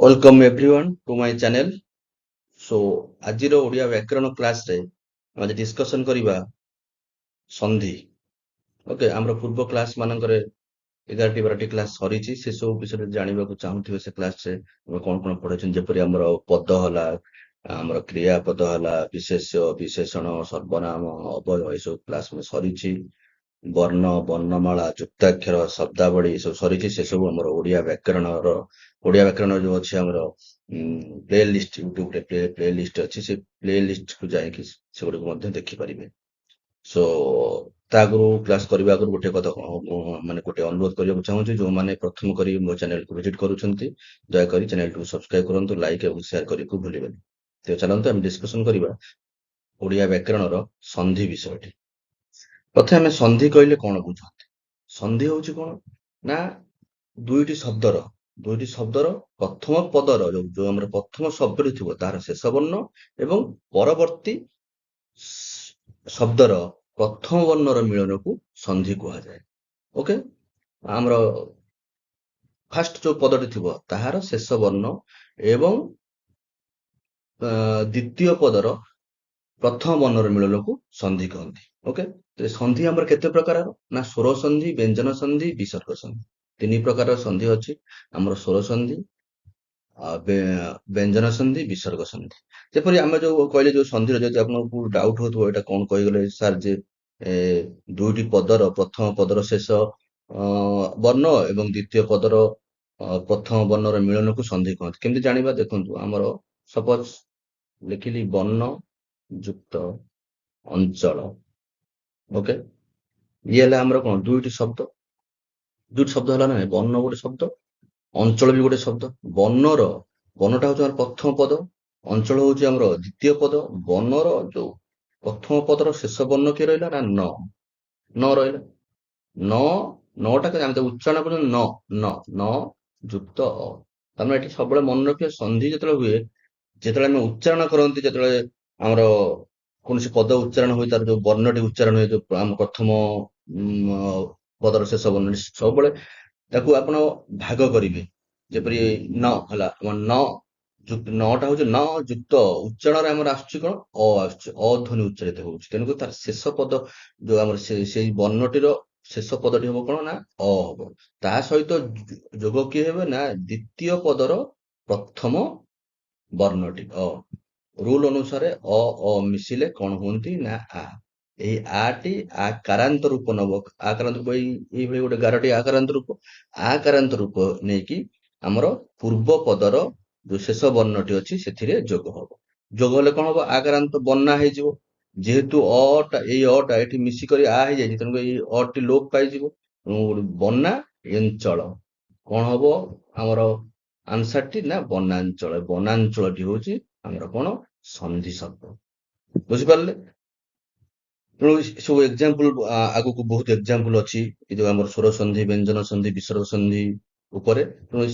Welcome everyone to my channel. So ଆଜିର ଓଡ଼ିଆ ବ୍ୟାକରଣ କ୍ଲାସରେ ଆମେ ଆଜି ଡିସ୍କସନ କରିବା ସନ୍ଧି। ଓକେ, ଆମର ପୂର୍ବ କ୍ଲାସ ମାନଙ୍କରେ 11ଟି କ୍ଲାସ ସରିଛି। ସେ ସବୁ ବିଷୟରେ ଜାଣିବାକୁ ଚାହୁଁଥିବେ ସେ କ୍ଲାସରେ ଆମେ କଣ କଣ ପଢିଛନ୍ତି, ଯେପରି ଆମର ପଦ ହେଲା, ଆମର କ୍ରିୟାପଦ ହେଲା, ବିଶେଷ୍ୟ, ବିଶେଷଣ, ସର୍ବନାମ, ଅବୟବ, ଏସବୁ କ୍ଲାସ ମାନେ ସରିଛି। ବର୍ଣ୍ଣ, ବର୍ଣ୍ଣମାଳା, ଯୁକ୍ତାକ୍ଷର, ଶବ୍ଦାବଳୀ ଏସବୁ ସରିଛି। ସେ ସବୁ ଆମର ଓଡ଼ିଆ ବ୍ୟାକରଣ ଯୋଉ ଅଛି ଆମର ପ୍ଲେ ଲିଷ୍ଟ, ୟୁଟ୍ୟୁବରେ ପ୍ଲେ ଲିଷ୍ଟ ଅଛି। ସେ ପ୍ଲେ ଲିଷ୍ଟକୁ ଯାଇକି ସେଗୁଡିକୁ ମଧ୍ୟ ଦେଖିପାରିବେ। ସୋ ତା ଆଗରୁ କ୍ଲାସ କରିବା ଆଗରୁ ଗୋଟେ କଥା ମାନେ ଗୋଟେ ଅନୁରୋଧ କରିବାକୁ ଚାହୁଁଛି, ଯୋଉମାନେ ପ୍ରଥମ କରି ମୋ ଚ୍ୟାନେଲକୁ ଭିଜିଟ କରୁଛନ୍ତି ଦୟାକରି ଚ୍ୟାନେଲକୁ ସବସ୍କ୍ରାଇବ କରନ୍ତୁ, ଲାଇକ୍ ଏବଂ ସେୟାର କରିବାକୁ ଭୁଲିବେନି। ତେବେ ଚାଲନ୍ତୁ ଆମେ ଡିସ୍କସନ କରିବା ଓଡ଼ିଆ ବ୍ୟାକରଣର ସନ୍ଧି ବିଷୟଟି। ପ୍ରଥମେ ଆମେ ସନ୍ଧି କହିଲେ କଣ ବୁଝନ୍ତି? ସନ୍ଧି ହଉଛି କଣ ନା ଦୁଇଟି ଶବ୍ଦର ପ୍ରଥମ ପଦର ଯୋଉ ଆମର ପ୍ରଥମ ଶବ୍ଦଟି ଥିବ ତାହାର ଶେଷ ବର୍ଣ୍ଣ ଏବଂ ପରବର୍ତ୍ତୀ ଶବ୍ଦର ପ୍ରଥମ ବର୍ଣ୍ଣର ମିଳନକୁ ସନ୍ଧି କୁହାଯାଏ। ଓକେ, ଆମର ଫାଷ୍ଟ ଯୋଉ ପଦଟି ଥିବ ତାହାର ଶେଷ ବର୍ଣ୍ଣ ଏବଂ ଦ୍ୱିତୀୟ ପଦର ପ୍ରଥମ ବର୍ଣ୍ଣର ମିଳନକୁ ସନ୍ଧି କହନ୍ତି। ଓକେ, ସନ୍ଧି ଆମର କେତେ ପ୍ରକାରର? ନା ସ୍ୱର ସନ୍ଧି, ବ୍ୟଞ୍ଜନ ସନ୍ଧି, ବିସର୍ଗ ସନ୍ଧି। ତିନି ପ୍ରକାରର ସନ୍ଧି ଅଛି ଆମର: ସ୍ୱର ସନ୍ଧି, ବ୍ୟଞ୍ଜନ ସନ୍ଧି, ବିସର୍ଗ ସନ୍ଧି। ଯେପରି ଆମେ ଯୋଉ କହିଲେ ଯୋଉ ସନ୍ଧିର ଯଦି ଆପଣଙ୍କୁ ଡାଉଟ ହଉଥିବ ଏଇଟା କଣ କହିଗଲେ ସାର୍, ଯେ ଦୁଇଟି ପଦର ପ୍ରଥମ ପଦର ଶେଷ ବର୍ଣ୍ଣ ଏବଂ ଦ୍ୱିତୀୟ ପଦର ପ୍ରଥମ ବର୍ଣ୍ଣର ମିଳନକୁ ସନ୍ଧି କହନ୍ତି। କେମିତି ଜାଣିବା? ଦେଖନ୍ତୁ, ଆମର ସପୋଜ ଲେଖିଲି ବର୍ଣ୍ଣ ଯୁକ୍ତ ଅଞ୍ଚଳ। ଓକେ, ଇଏ ହେଲା ଆମର କଣ? ଦୁଇଟି ଶବ୍ଦ ହେଲା ନା? ବର୍ଣ୍ଣ ଗୋଟେ ଶବ୍ଦ, ଅଞ୍ଚଳ ବି ଗୋଟେ ଶବ୍ଦ। ବର୍ଣ୍ଣଟା ହଉଛି ଆମର ପ୍ରଥମ ପଦ, ଅଞ୍ଚଳ ହଉଛି ଆମର ଦ୍ୱିତୀୟ ପଦ। ବର୍ଣ୍ଣର ଯୋଉ ପ୍ରଥମ ପଦର ଶେଷ ବର୍ଣ୍ଣ କିଏ ରହିଲା? ନା ନ ରହିଲା। ନଟା ଆମେ ତାକୁ ଉଚ୍ଚାରଣ କରୁଛନ୍ତି ନ ଯୁକ୍ତ ଅ। ତାମାନେ ଏଠି ସବୁବେଳେ ମନେ ରଖିବା, ସନ୍ଧି ଯେତେବେଳେ ହୁଏ, ଯେତେବେଳେ ଆମେ ଉଚ୍ଚାରଣ କରନ୍ତି, ଯେତେବେଳେ ଆମର କୌଣସି ପଦ ଉଚ୍ଚାରଣ ହୁଏ, ତାର ଯୋଉ ବର୍ଣ୍ଣଟି ଉଚ୍ଚାରଣ ହୁଏ, ଯୋଉ ଆମ ପ୍ରଥମ ପଦର ଶେଷ ବର୍ଣ୍ଣଟି, ସବୁବେଳେ ତାକୁ ଆପଣ ଭାଗ କରିବେ। ଯେପରି ନ ହେଲା, ନଟା ହଉଛି ନ ଯୁକ୍ତ ଉଚ୍ଚାରଣରେ ଆମର ଆସୁଛି କଣ? ଅ ଆସୁଛି, ଅ ଧ୍ୱନି ଉଚ୍ଚାରିତ ହଉଛି। ତେଣୁକରି ତାର ଶେଷ ପଦ ଯୋଉ ଆମର ସେଇ ବର୍ଣ୍ଣଟିର ଶେଷ ପଦଟି ହବ କଣ? ନା ଅ ହବ। ତା ସହିତ ଯୋଗ କିଏ ହେବେ? ନା ଦ୍ୱିତୀୟ ପଦର ପ୍ରଥମ ବର୍ଣ୍ଣଟି ଅ। ରୁଲ ଅନୁସାରେ ଅ ମିଶିଲେ କଣ ହୁଅନ୍ତି? ନା ଆ। ଏଇ ଆଟି ଆକାରାନ୍ତ ରୂପ ନବ। ଆକାରାନ୍ତ ରୂପ ଏଇଭଳି ଗୋଟେ ଗାରଟି ଆକାରାନ୍ତ ରୂପ। ଆକାରାନ୍ତ ରୂପ ନେଇକି ଆମର ପୂର୍ବ ପଦର ଯୋଉ ଶେଷ ବର୍ଣ୍ଣଟି ଅଛି ସେଥିରେ ଯୋଗ ହବ। ଯୋଗ ହେଲେ କଣ ହବ? ଆକାରାନ୍ତ ବନ୍ନା ହେଇଯିବ। ଯେହେତୁ ଏଇ ଅଟା ଏଠି ମିଶିକରି ଆ ହେଇଯାଇଛି, ତେଣୁ ଏଇ ଅଟି ଲୋପ ପାଇଯିବ। ବନ୍ନା ଅଞ୍ଚଳ କଣ ହବ ଆମର ଆନ୍ସରଟି? ନା ବନାଞ୍ଚଳ। ବନାଞ୍ଚଳଟି ହଉଛି ଆମର କଣ? ସନ୍ଧି ଶବ୍ଦ। ବୁଝିପାରିଲେ? ତେଣୁ ସବୁ ଏକ୍ସାମ୍ପଲ ଆଗକୁ ବହୁତ ଏକ୍ସାମ୍ପଲ ଅଛି ଏ ଯୋଉ ଆମର ସ୍ୱର ସନ୍ଧି, ବ୍ୟଞ୍ଜନ ସନ୍ଧି, ବିସର୍ଗ ସନ୍ଧି ଉପରେ। ତେଣୁ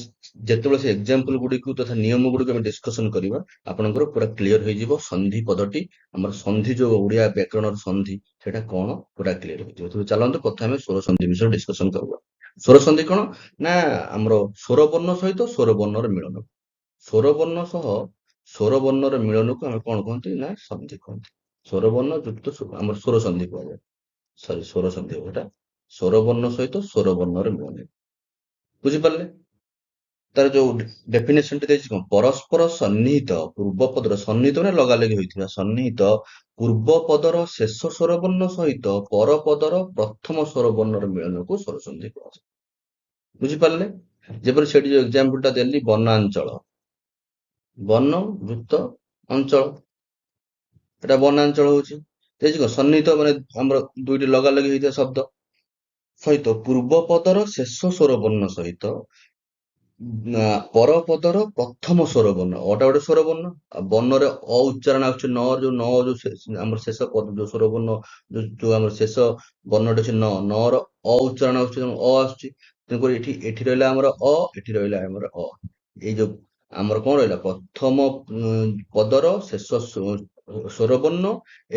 ଯେତେବେଳେ ସେ ଏକ୍ସାମ୍ପଲ ଗୁଡିକୁ ତଥା ନିୟମ ଗୁଡିକୁ ଆମେ ଡିସ୍କସନ କରିବା, ଆପଣଙ୍କର ପୁରା କ୍ଲିୟର ହେଇଯିବ ସନ୍ଧି ପଦଟି, ଆମର ସନ୍ଧି ଯୋଉ ଓଡ଼ିଆ ବ୍ୟାକରଣର ସନ୍ଧି, ସେଟା କଣ ପୁରା କ୍ଲିୟର ହେଇଯିବ। ତେଣୁ ଚାଲନ୍ତୁ ପ୍ରଥମେ ସ୍ୱର ସନ୍ଧି ବିଷୟରେ ଡିସ୍କସନ କରିବା। ସ୍ୱର ସନ୍ଧି କଣ? ନା ଆମର ସ୍ୱର ବର୍ଣ୍ଣ ସହିତ ସ୍ୱର ବର୍ଣ୍ଣର ମିଳନ। ସ୍ୱର ବର୍ଣ୍ଣ ସହ ସ୍ୱର ବର୍ଣ୍ଣର ମିଳନକୁ ଆମେ କଣ କହନ୍ତି? ନା ସନ୍ଧି କହନ୍ତି। ସ୍ୱରବର୍ଣ୍ଣ ଯୁକ୍ତ ଆମର ସ୍ୱର ସନ୍ଧି କୁହାଯାଏ। ସ୍ୱର ସନ୍ଧି ହବ ଏଟା, ସ୍ୱର ବର୍ଣ୍ଣ ସହିତ ସ୍ୱର ବର୍ଣ୍ଣର ମିଳନ। ବୁଝିପାରିଲେ? ତାର ଯୋଉ ଡେଫିନେସନ ଟି ଦେଇଛି କଣ? ପରସ୍ପର ସନ୍ନିହିତ ପୂର୍ବ ପଦର, ସନ୍ନିହିତ ମାନେ ଲଗାଲଗି ହୋଇଥିବା, ସନ୍ନିହିତ ପୂର୍ବ ପଦର ଶେଷ ସ୍ୱର ବର୍ଣ୍ଣ ସହିତ ପର ପଦର ପ୍ରଥମ ସ୍ୱର ବର୍ଣ୍ଣର ମିଳନକୁ ସ୍ୱର ସନ୍ଧି କୁହାଯାଏ। ବୁଝିପାରିଲେ? ଯେପରି ସେଠି ଯୋଉ ଏକ୍ସାମ୍ପଲ ଟା ଦେଲି, ବନାଞ୍ଚଳ, ବର୍ଣ୍ଣ ଯୁକ୍ତ ଅଞ୍ଚଳ, ଏଟା ବନାଞ୍ଚଳ ହଉଛି। ଦେଇଛି କଣ? ସନ୍ନିହିତ ମାନେ ଆମର ଦୁଇଟି ଲଗାଲଗି ହେଇଥିବା ଶବ୍ଦ ସହିତ ପୂର୍ବ ପଦର ଶେଷ ସ୍ୱର ବର୍ଣ୍ଣ ସହିତ ପରପଦର ପ୍ରଥମ ସ୍ୱର ବର୍ଣ୍ଣ। ଅଟା ଗୋଟେ ସ୍ୱର ବର୍ଣ୍ଣ, ଆଉ ବର୍ଣ୍ଣରେ ଅ ଉଚ୍ଚାରଣ ଆସୁଛି। ଆମର ଶେଷ ପଦ ଯୋଉ ସ୍ୱର ବର୍ଣ୍ଣ, ଯୋଉ ଆମର ଶେଷ ବର୍ଣ୍ଣଟି ଅଛି ର ଅ ଉଚ୍ଚାରଣ ଆସୁଛି, ଅ ଆସୁଛି। ତେଣୁକରି ଏଠି ରହିଲା ଆମର ଅ, ଏଠି ରହିଲା ଆମର ଅ। ଏଇ ଯୋଉ ଆମର କଣ ରହିଲା? ପ୍ରଥମ ପଦର ଶେଷ ସ୍ୱର ବର୍ଣ୍ଣ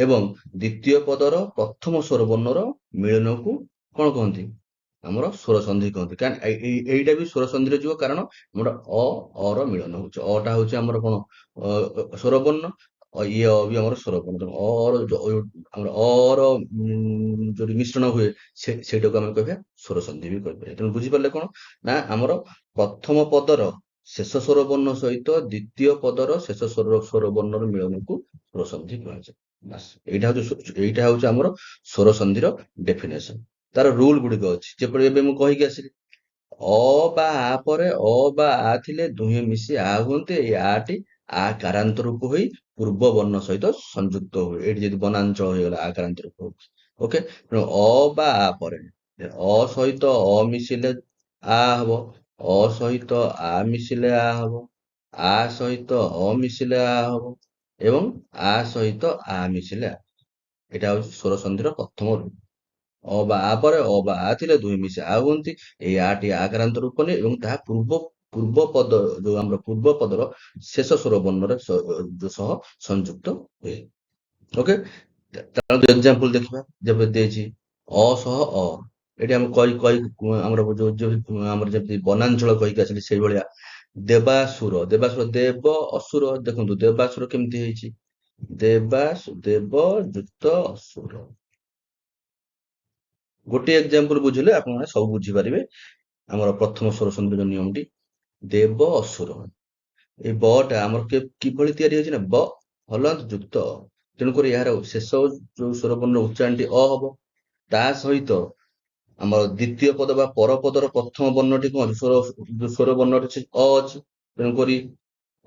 ଏବଂ ଦ୍ୱିତୀୟ ପଦର ପ୍ରଥମ ସ୍ୱର ବର୍ଣ୍ଣର ମିଳନକୁ କଣ କହନ୍ତି? ଆମର ସ୍ୱର ସନ୍ଧି କହନ୍ତି। କାରଣ ଏଇଟା ବି ସ୍ୱର ସନ୍ଧିରେ ଯିବ, କାରଣ ଆମର ଅ ର ମିଳନ ହଉଛି। ଟା ହଉଛି ଆମର କଣ ସ୍ୱର ବର୍ଣ୍ଣ, ଇଏ ବି ଆମର ସ୍ୱର ବର୍ଣ୍ଣ। ତେଣୁ ଆମର ର ଯୋଉଠି ମିଶ୍ରଣ ହୁଏ ସେଇଟାକୁ ଆମେ କହିବା ସ୍ୱର ସନ୍ଧି ବି କହିପାରିବା। ତେଣୁ ବୁଝିପାରିଲେ କଣ ନା ଆମର ପ୍ରଥମ ପଦର ଶେଷ ସ୍ୱର ବର୍ଣ୍ଣ ସହିତ ଦ୍ୱିତୀୟ ପଦର ଶେଷ ସ୍ୱର ବର୍ଣ୍ଣର ମିଳନକୁ ସ୍ୱର ସନ୍ଧି କୁହାଯାଏ। ବାସ୍ ଏଇଟା ହଉଛି ଆମର ସ୍ୱର ସନ୍ଧିର ଡେଫିନେସନ। ତାର ରୁଲ ଗୁଡିକ ଅଛି। ଯେପରି ଏବେ ମୁଁ କହିକି ଆସିଲି, ଅ ବା ଆ ପରେ ଅ ବା ଆ ଥିଲେ ଦୁହେଁ ମିଶି ଆ ହୁଅନ୍ତି। ଏଇ ଆ ଟି ଆ କାରାନ୍ତ ରୂପ ହୋଇ ପୂର୍ବ ବର୍ଣ୍ଣ ସହିତ ସଂଯୁକ୍ତ ହୁଏ। ଏଠି ଯଦି ବନାଞ୍ଚଳ ହେଇଗଲା ଆ କାରାନ୍ତ ରୂପ ହଉଛି। ଓକେ, ତେଣୁ ଅ ବା ଆ ପରେ ଅ ସହିତ ଅ ମିଶିଲେ ଆ ହବ, ଅ ସହିତ ଆ ମିଶିଲେ ଆ ହବ, ଆ ସହିତ ଅ ମିଶିଲେ ଆ ହବ, ଏବଂ ଆ ସହିତ ଆ ମିଶିଲେ ଆ। এটা ହଉଛି ସ୍ୱର ସନ୍ଧିର ପ୍ରଥମ ରୂପ। ଅ ବା ଆ ପରେ ଅ ବା ଆ ଥିଲେ ଦୁହେଁ ମିଶି ଆ ହୁଅନ୍ତି। ଏଇ ଆଟି ଆକାରାନ୍ତ ରୂପ ନିଏ ଏବଂ ତାହା ପୂର୍ବ ପଦ, ଯୋଉ ଆମର ପୂର୍ବ ପଦର ଶେଷ ସ୍ୱର ବର୍ଣ୍ଣରେ ସହ ସଂଯୁକ୍ତ ହୁଏ। ଓକେ, ତାର ଏକ୍ସାମ୍ପଲ ଦେଖିବା। ଯେମିତି ଦେଇଛି ଅ ସହ ଅ, ଏଠି ଆମେ ଆମର ଆମର ଯେମିତି ବନାଞ୍ଚଳ କହିକି ଆସିଲି ସେଇଭଳିଆ। ଦେବାସୁର, ଦେବାସୁର ଦେବ ଅସୁର, ଦେଖନ୍ତୁ ଦେବାସୁର କେମିତି ହେଇଛି, ଦେବ ଯୁକ୍ତ ଅସୁର। ଗୋଟିଏ ଏକ୍ସାମ୍ପଲ ବୁଝିଲେ ଆପଣମାନେ ସବୁ ବୁଝିପାରିବେ। ଆମର ପ୍ରଥମ ସ୍ୱର ସନ୍ଧିର ନିୟମଟି ଦେବ ଅସୁର। এই ବ ଟା ଆମର କିଭଳି ତିଆରି ହଉଛି ନା ବ ହଲନ୍ତ ଯୁକ୍ତ ଅ। ତେଣୁକରି ଏହାର ଶେଷ ଯୋଉ ସ୍ୱର ବର୍ଣ୍ଣ ଉଚ୍ଚାରଣଟି ଅ ହବ। ତା ସହିତ ଆମର ଦ୍ୱିତୀୟ ପଦ ବା ପରପଦର ପ୍ରଥମ ବର୍ଣ୍ଣଟି କଣ ଅଛି, ସ୍ୱର ବର୍ଣ୍ଣଟି ଅ ଅଛି। ତେଣୁକରି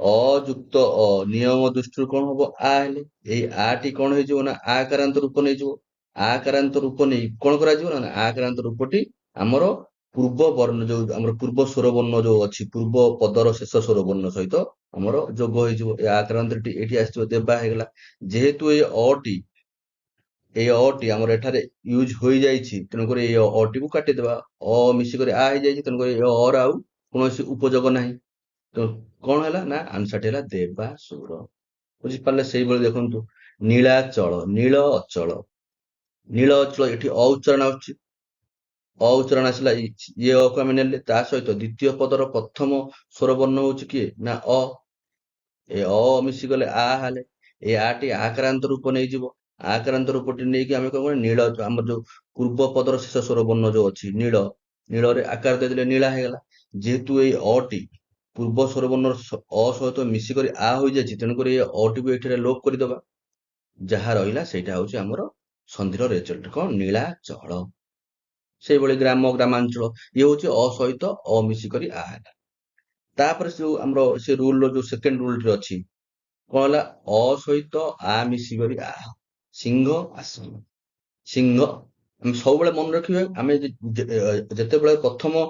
ଅ ଯୁକ୍ତ ଅ ନିୟମ ଦୃଷ୍ଟିରୁ କଣ ହବ, ଆ ହେଲେ ଏଇ ଆ ଟି କଣ ହେଇଯିବ ନା ଆ କାରାନ୍ତ ରୂପ ନେଇଯିବ। ଆ କାରାନ୍ତ ରୂପ ନେଇ କଣ କରାଯିବ ନା ଆ କାରାନ୍ତ ରୂପଟି ଆମର ପୂର୍ବ ବର୍ଣ୍ଣ, ଯୋଉ ଆମର ପୂର୍ବ ସ୍ୱର ବର୍ଣ୍ଣ ଯୋଉ ଅଛି, ପୂର୍ବ ପଦର ଶେଷ ସ୍ୱର ବର୍ଣ୍ଣ ସହିତ ଆମର ଯୋଗ ହେଇଯିବ। ଏ ଆକ୍ରାନ୍ତଟି ଏଠି ଆସିଯିବ, ଦେବା ହେଇଗଲା। ଯେହେତୁ ଏଇ ଅ ଟି ଆମର ଏଠାରେ ୟୁଜ ହୋଇଯାଇଛି, ତେଣୁକରି ଏଇ ଅ ଟିକୁ କାଟିଦେବା। ଅ ମିଶିକରି ଆ ହେଇଯାଇଛି, ତେଣୁକରି ଏ ଅ ର ଆଉ କୌଣସି ଉପଯୋଗ ନାହିଁ। ତ କଣ ହେଲା ନା ଆନ୍ସରଟି ହେଲା ଦେବାସୁର। ବୁଝିପାରିଲେ? ସେଇଭଳି ଦେଖନ୍ତୁ ନୀଳାଚଳ, ନୀଳ ଅଚଳ, ନୀଳ ଅଚଳ ଏଠି ଅ ଉଚ୍ଚାରଣ ଆସୁଛି। ଅ ଉଚ୍ଚାରଣ ଆସିଲା, ଇଏ ଅ କୁ ଆମେ ନେଲେ, ତା ସହିତ ଦ୍ୱିତୀୟ ପଦର ପ୍ରଥମ ସ୍ୱର ବର୍ଣ୍ଣ ହଉଛି କିଏ ନା ଅ। ଏ ଅ ମିଶିଗଲେ ଆ ହେଲେ ଏ ଆ ଟି ଆକ୍ରାନ୍ତ ରୂପ ନେଇଯିବ। ଆକ୍ରାନ୍ତ ରୂପଟି ନେଇକି ଆମେ କଣ କରିବା, ନୀଳ, ଆମର ଯୋଉ ପୂର୍ବ ପଦର ଶେଷ ସ୍ୱର ବର୍ଣ୍ଣ ଯୋଉ ଅଛି ନୀଳ, ନୀଳରେ ଆକାର ଦେଇଦେଲେ ନୀଳା ହେଇଗଲା। ଯେହେତୁ ଏଇ ଅ ଟି ପୂର୍ବ ସ୍ୱର ବର୍ଣ୍ଣର ଅ ସହିତ ମିଶିକରି ଆ ହୋଇଯାଇଛି, ତେଣୁକରି ଏ ଅ ଟିକୁ ଏଠାରେ ଲୋପ କରିଦବା। ଯାହା ରହିଲା ସେଇଟା ହଉଛି ଆମର ସନ୍ଧିର ରେଜଲ୍ଟ, କଣ ନୀଳାଚଳ। ସେଇଭଳି ଗ୍ରାମାଞ୍ଚଳ, ଇଏ ହଉଛି ଅ ସହିତ ଅ ମିଶିକରି ଆ ହେଲା। ତାପରେ ଯୋଉ ଆମର ସେ ରୁଲର ଯୋଉ ସେକେଣ୍ଡ ରୁଲଟି ଅଛି, କଣ ହେଲା, ଅ ସହିତ ଆ ମିଶିକରି ଆ, ସିଂହ ଆସନ। ସିଂହ ଆମେ ସବୁବେଳେ ମନେ ରଖିବା, ଆମେ ଯେତେବେଳେ ପ୍ରଥମ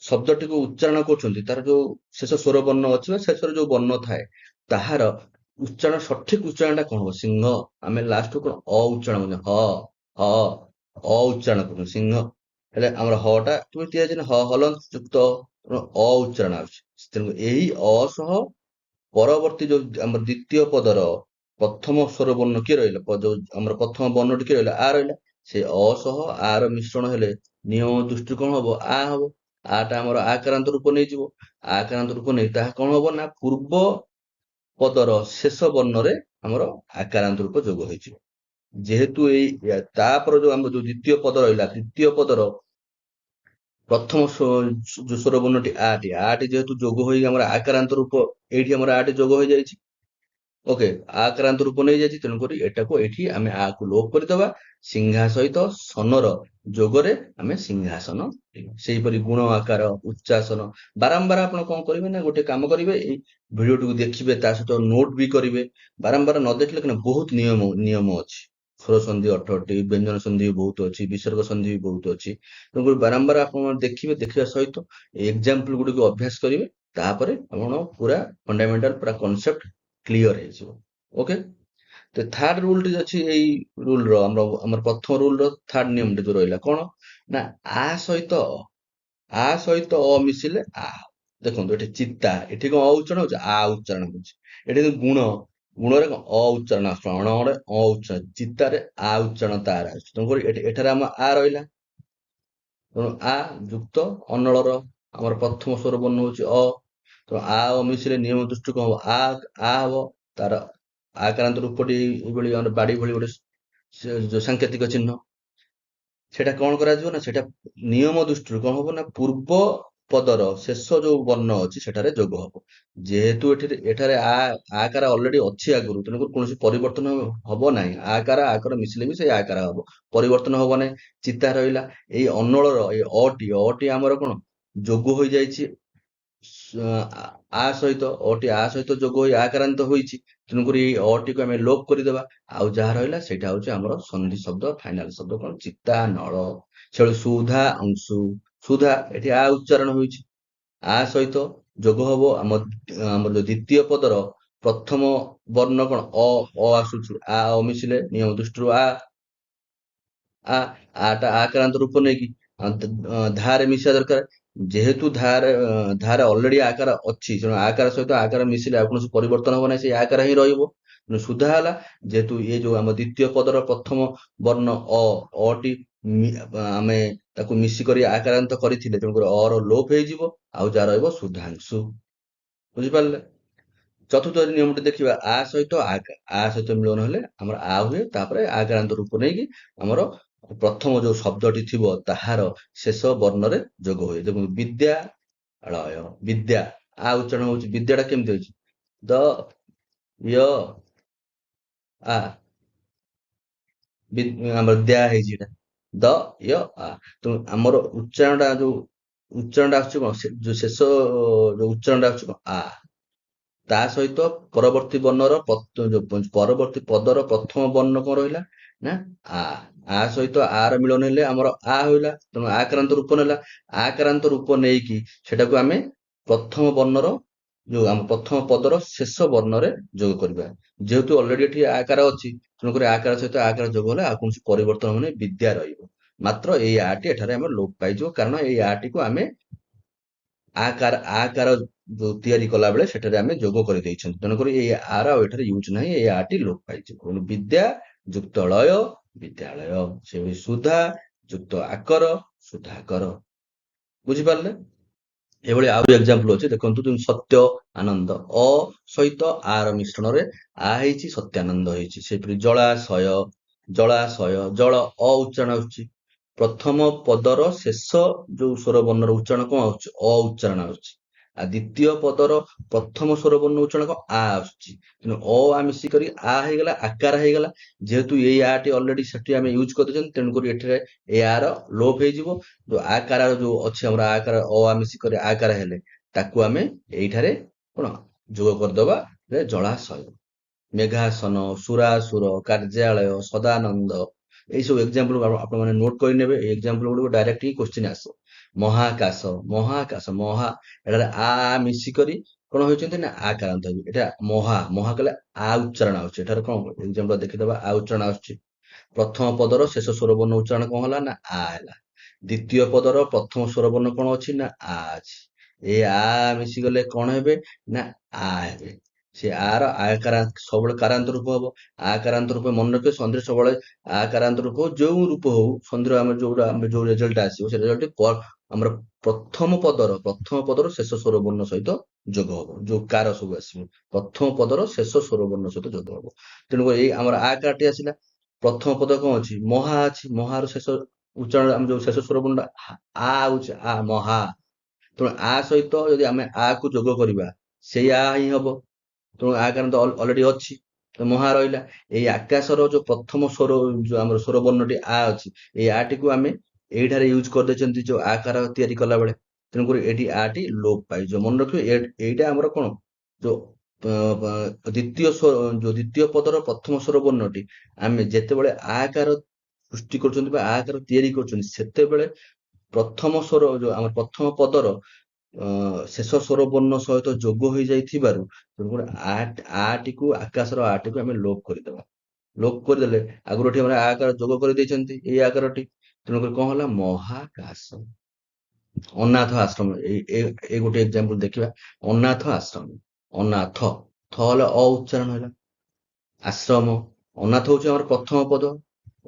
ଶବ୍ଦଟିକୁ ଉଚ୍ଚାରଣ କରୁଛନ୍ତି, ତାର ଯୋଉ ଶେଷ ସ୍ୱର ବର୍ଣ୍ଣ ଅଛି ବା ଶେଷରେ ଯୋଉ ବର୍ଣ୍ଣ ଥାଏ, ତାହାର ଉଚ୍ଚାରଣ, ସଠିକ ଉଚ୍ଚାରଣଟା କଣ ହବ, ସିଂହ। ଆମେ ଲାଷ୍ଟକୁ କଣ ଅ ଉଚ୍ଚାରଣ କରୁଛେ, ହ ହ ଅ ଉଚ୍ଚାରଣ କରୁଛୁ ସିଂହ। ହେଲେ ଆମର ହ ଟା କେମିତି ତିଆରି ହେଇଛି ନା ହଲନ୍ତ ଯୁକ୍ତ ଅ ଉଚ୍ଚାରଣ ଆସୁଛି। ତେଣୁ ଏହି ଅ ସହ ପରବର୍ତ୍ତୀ ଯୋଉ ଆମର ଦ୍ୱିତୀୟ ପଦର ପ୍ରଥମ ସ୍ୱର ବର୍ଣ୍ଣ କିଏ ରହିଲା, ଯୋଉ ଆମର ପ୍ରଥମ ବର୍ଣ୍ଣଟି କିଏ ରହିଲା, ଆ ରହିଲା। ସେ ଅ ସହ ଆ ର ମିଶ୍ରଣ ହେଲେ ନିୟମ ଦୃଷ୍ଟିରୁ କଣ ହବ, ଆ ହବ। ଆ ଟା ଆମର ଆକ୍ରାନ୍ତ ରୂପ ନେଇଯିବ। ଆକ୍ରାନ୍ତ ରୂପ ନେଇ ତାହା କଣ ହବ ନା ପୂର୍ବ ପଦର ଶେଷ ବର୍ଣ୍ଣରେ ଆମର ଆକାରାନ୍ତ ରୂପ ଯୋଗ ହେଇଯିବ। ଯେହେତୁ ତାପରେ ଯୋଉ ଆମର ଯୋଉ ଦ୍ୱିତୀୟ ପଦ ରହିଲା, ଦ୍ୱିତୀୟ ପଦର ପ୍ରଥମ ଯୋଉ ସ୍ୱର ବର୍ଣ୍ଣଟି ଆଟି ଯେହେତୁ ଯୋଗ ହୋଇ ଆମର ଆକାରାନ୍ତ ରୂପ, ଏଇଠି ଆମର ଆଟି ଯୋଗ ହୋଇଯାଇଛି। ଓକେ, ଆକ୍ରାନ୍ତ ରୂପ ନେଇଯାଇଛି, ତେଣୁକରି ଏଟାକୁ ଏଠି ଆମେ ଆକୁ ଲୋପ କରିଦବା। ସିଂହା ସହିତ ସନର ଯୋଗରେ ଆମେ ସିଂହାସନ। ସେଇପରି ଗୁଣ ଆକାର ଉଚ୍ଚାସନ, ବାରମ୍ବାର ଆପଣ କଣ କରିବେ ନା ଗୋଟେ କାମ କରିବେ, ଏଇ ଭିଡିଓଟିକୁ ଦେଖିବେ, ତା ସହିତ ନୋଟ ବି କରିବେ। ବାରମ୍ବାର ନ ଦେଖିଲେ କିନା ବହୁତ ନିୟମ ଅଛି। ସ୍ୱର ସନ୍ଧି 18ଟି, ବ୍ୟଞ୍ଜନ ସନ୍ଧି ବି ବହୁତ ଅଛି, ବିସର୍ଗ ସନ୍ଧି ବି ବହୁତ ଅଛି। ତେଣୁକରି ବାରମ୍ବାର ଆପଣ ଦେଖିବେ, ଦେଖିବା ସହିତ ଏକ୍ସାମ୍ପଲ ଗୁଡିକୁ ଅଭ୍ୟାସ କରିବେ। ତାପରେ ଆପଣ ପୁରା ଫଣ୍ଡାମେଣ୍ଟାଲ ପୁରା କନସେପ୍ଟ କ୍ଲିୟର ହେଇଯିବ। ଓକେ, ତ ଥାର୍ଡ ରୁଲଟି ଅଛି, ଏଇ ରୁଲର ଆମର ପ୍ରଥମ ରୁଲର ଥାର୍ଡ ନିୟମଟି ଯୋଉ ରହିଲା କଣ ନା ଆ ସହିତ ଅ ମିଶିଲେ ଆ। ଦେଖନ୍ତୁ ଏଠି ଚିତା, ଏଠି କଣ ଅ ଉଚ୍ଚାରଣ ହଉଛି, ଆ ଉଚ୍ଚାରଣ ହଉଛି। ଏଠି ଗୁଣ, ଗୁଣରେ କଣ ଅ ଉଚ୍ଚାରଣ ଆସୁଛି, ଅଣରେ ଅ ଉଚ୍ଚାରଣ, ଚିତାରେ ଆ ଉଚ୍ଚାରଣ ତାର ଆସୁଛି। ତେଣୁକରି ଏଠାରେ ଆମ ଆ ରହିଲା। ତେଣୁ ଆ ଯୁକ୍ତ ଅନଳର ଆମର ପ୍ରଥମ ସ୍ୱର ବର୍ଣ୍ଣ ହଉଛି ଅ। ତ ଆ ଅ ମିଶିଲେ ନିୟମ ଦୃଷ୍ଟି କଣ ହବ? ଆ ହବ। ତାର ଆକାରାନ୍ତ ରୂପଟି ଏଇଭଳି ଆମର ବାଡି ଭଳି ଗୋଟେ ଯୋଉ ସାଙ୍କେତିକ ଚିହ୍ନ। ସେଟା କଣ କରାଯିବ ନା, ସେଟା ନିୟମ ଦୃଷ୍ଟିରୁ କଣ ହବ ନା, ପୂର୍ବ ପଦର ଶେଷ ଯୋଉ ବର୍ଣ୍ଣ ଅଛି ସେଠାରେ ଯୋଗ ହବ। ଯେହେତୁ ଏଠାରେ ଆକାର ଅଲରେଡି ଅଛି ଆଗରୁ, ତେଣୁକରି କୌଣସି ପରିବର୍ତ୍ତନ ହବ ନାହିଁ। ଆକାର ମିଶିଲେ ବି ସେଇ ଆକାର ହବ, ପରିବର୍ତ୍ତନ ହବ ନାହିଁ। ଚିତା ରହିଲା ଏଇ ଅନଳର ଏଇ ଅଟି ଆମର କଣ ଯୋଗ ହୋଇଯାଇଛି ସହିତ। ଆ ସହିତ ଯୋଗ ହୋଇ ଆକାରାନ୍ତ ହୋଇଛି, ତେଣୁକରି ଏଇ ଅଟିକୁ ଆମେ ଲୋପ କରିଦେବା। ଆଉ ଯାହା ରହିଲା ସେଇଟା ହଉଛି ଆମର ସନ୍ଧି ଶବ୍ଦ, ଫାଇନାଲ ଶବ୍ଦ କଣ, ଚିତା ନଳ। ସେଳୁ ସୁଧା ଅଂଶୁ, ସୁଧା ଏଠି ଆ ଉଚ୍ଚାରଣ ହୋଇଛି, ଆ ସହିତ ଯୋଗ ହବ ଆମର ଯୋଉ ଦ୍ୱିତୀୟ ପଦର ପ୍ରଥମ ବର୍ଣ୍ଣ କଣ ଆସୁଛି। ଆ ଅ ମିଶିଲେ ନିୟମ ଦୃଷ୍ଟିରୁ ଆ ଆଟା ଆକ୍ରାନ୍ତ ରୂପ ନେଇକି ଧାରେ ମିଶିବା ଦରକାର। ଯେହେତୁ ଧାରେ ଅଲରେଡି ଆକାର ଅଛି, ତେଣୁ ଆକାର ସହିତ ଆକାର ମିଶିଲେ ଆଉ କୌଣସି ପରିବର୍ତ୍ତନ ହବ ନାହିଁ, ସେଇ ଆକାର ହିଁ ରହିବ। ତେଣୁ ସୁଧା ହେଲା। ଯେହେତୁ ଏ ଯୋଉ ଆମ ଦ୍ୱିତୀୟ ପଦର ପ୍ରଥମ ବର୍ଣ୍ଣ ଅଟି ଆମେ ତାକୁ ମିଶିକରି ଆକାରାନ୍ତ କରିଥିଲେ, ତେଣୁକରି ଅର ଲୋପ ହେଇଯିବ, ଆଉ ଯାହା ରହିବ ସୁଧାଂଶୁ। ବୁଝିପାରିଲେ? ଚତୁର୍ଥ ନିୟମଟି ଦେଖିବା, ଆ ସହିତ ମିଳନ ହେଲେ ଆମର ଆ ହୁଏ, ତାପରେ ଆକାରାନ୍ତ ରୂପ ନେଇକି ଆମର ପ୍ରଥମ ଯୋଉ ଶବ୍ଦଟି ଥିବ ତାହାର ଶେଷ ବର୍ଣ୍ଣରେ ଯୋଗ ହୁଏ। ଦେଖନ୍ତୁ ବିଦ୍ୟାଳୟ, ବିଦ୍ୟା ଆ ଉଚ୍ଚାରଣ ହଉଛି, ବିଦ୍ୟାଟା କେମିତି ହଉଛି ଦ ୟ ଆ, ଆମର ଦ୍ୟା ହେଇଛି ଏଇଟା, ଦ ୟ ଆ। ତେଣୁ ଆମର ଉଚ୍ଚାରଣଟା ଆସୁଛି କଣ, ଯୋଉ ଶେଷ ଯୋଉ ଉଚ୍ଚାରଣଟା ଆସୁଛି କଣ ଆ। ତା ସହିତ ପରବର୍ତ୍ତୀ ପରବର୍ତ୍ତୀ ପଦର ପ୍ରଥମ ବର୍ଣ୍ଣ କଣ ରହିଲା ନା ଆ। ଆ ସହିତ ଆର ମିଳନ ହେଲେ ଆମର ଆ ହୋଇଲା, ତେଣୁ ଆକ୍ରାନ୍ତ ରୂପ ନେଲା। ଆକ୍ରାନ୍ତ ରୂପ ନେଇକି ସେଟାକୁ ଆମେ ପ୍ରଥମ ବର୍ଣ୍ଣର ଆମ ପ୍ରଥମ ପଦର ଶେଷ ବର୍ଣ୍ଣରେ ଯୋଗ କରିବା। ଯେହେତୁ ଅଲରେଡି ଏଠି ଆକାର ଅଛି, ତେଣୁକରି ଆକାର ସହିତ ଆକାର ଯୋଗ ହେଲେ ଆଉ କୌଣସି ପରିବର୍ତ୍ତନ ହବନି, ବିଦ୍ୟା ରହିବ। ମାତ୍ର ଏଇ ଆଟି ଏଠାରେ ଆମେ ଲୋପ ପାଇଯିବ, କାରଣ ଏଇ ଆଟିକୁ ଆମେ ଆକାର ଯୋଉ ତିଆରି କଲା ବେଳେ ସେଠାରେ ଆମେ ଯୋଗ କରିଦେଇଛନ୍ତି, ତେଣୁକରି ଏଇ ଆର ଆଉ ଏଠାରେ ୟୁଜ ନାହିଁ, ଏଇ ଆଟି ଲୋପ ପାଇଯିବ। ବିଦ୍ୟା ଯୁକ୍ତ ଲୟ ବିଦ୍ୟାଳୟ, ସେଭଳି ସୁଧା ଯୁକ୍ତ ଆକର ସୁଧାକର। ବୁଝିପାରିଲେ? ଏଭଳି ଆହୁରି ଏକ୍ସାମ୍ପଲ ଅଛି, ଦେଖନ୍ତୁ ଯେମିତି ସତ୍ୟ ଆନନ୍ଦ, ଅ ସହିତ ଆର ମିଶ୍ରଣରେ ଆ ହେଇଛି, ସତ୍ୟାନନ୍ଦ ହେଇଛି। ସେପରି ଜଳାଶୟ, ଜଳ ଅ ଉଚ୍ଚାରଣ ଆସୁଛି, ପ୍ରଥମ ପଦର ଶେଷ ଯୋଉ ସ୍ୱର ବର୍ଣ୍ଣର ଉଚ୍ଚାରଣ କଣ ଆସୁଛି, ଅ ଉଚ୍ଚାରଣ ଆସୁଛି। ଆଉ ଦ୍ୱିତୀୟ ପଦର ପ୍ରଥମ ସ୍ୱର ବର୍ଣ୍ଣ ଉଚ୍ଚାରଣ କଣ ଆ ଆସୁଛି, ତେଣୁ ଆ ମିଶିକରି ଆ ହେଇଗଲା, ଆକାର ହେଇଗଲା। ଯେହେତୁ ଏଇ ଆଟି ଅଲରେଡି ସେଠି ଆମେ ୟୁଜ କରିଦେଇଛନ୍ତି, ତେଣୁକରି ଏଠାରେ ଏ ଆର ଲୋପ ହେଇଯିବ। ଯୋଉ ଆକାର ଯୋଉ ଅଛି ଆମର ଆକାର ଆ ମିଶିକରି ଆକାର ହେଲେ, ତାକୁ ଆମେ ଏଇଠାରେ କଣ ଯୋଗ କରିଦବା, ଜଳାଶୟ। ମେଘାସନ, ସୁରାସୁର, କାର୍ଯ୍ୟାଳୟ, ସଦାନନ୍ଦ, ଏଇ ସବୁ ଏକ୍ସାମ୍ପଲ ଆପଣ ମାନେ ନୋଟ କରିନେବେ। ଏଇ ଏକ୍ସାମ୍ପଲ ଗୁଡିକ ଡାଇରେକ୍ଟ ହିଁ କୋଶ୍ଚିନ୍ ଆସ। ମହାକାଶ, ମହା ଏଠାରେ ଆ ମିଶିକରି କଣ ହୋଇଛନ୍ତି ନା ଆକାରାନ୍ତ ହେବେ। ଏଟା ମହା କଲେ ଆ ଉଚ୍ଚାରଣ ଆସୁଛି। ଏଠାରେ କଣ ଏକ୍ସାମ୍ପଲ ଦେଖିଦବା, ଆ ଉଚ୍ଚାରଣ ଆସୁଛି। ପ୍ରଥମ ପଦର ଶେଷ ସ୍ୱର ବର୍ଣ୍ଣ ଉଚ୍ଚାରଣ କଣ ହେଲା ନା ଆ ହେଲା। ଦ୍ୱିତୀୟ ପଦର ପ୍ରଥମ ସ୍ୱର ବର୍ଣ୍ଣ କଣ ଅଛି ନା ଆ ଅଛି। ଏ ଆ ମିଶିଗଲେ କଣ ହେବେ ନା ଆ ହେବେ। ସେ ଆର ସବୁବେଳେ କାରାନ୍ତ ରୂପ ହବ। ଆକାରାନ୍ତ ରୂପ ମନେ ରଖିବେ, ସନ୍ଧିରେ ସବୁବେଳେ ଆକାରାନ୍ତ ରୂପ ଯୋଉ ରୂପ ହଉ, ସନ୍ଧିର ଆମର ଯୋଉ ରେଜଲ୍ଟ ଆସିବ, ସେ ରେଜଲ୍ଟ ଆମର ପ୍ରଥମ ପଦର ଶେଷ ସ୍ୱର ବର୍ଣ୍ଣ ସହିତ ଯୋଗ ହବ। ଯୋଉ କାର ସବୁ ଆସିବ, ପ୍ରଥମ ପଦର ଶେଷ ସ୍ୱର ବର୍ଣ୍ଣ ସହିତ ଯୋଗ ହବ। ତେଣୁକରି ଏଇ ଆମର ଆକାରଟି ଆସିଲା। ପ୍ରଥମ ପଦ କଣ ଅଛି, ମହା ଅଛି। ମହାର ଶେଷ ଉଚ୍ଚାରଣ ଆମେ ଯୋଉ ଶେଷ ସ୍ୱର ବର୍ଣ୍ଣ ଆ ହଉଛି ଆ, ମହା। ତେଣୁ ଆ ସହିତ ଯଦି ଆମେ ଆ କୁ ଯୋଗ କରିବା, ସେଇ ଆ ହିଁ ହବ। ତେଣୁ ଆକାର ତ ଅଲରେଡି ଅଛି, ତ ମହା ରହିଲା। ଏଇ ଆକାଶର ଯୋଉ ପ୍ରଥମ ସ୍ୱର ଯୋଉ ଆମର ସ୍ୱର ବର୍ଣ୍ଣଟି ଆ ଅଛି, ଏଇ ଆଟିକୁ ଆମେ ଏଇଠାରେ ୟୁଜ କରିଦେଇଛନ୍ତି ଯୋଉ ଆକାର ତିଆରି କଲା ବେଳେ, ତେଣୁକରି ଏଠି ଆଟି ଲୋପ ପାଇଯିବ। ମନେ ରଖିବେ, ଏଇଟା ଆମର କଣ ଯୋଉ ଦ୍ୱିତୀୟ ପଦର ପ୍ରଥମ ସ୍ୱର ବର୍ଣ୍ଣଟି ଆମେ ଯେତେବେଳେ ଆକାର ସୃଷ୍ଟି କରୁଛନ୍ତି ବା ଆକାର ତିଆରି କରୁଛନ୍ତି, ସେତେବେଳେ ପ୍ରଥମ ସ୍ୱର ଯୋଉ ଆମର ପ୍ରଥମ ପଦର ଶେଷ ସ୍ୱର ବର୍ଣ୍ଣ ସହିତ ଯୋଗ ହୋଇଯାଇଥିବାରୁ, ତେଣୁକରି ଆକାଶର ଆଟିକୁ ଆମେ ଲୋପ କରିଦେବା। ଲୋପ କରିଦେଲେ, ଆଗରୁ ଏଠି ଆମେ ଆକାର ଯୋଗ କରିଦେଇଛନ୍ତି ଏଇ ଆକାରଟି, ତେଣୁକରି କଣ ହେଲା ମହାକାଶ। ଅନାଥ ଆଶ୍ରମ, ଏଇ ଗୋଟେ ଏକ୍ସାମ୍ପଲ ଦେଖିବା। ଅନାଥ ଆଶ୍ରମ, ଅନାଥ ଥ ହେଲେ ଅ ଉଚ୍ଚାରଣ ହେଲା। ଆଶ୍ରମ, ଅନାଥ ହଉଛି ଆମର ପ୍ରଥମ ପଦ।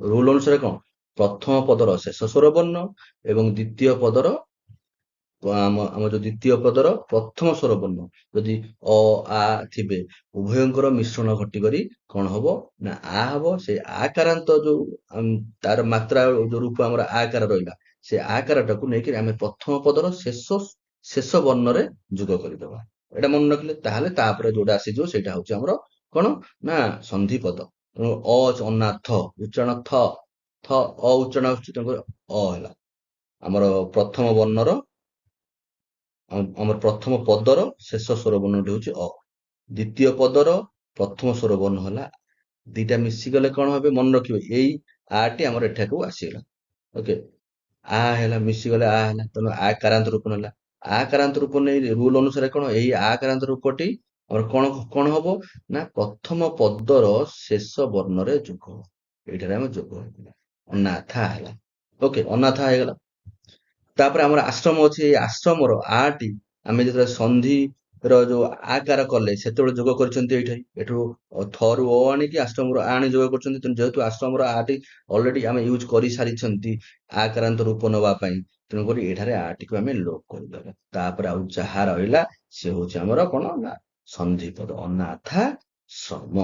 ରୁଲ ଅନୁସାରେ କଣ, ପ୍ରଥମ ପଦର ଶେଷ ସ୍ୱର ବର୍ଣ୍ଣ ଏବଂ ଦ୍ୱିତୀୟ ପଦର ଆମ ଯୋଉ ଦ୍ୱିତୀୟ ପଦର ପ୍ରଥମ ସ୍ୱର ବର୍ଣ୍ଣ ଯଦି ଅ ଆ ଥିବେ ଉଭୟଙ୍କର ମିଶ୍ରଣ ଘଟିକରି କଣ ହବ ନା ଆ ହବ। ସେ ଆକାରାନ୍ତ ଯୋଉ ତାର ମାତ୍ରା ଯୋଉ ରୂପ ଆମର ଆକାର ରହିଲା ସେ ଆକାରଟାକୁ ନେଇକି ଆମେ ପ୍ରଥମ ପଦର ଶେଷ ବର୍ଣ୍ଣରେ ଯୋଗ କରିଦବା। ଏଇଟା ମନେ ରଖିଲେ ତାହେଲେ ତାପରେ ଯୋଉଟା ଆସିଯିବ ସେଇଟା ହଉଛି ଆମର କଣ ନା ସନ୍ଧି ପଦ। ତେଣୁ ଅନାଥ ଉଚ୍ଚାରଣ ଥ ଅ ଉଚ୍ଚାରଣ ଆସୁଛି ତେଣୁକରି ଅ ହେଲା ଆମର ପ୍ରଥମ ବର୍ଣ୍ଣର ଆମର ପ୍ରଥମ ପଦର ଶେଷ ସ୍ୱର ବର୍ଣ୍ଣଟି ହଉଛି ଅ। ଦ୍ୱିତୀୟ ପଦର ପ୍ରଥମ ସ୍ୱର ବର୍ଣ୍ଣ ହେଲା ଦିଟା ମିଶିଗଲେ କଣ হবে ମନେ ରଖିବେ ଏଇ ଆ ଟି ଆମର ଏଠାକୁ ଆସିଗଲା। ଓକେ ଆ ହେଲା ମିଶିଗଲେ ଆ ହେଲା ତେଣୁ ଆ କାରାନ୍ତ ରୂପ ନେଲା। ଆ କାରାନ୍ତ ରୂପ ନେଇ ରୁଲ ଅନୁସାରେ କଣ ଏଇ ଆ କାରାନ୍ତ ରୂପଟି ଆମର କଣ କଣ ହବ ନା ପ୍ରଥମ ପଦର ଶେଷ ବର୍ଣ୍ଣରେ ଯୋଗ ହବ। ଏଇଠାରେ ଆମେ ଯୋଗ ହେଇଗଲା ଅନାଥା ହେଲା। ଓକେ ଅନାଥା ହେଇଗଲା। ତାପରେ ଆମର ଆଶ୍ରମ ଅଛି ଏଇ ଆଶ୍ରମର ଆ ଟି ଆମେ ଯେତେବେଳେ ସନ୍ଧିର ଯୋଉ ଆକାର କଲେ ସେତେବେଳେ ଯୋଗ କରିଛନ୍ତି ଏଇଠି ଏଠୁ ଥରୁ ଅ ଆଣିକି ଆଶ୍ରମର ଆ ଆଣି ଯୋଗ କରିଛନ୍ତି। ତେଣୁ ଯେହେତୁ ଆଶ୍ରମର ଆ ଟି ଅଲରେଡି ଆମେ ୟୁଜ କରିସାରିଛନ୍ତି ଆକାରାନ୍ତ ରୂପ ନେବା ପାଇଁ ତେଣୁକରି ଏଠାରେ ଆ ଟିକୁ ଆମେ ଲୋପ କରିଦେବା। ତାପରେ ଆଉ ଯାହା ରହିଲା ସେ ହଉଛି ଆମର କଣ ନା ସନ୍ଧି ପଦ ଅନାଥା ଶ୍ରମ।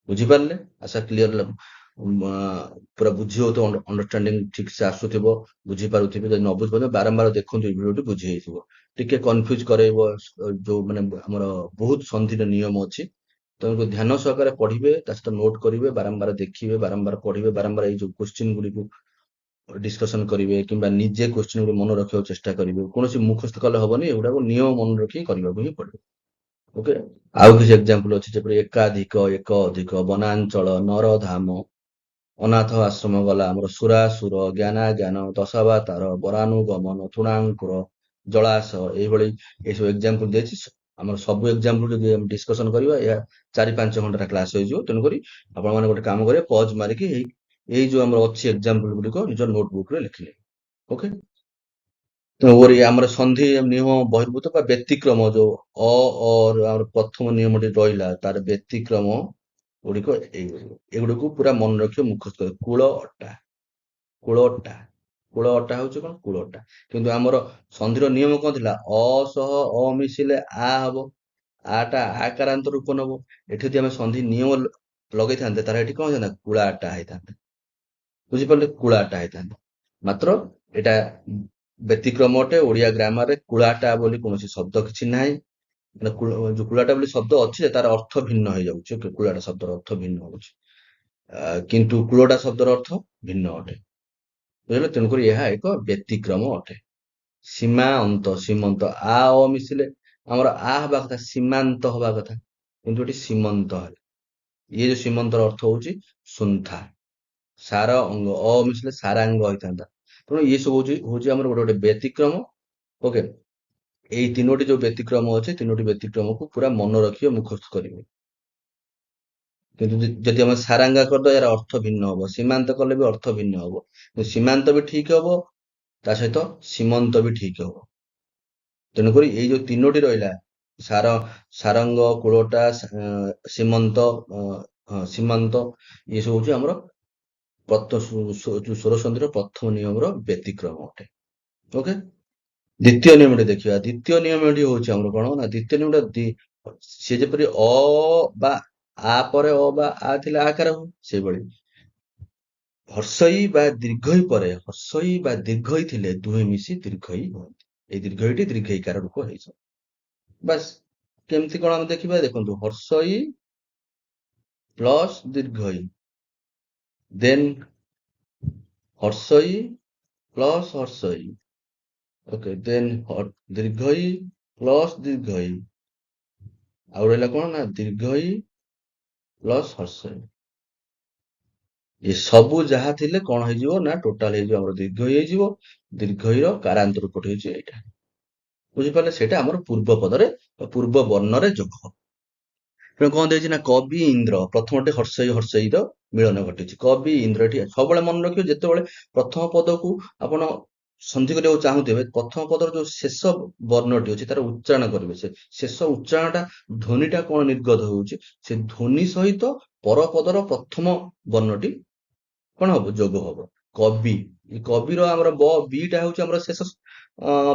ବୁଝିପାରିଲେ ଆଶା କ୍ଲିୟର ପୁରା ବୁଝି ହଉଥିବ ଅଣ୍ଡରଷ୍ଟାଣ୍ଡିଂ ଠିକ ସେ ଆସୁଥିବ ବୁଝିପାରୁଥିବେ। ଯଦି ନ ବୁଝିପାରୁଥିବେ ବାରମ୍ବାର ଦେଖନ୍ତୁ ଏଇ ଭିଡିଓଟି ବୁଝି ହେଇଯିବ। ଟିକେ କନଫ୍ୟୁଜ କରେଇବ ଯୋଉ ମାନେ ଆମର ବହୁତ ସନ୍ଧିର ନିୟମ ଅଛି ତେଣୁ ଧ୍ୟାନ ସହକାରେ ପଢିବେ ତା ସହିତ ନୋଟ କରିବେ ବାରମ୍ବାର ଦେଖିବେ ବାରମ୍ବାର ପଢିବେ ବାରମ୍ବାର ଏଇ ଯୋଉ କୋଶ୍ଚିନ୍ ଗୁଡିକୁ ଡିସ୍କସନ କରିବେ କିମ୍ବା ନିଜେ କୋଶ୍ଚିନ୍ ଗୁଡିକୁ ମନେ ରଖିବାକୁ ଚେଷ୍ଟା କରିବେ। କୌଣସି ମୁଖସ୍ଥ କଲେ ହବନି ଏଗୁଡାକୁ ନିୟମ ମନେ ରଖିକି କରିବାକୁ ହିଁ ପଡିବ। ଓକେ ଆଉ କିଛି ଏକ୍ସାମ୍ପଲ ଅଛି ଯେପରି ଏକାଧିକ ଏକ ଅଧିକ ବନାଞ୍ଚଳ ନରଧାମ ଅନାଥ ଆଶ୍ରମ ଗଲା ଆମର ସୁରାସୁର ଜ୍ଞାନାଜ୍ଞାନ ଦଶାବତାର ବରାନୁଗମନ ତୃଣାଙ୍କୁର ଜଳାଶୟ ଏଇଭଳି ଏସବୁ ଏକ୍ସାମ୍ପଲ ଦେଇଛି। ଆମର ସବୁ ଏକ୍ସାମ୍ପଲ ଯଦି ଆମେ ଡିସ୍କସନ କରିବା ଏହା 4-5 ଘଣ୍ଟାର କ୍ଲାସ ହେଇଯିବ। ତେଣୁକରି ଆପଣ ମାନେ ଗୋଟେ କାମ କରିବେ ପଜ ମାରିକି ଏଇ ଯୋଉ ଆମର ଅଛି ଏକ୍ସାମ୍ପଲ ଗୁଡିକ ନିଜ ନୋଟବୁକ ରେ ଲେଖିଲେ। ଓକେ ତେଣୁକରି ଆମର ସନ୍ଧି ନିୟମ ବହିର୍ଭୂତ ବା ବ୍ୟତିକ୍ରମ ଯୋଉ ଆମର ପ୍ରଥମ ନିୟମଟି ରହିଲା ତାର ବ୍ୟତିକ୍ରମ ଗୁଡିକ ଏଗୁଡିକୁ ପୁରା ମନେ ରଖିବ ମୁଖସ୍ଥ କରିବ। କୂଳଟା କୂଳ ଅଟା ହଉଛି କଣ କୂଳଟା। କିନ୍ତୁ ଆମର ସନ୍ଧିର ନିୟମ କଣ ଥିଲା ଅ ସହ ଅ ମିଶିଲେ ଆ ହବ ଆଟା ଆକାରାନ୍ତ ରୂପ ନବ। ଏଠି ଯଦି ଆମେ ସନ୍ଧି ନିୟମ ଲଗେଇଥାନ୍ତେ ତାର ଏଠି କଣ ହେଇଥାନ୍ତା କୁଳାଟା ହେଇଥାନ୍ତା। ବୁଝିପାରିଲେ କୁଳାଟା ହେଇଥାନ୍ତା ମାତ୍ର ଏଇଟା ବ୍ୟତିକ୍ରମ ଅଟେ। ଓଡିଆ ଗ୍ରାମାରରେ କୁଳାଟା ବୋଲି କୌଣସି ଶବ୍ଦ କିଛି ନାହିଁ। ଯୋଉ କୁଳାଟା ବୋଲି ଶବ୍ଦ ଅଛି ଯେ ତାର ଅର୍ଥ ଭିନ୍ନ ହେଇଯାଉଛି। କୁଳାଟା ଶବ୍ଦର ଅର୍ଥ ଭିନ୍ନ ହଉଛି କିନ୍ତୁ କୂଳଟା ଶବ୍ଦର ଅର୍ଥ ଭିନ୍ନ ଅଟେ। ବୁଝିଲେ ତେଣୁକରି ଏହା ଏକ ବ୍ୟତିକ୍ରମ ଅଟେ। ସୀମା ଅନ୍ତ ସୀମନ୍ତ ଆ ଅ ମିଶିଲେ ଆମର ଆ ହବା କଥା ସୀମାନ୍ତ ହବା କଥା କିନ୍ତୁ ଏଠି ସୀମନ୍ତ ହେଲା। ଇଏ ଯୋଉ ସୀମନ୍ତର ଅର୍ଥ ହଉଛି ସୁନ୍ଥା ସାର ଅଙ୍ଗ ଅ ମିଶିଲେ ସାରାଙ୍ଗ ହେଇଥାନ୍ତା। ତେଣୁ ଇଏ ସବୁ ହଉଛି ଆମର ଗୋଟେ ଗୋଟେ ବ୍ୟତିକ୍ରମ। ଓକେ ଏଇ ତିନୋଟି ଯୋଉ ବ୍ୟତିକ୍ରମ ଅଛି ତିନୋଟି ବ୍ୟତିକ୍ରମକୁ ପୁରା ମନେ ରଖିବେ ମୁଖସ୍ଥ କରିବେ। କିନ୍ତୁ ଯଦି ଆମେ ସାରାଙ୍ଗା କରିଦବା ଏହାର ଅର୍ଥ ଭିନ୍ନ ହବ। ସୀମାନ୍ତ କଲେ ବି ଅର୍ଥ ଭିନ୍ନ ହବ। ସୀମାନ୍ତ ବି ଠିକ ହବ ତା ସହିତ ସୀମନ୍ତ ବି ଠିକ ହବ। ତେଣୁକରି ଏଇ ଯୋଉ ତିନୋଟି ରହିଲା ସାରଙ୍ଗ କୂଳଟା ସୀମନ୍ତ ସୀମାନ୍ତ ଏସବୁ ହଉଛି ଆମର ସ୍ୱର ସନ୍ଧିର ପ୍ରଥମ ନିୟମର ବ୍ୟତିକ୍ରମ ଅଟେ। ଓକେ ଦ୍ୱିତୀୟ ନିୟମଟି ଦେଖିବା। ଦ୍ୱିତୀୟ ନିୟମଟି ହଉଛି ଆମର କଣ ନା ଦ୍ୱିତୀୟ ନିୟମଟା ସେ ଯେପରି ଅ ବା ଆ ପରେ ଅ ବା ଆ ଥିଲେ ଆକାର ହଉ ସେଇଭଳି ହର୍ଷଇ ବା ଦୀର୍ଘଇ ପରେ ହର୍ଷଇ ବା ଦୀର୍ଘଇ ଥିଲେ ଦୁହେଁ ମିଶି ଦୀର୍ଘଇ ହୁଅନ୍ତି। ଏଇ ଦୀର୍ଘଇଟି ଦୀର୍ଘଇକାର ରୂପ ହେଇଯିବ। ବାସ୍ କେମିତି କଣ ଆମେ ଦେଖିବା ଦେଖନ୍ତୁ ହର୍ଷଇ ପ୍ଲସ ଦୀର୍ଘଇ ଦେନ୍ ହର୍ଷଇ ପ୍ଲସ ହର୍ଷଇ ଓକେ ଦେନ୍ ଦୀର୍ଘଇ ପ୍ଲସ ଦୀର୍ଘଇ ଆଉ ରହିଲା କଣ ନା ଦୀର୍ଘଇ ପ୍ଲସ ହର୍ଷଇ। ଏସବୁ ଯାହା ଥିଲେ କଣ ହେଇଯିବ ନା ଟୋଟାଲ ହେଇଯିବ ଆମର ଦୀର୍ଘଇ ହେଇଯିବ। ଦୀର୍ଘଇର କାରାନ୍ତ ରୂପଟି ହେଇଛି ଏଇଟା। ବୁଝିପାରିଲେ ସେଇଟା ଆମର ପୂର୍ବ ପଦରେ ପୂର୍ବ ବର୍ଣ୍ଣରେ ଯୋଗ। ତେଣୁ କଣ ଦେଇଛି ନା କବି ଇନ୍ଦ୍ର ପ୍ରଥମଟି ହର୍ଷଇ ହର୍ଷଇର ମିଳନ ଘଟିଛି। କବି ଇନ୍ଦ୍ର ଏଠି ସବୁବେଳେ ମନେ ରଖିବେ ଯେତେବେଳେ ପ୍ରଥମ ପଦକୁ ଆପଣ ସନ୍ଧି କରିବାକୁ ଚାହୁଁଥିବେ ପ୍ରଥମ ପଦର ଯୋଉ ଶେଷ ବର୍ଣ୍ଣଟି ଅଛି ତାର ଉଚ୍ଚାରଣ କରିବେ। ସେ ଶେଷ ଉଚ୍ଚାରଣଟା ଧ୍ୱନିଟା କଣ ନିର୍ଗତ ହଉଛି ସେ ଧ୍ୱନି ସହିତ ପରପଦର ପ୍ରଥମ ବର୍ଣ୍ଣଟି କଣ ହବ ଯୋଗ ହବ। କବି। ଏ କବିର ଆମର ବିଟା ହଉଛି ଆମର ଶେଷ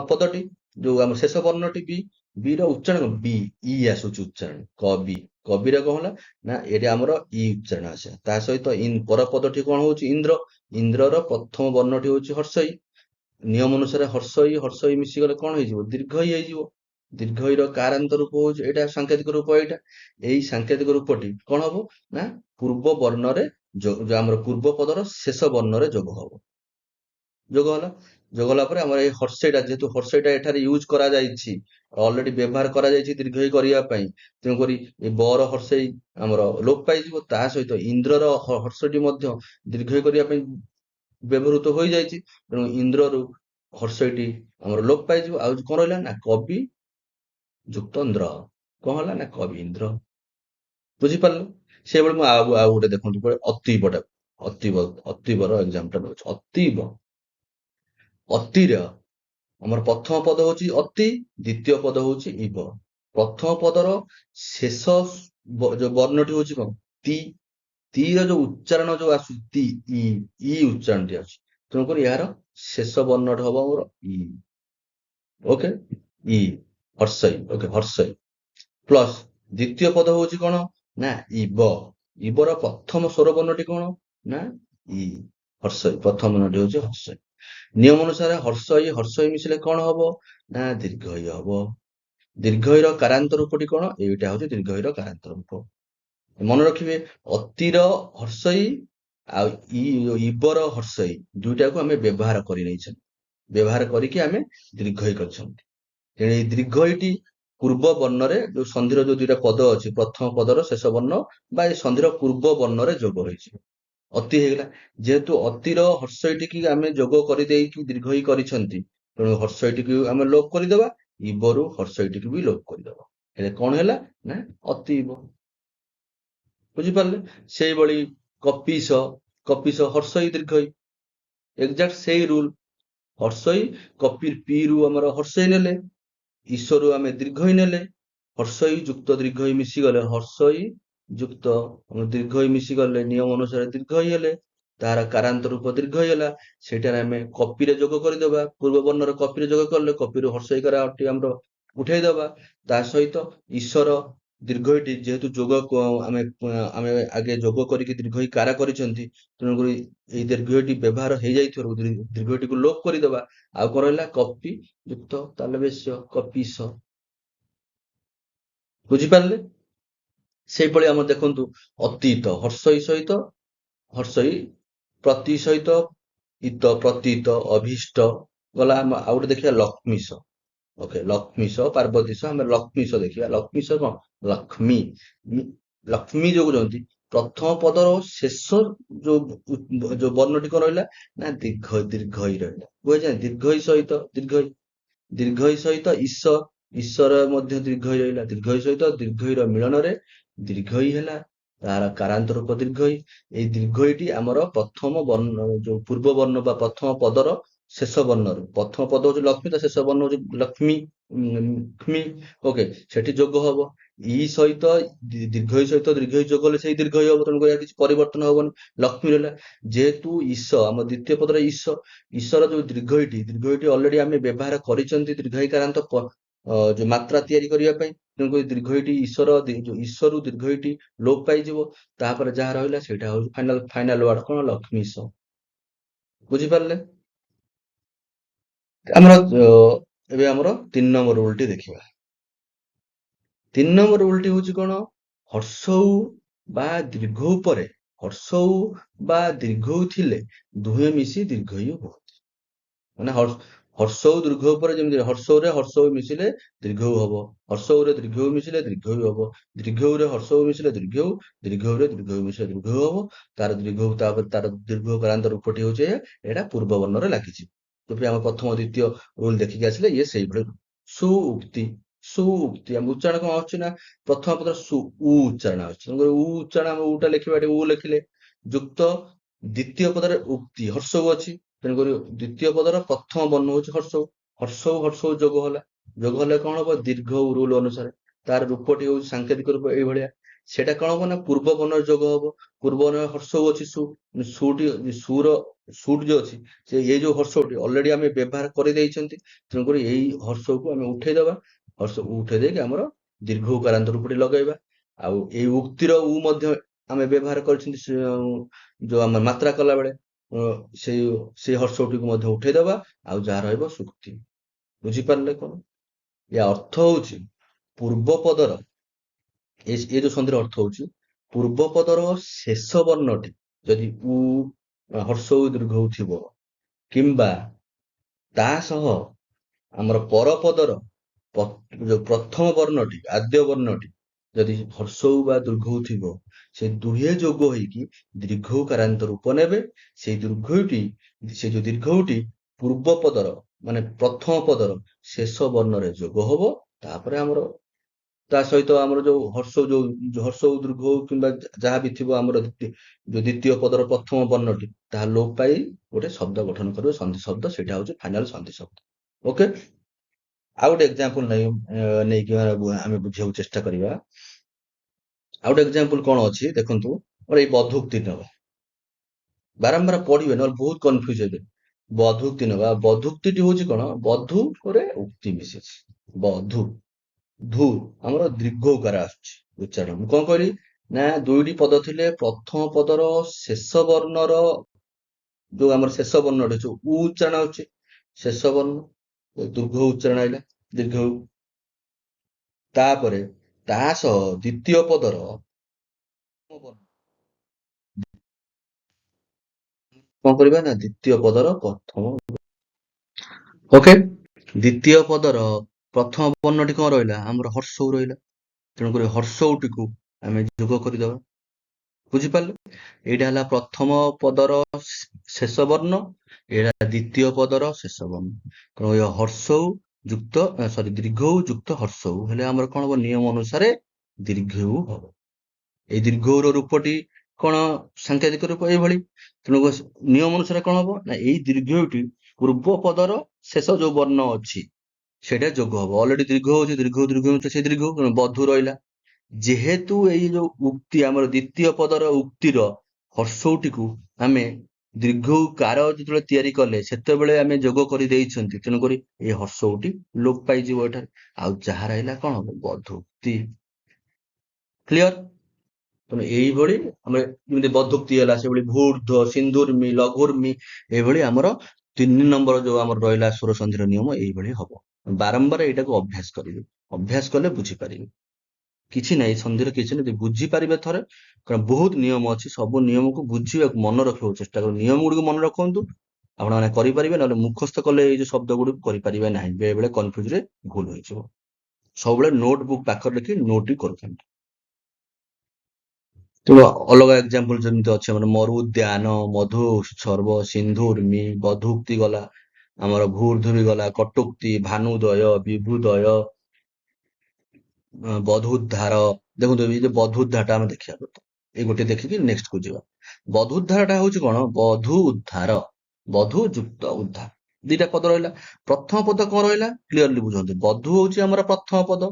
ପଦଟି, ଯୋଉ ଆମର ଶେଷ ବର୍ଣ୍ଣଟି ବି। ବିର ଉଚ୍ଚାରଣ କଣ? ବି, ଇ ଆସୁଛି ଉଚ୍ଚାରଣ। କବି, କବିର କଣ ହେଲା ନା ଏଠି ଆମର ଇ ଉଚ୍ଚାରଣ ଆସେ। ତା ସହିତ ପର ପଦଟି କଣ ହଉଛି? ଇନ୍ଦ୍ର। ଇନ୍ଦ୍ରର ପ୍ରଥମ ବର୍ଣ୍ଣଟି ହଉଛି ହର୍ଷଇ। ନିୟମ ଅନୁସାରେ ହର୍ଷଇ ହର୍ଷଇ ମିଶିଗଲେ କଣ ହେଇଯିବ? ଦୀର୍ଘଇ ହେଇଯିବ। ଦୀର୍ଘଇର କାରାନ୍ତ ରୂପ ହଉଛି ଏଇଟା, ସାଙ୍କେତିକ ରୂପ ଏଇଟା। ଏଇ ସାଙ୍କେତିକ ରୂପଟି କଣ ହବ ନା ପୂର୍ବ ବର୍ଣ୍ଣରେ ଯୋଉ ଆମର ପୂର୍ବ ପଦର ଶେଷ ବର୍ଣ୍ଣରେ ଯୋଗ ହବ। ଯୋଗ ହେଲା। ଯୋଗ ହେଲା ପରେ ଆମର ଏଇ ହର୍ଷଇଟା, ଯେହେତୁ ହର୍ଷଇଟା ଏଠାରେ ୟୁଜ କରାଯାଇଛି, ଅଲରେଡି ବ୍ୟବହାର କରାଯାଇଛି ଦୀର୍ଘଇ କରିବା ପାଇଁ, ତେଣୁକରି ଏ ବର ହର୍ଷଇ ଆମର ଲୋପ ପାଇଯିବ। ତା ସହିତ ଇନ୍ଦ୍ରର ହର୍ଷଟି ମଧ୍ୟ ଦୀର୍ଘଇ କରିବା ପାଇଁ ବ୍ୟବହୃତ ହୋଇଯାଇଛି, ତେଣୁ ଇନ୍ଦ୍ରରୁ ହର୍ଷଇଟି ଆମର ଲୋପ ପାଇଯିବ। ଆଉ କଣ ରହିଲା ନା କବି ଯୁକ୍ତ ଇନ୍ଦ୍ର। କଣ ହେଲା ନା କବି ଇନ୍ଦ୍ର। ବୁଝିପାରିଲ? ସେଇଭଳି ମୁଁ ଆଉ ଗୋଟେ ଦେଖନ୍ତୁ ଅତୀବଟା, ଅତୀବର ଏକ୍ସାମ୍ପଲ ନେଉଛି। ଅତିର ଆମର ପ୍ରଥମ ପଦ ହଉଛି ଅତି, ଦ୍ଵିତୀୟ ପଦ ହଉଛି ଇବ। ପ୍ରଥମ ପଦର ଶେଷ ଯୋଉ ବର୍ଣ୍ଣଟି ହଉଛି କଣ? ତି। ର ଯୋଉ ଉଚ୍ଚାରଣ ଯୋଉ ଆସୁଛି ତି, ଇ ଉଚ୍ଚାରଣଟି ଆସୁଛି, ତେଣୁକରି ଏହାର ଶେଷ ବର୍ଣ୍ଣଟି ହବ ଆମର ଇ। ଓକେ, ଇ, ହର୍ଷଇ। ଓକେ, ହର୍ଷଇ ପ୍ଲସ୍ ଦ୍ଵିତୀୟ ପଦ ହଉଛି କଣ ନା ଇବ। ଇବର ପ୍ରଥମ ସ୍ୱର ବର୍ଣ୍ଣଟି କଣ ନା ଇ। ହର୍ଷଇ ପ୍ରଥମ ବର୍ଣ୍ଣଟି ହଉଛି ହର୍ଷଇ। ନିୟମ ଅନୁସାରେ ହର୍ଷଇ ହର୍ଷଇ ମିଶିଲେ କଣ ହବ ନା ଦୀର୍ଘଇ ହବ। ଦୀର୍ଘଇର କାରାନ୍ତ ରୂପଟି କଣ? ଏଇଟା ହଉଛି ଦୀର୍ଘଇର କାରାନ୍ତ ରୂପ। ମନେ ରଖିବେ, ଅତିର ହର୍ଷଇ ଆଉ ଇବର ହର୍ଷଇ ଦୁଇଟାକୁ ଆମେ ବ୍ୟବହାର କରି ନେଇଛନ୍ତି। ବ୍ୟବହାର କରିକି ଆମେ ଦୀର୍ଘଇ କରିଛନ୍ତି। ତେଣୁ ଏଇ ଦୀର୍ଘଇଟି ପୂର୍ବ ବର୍ଣ୍ଣରେ ଯୋଉ ସନ୍ଧିର ଯୋଉ ଦୁଇଟା ପଦ ଅଛି, ପ୍ରଥମ ପଦର ଶେଷ ବର୍ଣ୍ଣ ବା ଏ ସନ୍ଧିର ପୂର୍ବ ବର୍ଣ୍ଣରେ ଯୋଗ ହୋଇଯିବ। ଅତି ହେଇଗଲା। ଯେହେତୁ ଅତିର ହର୍ଷଇଟିକି ଆମେ ଯୋଗ କରିଦେଇକି ଦୀର୍ଘଇ କରିଛନ୍ତି, ତେଣୁ ହର୍ଷଇଟିକୁ ଆମେ ଲୋପ କରିଦେବା, ଇବରୁ ହର୍ଷଇଟିକୁ ବି ଲୋପ କରିଦେବା। ହେଲେ କଣ ହେଲା ନା ଅତିବ। ବୁଝିପାରିଲେ? ସେଇଭଳି କପିସ, କପିସ ହର୍ଷଇ ଦୀର୍ଘଇ, ଏକ୍ସାକ୍ଟ ସେଇ ରୁଲ। ହର୍ଷଇ କପି ପିରୁ ଆମର ହର୍ଷଇ ନେଲେ, ଈଶ୍ୱରୁ ଆମେ ଦୀର୍ଘଇ ନେଲେ, ହର୍ଷଇ ଯୁକ୍ତ ଦୀର୍ଘଇ ମିଶିଗଲେ ହର୍ଷଇ ଯୁକ୍ତ ଦୀର୍ଘଇ ମିଶିଗଲେ ନିୟମ ଅନୁସାରେ ଦୀର୍ଘଇ ହେଲେ, ତାର କାରାନ୍ତ ରୂପ ଦୀର୍ଘଇ ହେଲା। ସେଇଟାରେ ଆମେ କପିରେ ଯୋଗ କରିଦେବା। ପୂର୍ବ ବର୍ଣ୍ଣର କପିରେ ଯୋଗ କଲେ କପିରୁ ହର୍ଷଇ କାରଟି ଆମର ଉଠେଇଦବା। ତା ସହିତ ଈଶ୍ୱର ଦୀର୍ଘଇଟି ଯେହେତୁ ଯୋଗ ଆମେ ଆମେ ଆଗେ ଯୋଗ କରିକି ଦୀର୍ଘଇ କାର କରିଛନ୍ତି, ତେଣୁକରି ଏଇ ଦୀର୍ଘଇଟି ବ୍ୟବହାର ହେଇଯାଇଥିବାରୁ ଦୀର୍ଘଇଟିକୁ ଲୋପ କରିଦେବା। ଆଉ କଣ ରହିଲା? କପି ଯୁକ୍ତ ତାଲବେଶ୍ୟ, କପିସ। ବୁଝିପାରିଲେ? ସେଇଭଳି ଆମର ଦେଖନ୍ତୁ ଅତୀତ ହର୍ଷଇ ସହିତ ହର୍ଷଇ, ପ୍ରତି ସହିତ ହିତ, ପ୍ରତୀତ, ଅଭୀଷ୍ଟ ଗଲା। ଆଉ ଗୋଟେ ଦେଖିବା ଲକ୍ଷ୍ମୀଶ। ଓକେ, ଲକ୍ଷ୍ମୀଶ ପାର୍ବତୀଶ, ଆମେ ଲକ୍ଷ୍ମୀଶ ଦେଖିବା। ଲକ୍ଷ୍ମୀଶ କଣ? ଲକ୍ଷ୍ମୀ। ଲକ୍ଷ୍ମୀ ଯୋଗୁଛନ୍ତି ପ୍ରଥମ ପଦର ଶେଷ ଯୋଉ ବର୍ଣ୍ଣଟି କଣ ରହିଲା ନା ଦୀର୍ଘଇ ରହିଲା। ବୁଝିଲେ? ଦୀର୍ଘଇ ସହିତ ଦୀର୍ଘଇ, ଦୀର୍ଘଇ ସହିତ ଈଶ, ଈଶ୍ୱର ମଧ୍ୟ ଦୀର୍ଘଇ ରହିଲା। ଦୀର୍ଘଇ ସହିତ ଦୀର୍ଘଇର ମିଳନରେ ଦୀର୍ଘଇ ହେଲା, ତାର କାରାନ୍ତ ରୂପ ଦୀର୍ଘଇ। ଏଇ ଦୀର୍ଘଇଟି ଆମର ପ୍ରଥମ ବର୍ଣ୍ଣ ଯୋଉ ପୂର୍ବ ବର୍ଣ୍ଣ ବା ପ୍ରଥମ ପଦର ଶେଷ ବର୍ଣ୍ଣରୁ, ପ୍ରଥମ ପଦ ହଉଛି ଲକ୍ଷ୍ମୀ, ତା ଶେଷ ବର୍ଣ୍ଣ ହଉଛି ଲକ୍ଷ୍ମୀ, କ୍ଷ୍ମୀ। ଓକେ, ସେଠି ଯୋଗ ହବ। ଇ ସହିତ ଦୀର୍ଘଇ ସହିତ ଦୀର୍ଘଇ ଯୋଗ ହେଲେ ସେଇ ଦୀର୍ଘଇ ହବ, ତେଣୁକରି କିଛି ପରିବର୍ତ୍ତନ ହବନି, ଲକ୍ଷ୍ମୀ ରହିଲା। ଯେହେତୁ ଈଶ ଆମ ଦ୍ୱିତୀୟ ପଦରେ ଈଶ୍ୱର ଯୋଉ ଦୀର୍ଘଇଟି ଅଲରେଡି ଆମେ ବ୍ୟବହାର କରିଛନ୍ତି ଦୀର୍ଘଇକାରାନ୍ତ ଯୋଉ ମାତ୍ରା ତିଆରି କରିବା ପାଇଁ, ତେଣୁକରି ଦୀର୍ଘଇଟି ଈଶ୍ୱରୁ ଦୀର୍ଘଇଟି ଲୋପ ପାଇଯିବ। ତାପରେ ଯାହା ରହିଲା ସେଇଟା ହଉଛି ଫାଇନାଲ ୱାର୍ଡ କଣ? ଲକ୍ଷ୍ମୀଶ। ବୁଝିପାରିଲେ? ଆମର ଏବେ ଆମର 3 ନମ୍ବର ରୁଲଟି ଦେଖିବା। 3 ନମ୍ବର ରୁଲଟି ହଉଛି କଣ? ହର୍ଷଉ ବା ଦୀର୍ଘଉ ପରେ, ହର୍ଷଉ ବା ଦୀର୍ଘଉ ଥିଲେ ଦୁହେଁ ମିଶି ଦୀର୍ଘଇ ହୁଅନ୍ତି। ମାନେ ହର୍ଷଉ ଦୀର୍ଘଉ ପରେ, ଯେମିତି ହର୍ଷଉରେ ହର୍ଷଉ ମିଶିଲେ ଦୀର୍ଘଉ ହବ, ହର୍ଷଉରେ ଦୀର୍ଘଉ ମିଶିଲେ ଦୀର୍ଘଉ ହବ, ଦୀର୍ଘଉରେ ହର୍ଷଉ ମିଶିଲେ ଦୀର୍ଘଉ, ଦୀର୍ଘଉରେ ଦୀର୍ଘଉ ମିଶିଲେ ଦୀର୍ଘଉ ହବ। ତାର ଦୀର୍ଘଉ, ତାପରେ ତାର ଦୀର୍ଘଉ କାରାନ୍ତ ରୂପଟି ହଉଛି ଏଇଟା ପୂର୍ବ ବର୍ଣ୍ଣରେ ଲାଗିଛି। ଯେପରି ଆମେ ପ୍ରଥମ ଦ୍ୱିତୀୟ ରୁଲ ଦେଖିକି ଆସିଲେ, ଇଏ ସେଇଭଳି। ସୁଉକ୍ତି, ସୁଉକ୍ତି ଆମ ଉଚ୍ଚାରଣ କଣ ଆସୁଛି ନା ପ୍ରଥମ ପଦ ଉ ଉଚ୍ଚାରଣ ଆସୁଛି, ତେଣୁକରି ଉ ଉଚ୍ଚାରଣ ଆମେ ଉଟା ଲେଖିବା, ଏଠି ଉ ଲେଖିଲେ। ଯୁକ୍ତ ଦ୍ୱିତୀୟ ପଦରେ ଉକ୍ତି ହର୍ଷଉ ଅଛି, ତେଣୁକରି ଦ୍ୱିତୀୟ ପଦର ପ୍ରଥମ ବର୍ଣ୍ଣ ହଉଛି ହର୍ଷଉ। ହର୍ଷଉ ହର୍ଷଉ ଯୋଗ ହେଲା। ଯୋଗ ହେଲେ କଣ ହବ? ଦୀର୍ଘଉ ରୁଲ ଅନୁସାରେ ତାର ରୂପଟି ହଉଛି ସାଙ୍କେତିକ ରୂପ ଏଇଭଳିଆ। ସେଟା କଣ ହବ ନା ପୂର୍ବ ବର୍ଣ୍ଣର ଯୋଗ ହବ। ପୂର୍ବ ବର୍ଣ୍ଣରେ ହର୍ଷଉ ଅଛି ସୁଟି ସୁର ସୁଟ୍ ଯୋଉ ଅଛି ସେ ଏଇ ଯୋଉ ହର୍ଷଟି ଅଲରେଡି ଆମେ ବ୍ୟବହାର କରିଦେଇଛନ୍ତି, ତେଣୁକରି ଏଇ ହର୍ଷକୁ ଆମେ ଉଠେଇଦବା। ହର୍ଷକୁ ଉଠେଇ ଦେଇକି ଆମର ଦୀର୍ଘ ଉକାରାନ୍ତ ରୂପଟି ଲଗେଇବା। ଆଉ ଏଇ ଉକ୍ତିର ଉ ମଧ୍ୟ ଆମେ ବ୍ୟବହାର କରିଛନ୍ତି ଯୋଉ ଆମେ ମାତ୍ରା କଲା ବେଳେ ସେଇ ସେଇ ହର୍ଷଟିକୁ ମଧ୍ୟ ଉଠେଇଦବା। ଆଉ ଯାହା ରହିବ ସୁକ୍ତି। ବୁଝିପାରିଲେ କଣ? ୟା ଅର୍ଥ ହଉଛି ପୂର୍ବ ପଦର ଏ ଯୋଉ ସନ୍ଧିର ଅର୍ଥ ହଉଛି ପୂର୍ବ ପଦର ଶେଷ ବର୍ଣ୍ଣଟି ଯଦି ଉ ହର୍ଷଉ ଦୀର୍ଘଉ ଥିବ, କିମ୍ବା ତା ସହ ଆମର ପରପଦର ଯୋଉ ପ୍ରଥମ ବର୍ଣ୍ଣଟି ଆଦ୍ୟ ବର୍ଣ୍ଣଟି ଯଦି ହର୍ଷଉ ବା ଦୀର୍ଘଉ ଥିବ, ସେ ଦୁହେଁ ଯୋଗ ହେଇକି ଦୀର୍ଘଉକାରାନ୍ତ ରୂପ ନେବେ। ସେଇ ଦୀର୍ଘଉଟି ସେ ଯୋଉ ଦୀର୍ଘଉଟି ପୂର୍ବ ପଦର ମାନେ ପ୍ରଥମ ପଦର ଶେଷ ବର୍ଣ୍ଣରେ ଯୋଗ ହବ। ତାପରେ ଆମର ତା ସହିତ ଆମର ଯୋଉ ହର୍ଷଉ ଦୀର୍ଘଉ କିମ୍ବା ଯାହା ବି ଥିବ ଆମର ଯୋଉ ଦ୍ୱିତୀୟ ପଦର ପ୍ରଥମ ବର୍ଣ୍ଣଟି ତାହା ଲୋପ ପାଇ ଗୋଟେ ଶବ୍ଦ ଗଠନ କରିବ ସନ୍ଧି ଶବ୍ଦ। ସେଇଟା ହଉଛି ଫାଇନାଲ ସନ୍ଧି ଶବ୍ଦ। ଓକେ। ଆଉ ଗୋଟେ ଏକ୍ସାମ୍ପଲ ନେଇକି ଆମେ ବୁଝିବାକୁ ଚେଷ୍ଟା କରିବା। ଆଉ ଗୋଟେ ଏକ୍ସାମ୍ପଲ କଣ ଅଛି ଦେଖନ୍ତୁ, ମୋର ଏଇ ବଧୁକ୍ତି ନବା। ବାରମ୍ବାର ପଢିବେ ନହେଲେ ବହୁତ କନଫ୍ୟୁଜ ହେବେ। ବଧୁକ୍ତି ନବା। ବଧୁକ୍ତିଟି ହଉଛି କଣ? ବଧୁ ପରେ ଉକ୍ତି ମିଶିଛି। ବଧୁ ଧୁ ଆମର ଦୀର୍ଘ ଉକାର ଆସୁଛି ଉଚ୍ଚାରଣ। ମୁଁ କଣ କହିଲି ନା ଦୁଇଟି ପଦ ଥିଲେ, ପ୍ରଥମ ପଦର ଶେଷ ବର୍ଣ୍ଣର ଯୋଉ ଆମର ଶେଷ ବର୍ଣ୍ଣଟି ଯୋଉ ଉ ଉଚ୍ଚାରଣ ହଉଛି ଶେଷ ବର୍ଣ୍ଣ ଦୀର୍ଘ ଉଚ୍ଚାରଣ ଆଇଲା ଦୀର୍ଘ ଉ। ତାପରେ ତା ସହ ଦ୍ୱିତୀୟ ପଦର କଣ କରିବା ନା ଦ୍ୱିତୀୟ ପଦର ପ୍ରଥମ। ଓକେ। ଦ୍ୱିତୀୟ ପଦର ପ୍ରଥମ ବର୍ଣ୍ଣଟି କଣ ରହିଲା? ଆମର ହର୍ଷଉ ରହିଲା। ତେଣୁକରି ହର୍ଷଉଟିକୁ ଆମେ ଯୋଗ କରିଦବା। ବୁଝିପାରିଲେ? ଏଇଟା ହେଲା ପ୍ରଥମ ପଦର ଶେଷ ବର୍ଣ୍ଣ, ଏଇଟା ଦ୍ୱିତୀୟ ପଦର ଶେଷ ବର୍ଣ୍ଣ। ତେଣୁ ଏ ହର୍ଷଉ ଯୁକ୍ତ ଦୀର୍ଘଉ ଯୁକ୍ତ ହର୍ଷଉ ହେଲେ ଆମର କଣ ହବ? ନିୟମ ଅନୁସାରେ ଦୀର୍ଘଉ ହବ। ଏଇ ଦୀର୍ଘଉର ରୂପଟି କଣ? ସାଙ୍କେତିକ ରୂପ ଏଇଭଳି। ତେଣୁ ନିୟମ ଅନୁସାରେ କଣ ହବ ନା ଏଇ ଦୀର୍ଘଉଟି ପୂର୍ବ ପଦର ଶେଷ ଯୋଉ ବର୍ଣ୍ଣ ଅଛି ସେଇଟା ଯୋଗ ହବ। ଅଲରେଡି ଦୀର୍ଘ ହଉଛି ଦୀର୍ଘ ସେ ଦୀର୍ଘ ବଧୁ ରହିଲା। ଯେହେତୁ ଏଇ ଯୋଉ ଉକ୍ତି ଆମର ଦ୍ୱିତୀୟ ପଦର ଉକ୍ତିର ହର୍ଷଉଟିକୁ ଆମେ ଦୀର୍ଘ କାର ଯେତେବେଳେ ତିଆରି କଲେ ସେତେବେଳେ ଆମେ ଯୋଗ କରିଦେଇଛନ୍ତି, ତେଣୁକରି ଏଇ ହର୍ଷଉଟି ଲୋପ ପାଇଯିବ ଏଠାରେ। ଆଉ ଯାହା ରହିଲା କଣ ହବ? ବଧୁକ୍ତି। କ୍ଲିୟର? ତେଣୁ ଏଇଭଳି ଆମେ ଯେମିତି ବଧୁକ୍ତି ହେଲା, ସେଭଳି ଭୂର୍ଧ୍ୱ ସିନ୍ଧୁର୍ମି ଲଘୁର୍ମି ଏଇଭଳି ଆମର 3 ନମ୍ବର ଯୋଉ ଆମର ରହିଲା ସ୍ୱର ସନ୍ଧିର ନିୟମ ଏଇଭଳି ହବ। ବାରମ୍ବାର ଏଇଟାକୁ ଅଭ୍ୟାସ କରିବେ। ଅଭ୍ୟାସ କଲେ ବୁଝିପାରିବେ। କିଛି ନାହିଁ ସନ୍ଧିର କିଛି ନାହିଁ, ବୁଝିପାରିବେ ଥରେ। କାରଣ ବହୁତ ନିୟମ ଅଛି, ସବୁ ନିୟମକୁ ବୁଝିବାକୁ ମନେ ରଖିବାକୁ ଚେଷ୍ଟା କରନ୍ତୁ। ନିୟମ ଗୁଡିକୁ ମନେ ରଖନ୍ତୁ, ଆପଣମାନେ କରିପାରିବେ। ନହେଲେ ମୁଖସ୍ଥ କଲେ ଏଇ ଯୋଉ ଶବ୍ଦ ଗୁଡିକୁ କରିପାରିବେ ନାହିଁ। ବେଳେ ବେଳେ କନଫ୍ୟୁଜ ରେ ଭୁଲ ହେଇଯିବ। ସବୁବେଳେ ନୋଟ ବୁକ୍ ପାଖରେ ରଖି ନୋଟ କରିଥାନ୍ତୁ। ତେଣୁ ଅଲଗା ଏକ୍ସାମ୍ପଲ ଯେମିତି ଅଛି ଆମର ମରୁ ଉଦ୍ୟାନ, ମଧୁ ସର୍ବ, ସିନ୍ଧୁର୍ମି, ବଧୁକ୍ତି ଗଲା, ଆମର ଭୂର୍ଧୁମି ଗଲା, କଟୁକ୍ତି, ଭାନୁଦୟ, ବିଭୁଦୟ, ବଧୁଦ୍ଧାର। ଦେଖନ୍ତୁ ଏଇ ଯୋଉ ବଧୁଦ୍ଧାରଟା ଆମେ ଦେଖିବା କଥା। ଏଇ ଗୋଟେ ଦେଖିକି ନେକ୍ସଟ କୁ ଯିବା। ବଧୁଦ୍ଧାରଟା ହଉଛି କଣ? ବଧୁ ଉଦ୍ଧାର, ବଧୁ ଯୁକ୍ତ ଉଦ୍ଧାର। ଦିଟା ପଦ ରହିଲା। ପ୍ରଥମ ପଦ କଣ ରହିଲା? କ୍ଲିୟରଲି ବୁଝନ୍ତୁ। ବଧୁ ହଉଛି ଆମର ପ୍ରଥମ ପଦ।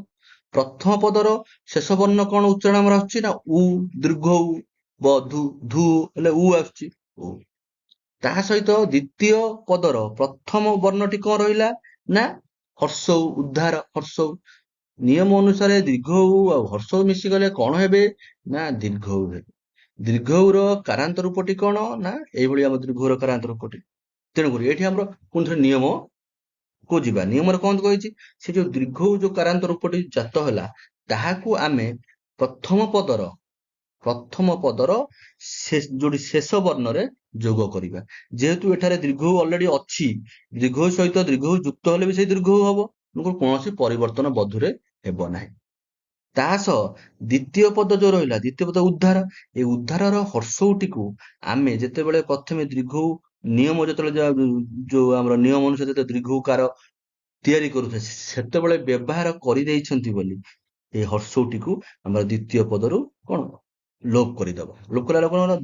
ପ୍ରଥମ ପଦର ଶେଷ ବର୍ଣ୍ଣ କଣ ଉଚ୍ଚାରଣ ଆମର ଆସୁଛି ନା ଉ ଦୀର୍ଘ ଉ। ବଧୁ ଧୁ ହେଲେ ଉ ଆସୁଛି ଉ। ତା ସହିତ ଦ୍ୱିତୀୟ ପଦର ପ୍ରଥମ ବର୍ଣ୍ଣଟି କଣ ରହିଲା ନା ହର୍ଷଉ ଉଦ୍ଧାର ହର୍ଷଉ। ନିୟମ ଅନୁସାରେ ଦୀର୍ଘ ଉ ଆଉ ହର୍ଷଉ ମିଶିଗଲେ କଣ ହେବେ ନା ଦୀର୍ଘ ଉ ହେବେ। ଦୀର୍ଘଉର କାରାନ୍ତ ରୂପଟି କଣ ନା ଏଇଭଳି ଆମ ଦୀର୍ଘଉର କାରାନ୍ତ ରୂପଟି। ତେଣୁକରି ଏଠି ଆମର ପୁଣି ଥରେ ନିୟମ କୁ ଯିବା। ନିୟମରେ କଣ କହିଛି? ସେ ଯୋଉ ଦୀର୍ଘ ଉ ଯୋଉ କାରାନ୍ତ ରୂପଟି ଜାତ ହେଲା ତାହାକୁ ଆମେ ପ୍ରଥମ ପଦର ଯୋଉଠି ଶେଷ ବର୍ଣ୍ଣରେ ଯୋଗ କରିବା। ଯେହେତୁ ଏଠାରେ ଦୀର୍ଘ ଉ ଅଲରେଡି ଅଛି, ଦୀର୍ଘ ଉ ସହିତ ଦୀର୍ଘ ଉ ଯୁକ୍ତ ହେଲେ ବି ସେଇ ଦୀର୍ଘ ଉ ହବ। କୌଣସି ପରିବର୍ତ୍ତନ ବଧୁରେ ହେବ ନାହିଁ। ତା ସହ ଦ୍ୱିତୀୟ ପଦ ଯୋଉ ରହିଲା, ଦ୍ୱିତୀୟ ପଦ ଉଦ୍ଧାର। ଏଇ ଉଦ୍ଧାରର ହର୍ଷଉଟିକୁ ଆମେ ଯେତେବେଳେ ପ୍ରଥମେ ଦୀର୍ଘ ଉ ନିୟମ ଯେତେବେଳେ ଯୋଉ ଆମର ନିୟମ ଅନୁସାରେ ଯେତେବେଳେ ଦୀର୍ଘ ଉକାର ତିଆରି କରୁଛେ ସେତେବେଳେ ବ୍ୟବହାର କରିଦେଇଛନ୍ତି ବୋଲି ଏଇ ହର୍ଷଉଟିକୁ ଆମର ଦ୍ୱିତୀୟ ପଦରୁ କଣ ଲୋପ କରିଦବା। ଲୋପ କଲା କଣ?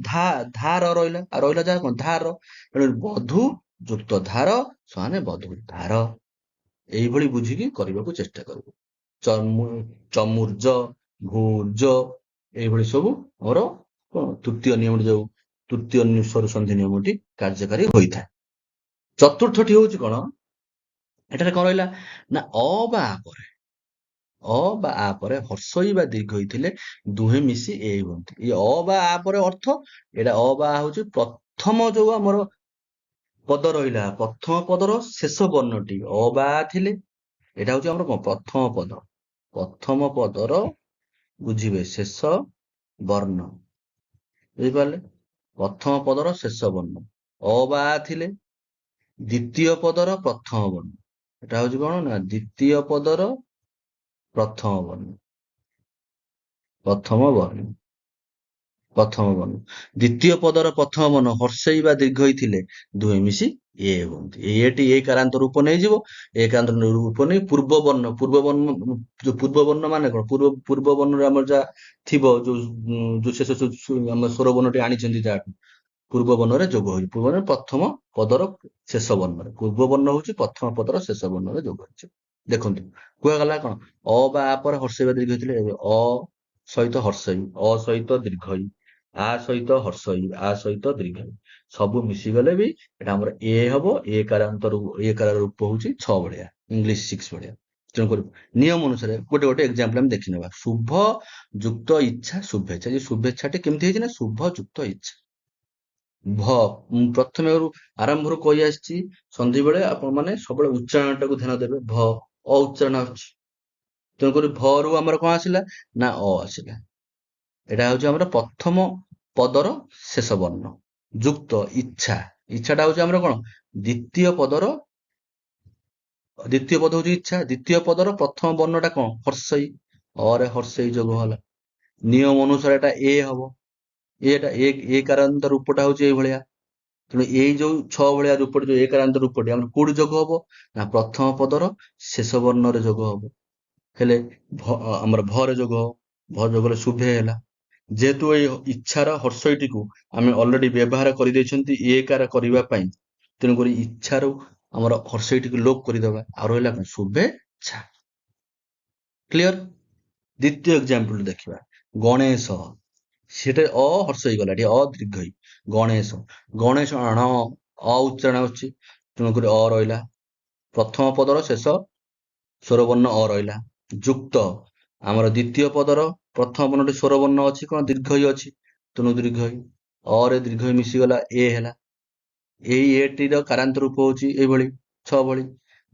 ଧାର ରହିଲା। ଆଉ ରହିଲା ଯାହା କଣ ଧାର। ତେଣୁ ବଧୁ ଯୁକ୍ତ ଧାର ସମାନେ ବଧୁ ଧାର। ଏଇଭଳି ବୁଝିକି କରିବାକୁ ଚେଷ୍ଟା କରିବୁ। ଚମୁର୍ଜ, ଭୂର୍ଜ এইଭଳି ସବୁ ଆମର କଣ ତୃତୀୟ ନିୟମଟି ଯୋଉ ତୃତୀୟ ସ୍ୱର ସନ୍ଧି ନିୟମଟି କାର୍ଯ୍ୟକାରୀ ହୋଇଥାଏ। ଚତୁର୍ଥଟି ହଉଛି କଣ, ଏଠାରେ କଣ ରହିଲା ନା ଅ ବା ଆ ପରେ ଅ ବା ଆ ପରେ ହର୍ଷଇ ବା ଦୀର୍ଘଇ ଥିଲେ ଦୁହେଁ ମିଶି ଏ ହୁଅନ୍ତି। ଏ ଅ ବା ଆ ପରେ ଅର୍ଥ, ଏଇଟା ଅ ବା ଆ ହଉଛି ପ୍ରଥମ ଯୋଉ ଆମର ପଦ ରହିଲା, ପ୍ରଥମ ପଦର ଶେଷ ବର୍ଣ୍ଣଟି ଅ ବା ଆ ଥିଲେ, ଏଇଟା ହଉଛି ଆମର କଣ ପ୍ରଥମ ପଦ, ପ୍ରଥମ ପଦର ବୁଝିବେ ଶେଷ ବର୍ଣ୍ଣ, ବୁଝିପାରିଲେ, ପ୍ରଥମ ପଦର ଶେଷ ବର୍ଣ୍ଣ ଅ ବା ଆ ଥିଲେ ଦ୍ୱିତୀୟ ପଦର ପ୍ରଥମ ବର୍ଣ୍ଣ, ଏଟା ହଉଛି କଣ ନା ଦ୍ୱିତୀୟ ପଦର ପ୍ରଥମ ବର୍ଣ୍ଣ, ପ୍ରଥମ ବର୍ଣ୍ଣ, ପ୍ରଥମ ବର୍ଣ୍ଣ, ଦ୍ୱିତୀୟ ପଦର ପ୍ରଥମ ବର୍ଣ୍ଣ ହର୍ଷେଇ ବା ଦୀର୍ଘଇ ଥିଲେ ଦୁହେଁ ମିଶି ଏ ହୁଅନ୍ତି। ଏଟି ଏ କାରାନ୍ତ ରୂପ ନେଇଯିବ, ଏ କାରାନ୍ତ ରୂପ ନେଇ ପୂର୍ବ ବର୍ଣ୍ଣ, ଯୋଉ ପୂର୍ବ ବର୍ଣ୍ଣ ମାନେ କଣ, ପୂର୍ବ ବର୍ଣ୍ଣରେ ଆମର ଯାହା ଥିବ, ଯୋଉ ଶେଷ ଆମ ସ୍ୱର ବର୍ଣ୍ଣଟି ଆଣିଛନ୍ତି ଯାହାଠୁ ପୂର୍ବ ବର୍ଣ୍ଣରେ ଯୋଗ ହୋଇଛି, ପୂର୍ବ ବର୍ଣ୍ଣ ପ୍ରଥମ ପଦର ଶେଷ ବର୍ଣ୍ଣରେ, ପୂର୍ବ ବର୍ଣ୍ଣ ହଉଛି ପ୍ରଥମ ପଦର ଶେଷ ବର୍ଣ୍ଣରେ ଯୋଗ ହୋଇଛି। ଦେଖନ୍ତୁ କୁହାଗଲା କଣ ଅ ବା ଆ ପରେ ହର୍ଷେଇ ବା ଦୀର୍ଘଇ ଥିଲେ, ଅ ସହିତ ହର୍ଷେଇ, ଅ ସହିତ ଦୀର୍ଘଇ, ଆ ସହିତ ହର୍ଷଇ, ଆ ସହିତ ଦୀର୍ଘଇ, ସବୁ ମିଶିଗଲେ ବି ଏଟା ଆମର ଏ ହବ, ଏ କାର ରୂପ ହଉଛି 6 ଭଳିଆ, ଇଂଲିଶ 6 ଭଳିଆ। ତେଣୁକରି ନିୟମ ଅନୁସାରେ ଗୋଟେ ଗୋଟେ ଏକ୍ସାମ୍ପଲ ଆମେ ଦେଖିନେବା। ଶୁଭ ଯୁକ୍ତ ଇଚ୍ଛା ଶୁଭେଚ୍ଛା, ଯେ ଶୁଭେଚ୍ଛାଟି କେମିତି ହେଇଛି ନା ଶୁଭ ଯୁକ୍ତ ଇଚ୍ଛା। ମୁଁ ପ୍ରଥମେ ଆରମ୍ଭରୁ କହି ଆସିଛି, ସନ୍ଧି ବେଳେ ଆପଣ ମାନେ ସବୁବେଳେ ଉଚ୍ଚାରଣଟାକୁ ଧ୍ୟାନ ଦେବେ। ଅ ଉଚ୍ଚାରଣ ଆସୁଛି, ତେଣୁକରି ଭ ରୁ ଆମର କଣ ଆସିଲା ନା ଅ ଆସିଲା, ଏଟା ହଉଛି ଆମର ପ୍ରଥମ ପଦର ଶେଷ ବର୍ଣ୍ଣ। ଯୁକ୍ତ ଇଚ୍ଛା, ଇଚ୍ଛାଟା ହଉଛି ଆମର କଣ ଦ୍ୱିତୀୟ ପଦ ହଉଛି ଇଚ୍ଛା, ଦ୍ୱିତୀୟ ପଦର ପ୍ରଥମ ବର୍ଣ୍ଣଟା କଣ ହର୍ଷଇ, ଅରେ ହର୍ଷଇ ଯୋଗ ହେଲା, ନିୟମ ଅନୁସାରେ ଏଟା ଏ ହବ, ଏଟା ଏ କାରାନ୍ତ ରୂପଟା ହଉଛି ଏଇଭଳିଆ। ତେଣୁ ଏଇ ଯୋଉ 6 ଭଳିଆ ରୂପଟି, ଯୋଉ ଏକାରାନ୍ତ ରୂପଟି ଆମର କୋଉଠି ଯୋଗ ହବ ନା ପ୍ରଥମ ପଦର ଶେଷ ବର୍ଣ୍ଣରେ ଯୋଗ ହବ, ହେଲେ ଆମର ଭରେ ଯୋଗ ହବ, ଭ ଯୋଗରେ ଶୁଭେ ହେଲା। ଯେହେତୁ ଏଇ ଇଚ୍ଛାର ହର୍ଷଇଟିକୁ ଆମେ ଅଲରେଡି ବ୍ୟବହାର କରିଦେଇଛନ୍ତି ଏ କାର କରିବା ପାଇଁ, ତେଣୁକରି ଇଚ୍ଛାରୁ ଆମର ହର୍ଷଇଟିକୁ ଲୋପ କରିଦେବା, ଆଉ ରହିଲା କଣ ଶୁଭେଚ୍ଛା। କ୍ଲିୟର। ଦ୍ୱିତୀୟ ଏକ୍ସାମ୍ପଲ ଦେଖିବା, ଗଣେଶ, ସେଟା ଅ ହର୍ଷଇ ଗଲା, ଏଠି ଅ ଦୀର୍ଘଇ, ଗଣେଶ, ଗଣେଶ ଣ ଅ ଉଚ୍ଚାରଣ ଆସୁଛି, ତେଣୁକରି ଅ ରହିଲା, ପ୍ରଥମ ପଦର ଶେଷ ସ୍ୱରବର୍ଣ୍ଣ ଅ ରହିଲା। ଯୁକ୍ତ, ଆମର ଦ୍ୱିତୀୟ ପଦର ପ୍ରଥମ ବର୍ଣ୍ଣଟି ସ୍ୱରବର୍ଣ୍ଣ ଅଛି କଣ ଦୀର୍ଘଇ ଅଛି, ତେଣୁ ଦୀର୍ଘଇ, ଅରେ ଦୀର୍ଘଇ ମିଶିଗଲା ଏ ହେଲା, ଏଇ ଏଟିର କାରାନ୍ତ ରୂପ ହଉଛି ଏଇଭଳି 6 ଭଳି।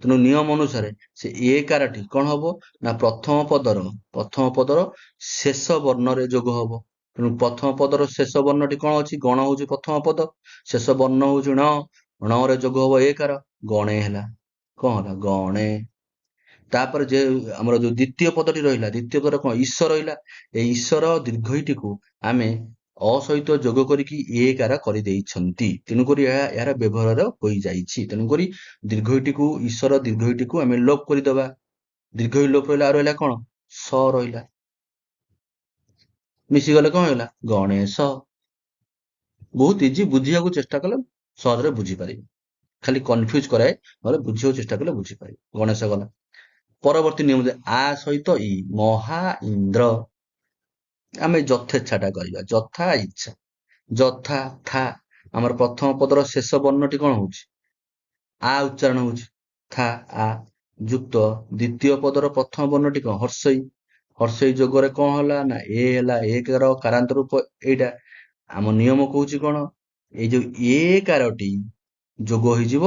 ତେଣୁ ନିୟମ ଅନୁସାରେ ସେ ଏ କାରଟି କଣ ହବ ନା ପ୍ରଥମ ପଦର ଶେଷ ବର୍ଣ୍ଣରେ ଯୋଗ ହବ। ତେଣୁ ପ୍ରଥମ ପଦର ଶେଷ ବର୍ଣ୍ଣଟି କଣ ଅଛି, ଗଣ ହଉଛି ପ୍ରଥମ ପଦ, ଶେଷ ବର୍ଣ୍ଣ ହଉଛି ଣ, ଣରେ ଯୋଗ ହବ ଏ କାର, ଗଣେ ହେଲା, କଣ ହେଲା ଗଣେ। ତାପରେ ଯେ ଆମର ଯୋଉ ଦ୍ୱିତୀୟ ପଦଟି ରହିଲା, ଦ୍ୱିତୀୟ ପଦରେ କଣ ଈଶ୍ୱର ରହିଲା, ଏଇ ଈଶ୍ୱର ଦୀର୍ଘଇଟିକୁ ଆମେ ଅ ସହିତ ଯୋଗ କରିକି ଏ କାର କରିଦେଇଛନ୍ତି, ତେଣୁକରି ଏହାର ବ୍ୟବହାର ହୋଇଯାଇଛି। ତେଣୁକରି ଦୀର୍ଘଇଟିକୁ ଈଶ୍ୱର ଦୀର୍ଘଇଟିକୁ ଆମେ ଲୋପ କରିଦବା, ଦୀର୍ଘଇ ଲୋପ ରହିଲା, ଆଉ ରହିଲା କଣ ସ ରହିଲା, ମିଶିଗଲେ କଣ ହେଇଗଲା ଗଣେଶ। ବହୁତ ଇଜି, ବୁଝିବାକୁ ଚେଷ୍ଟା କଲେ ସହଜରେ ବୁଝିପାରିବେ, ଖାଲି କନଫ୍ୟୁଜ କରାଏ, ନହେଲେ ବୁଝିବାକୁ ଚେଷ୍ଟା କଲେ ବୁଝିପାରିବେ। ଗଣେଶ ଗଲା। ପରବର୍ତ୍ତୀ ନିୟମ, ଆ ସହିତ ଇ, ମହା ଇନ୍ଦ୍ର, ଆମେ ଯଥେଚ୍ଛାଟା କରିବା, ଯଥା ଇଚ୍ଛା, ଯଥା ଥା, ଆମର ପ୍ରଥମ ପଦର ଶେଷ ବର୍ଣ୍ଣଟି କଣ ହଉଛି ଆ ଉଚ୍ଚାରଣ ହଉଛି, ଥା ଆ, ଯୁକ୍ତ ଦ୍ୱିତୀୟ ପଦର ପ୍ରଥମ ବର୍ଣ୍ଣଟି କଣ ହର୍ଷଇ, ହର୍ଷଇ ଯୋଗରେ କଣ ହେଲା ନା ଏ ହେଲା, ଏକର କାରାନ୍ତ ରୂପ ଏଇଟା। ଆମ ନିୟମ କହୁଛି କଣ, ଏଇ ଯୋଉ ଏ କାରଟି ଯୋଗ ହେଇଯିବ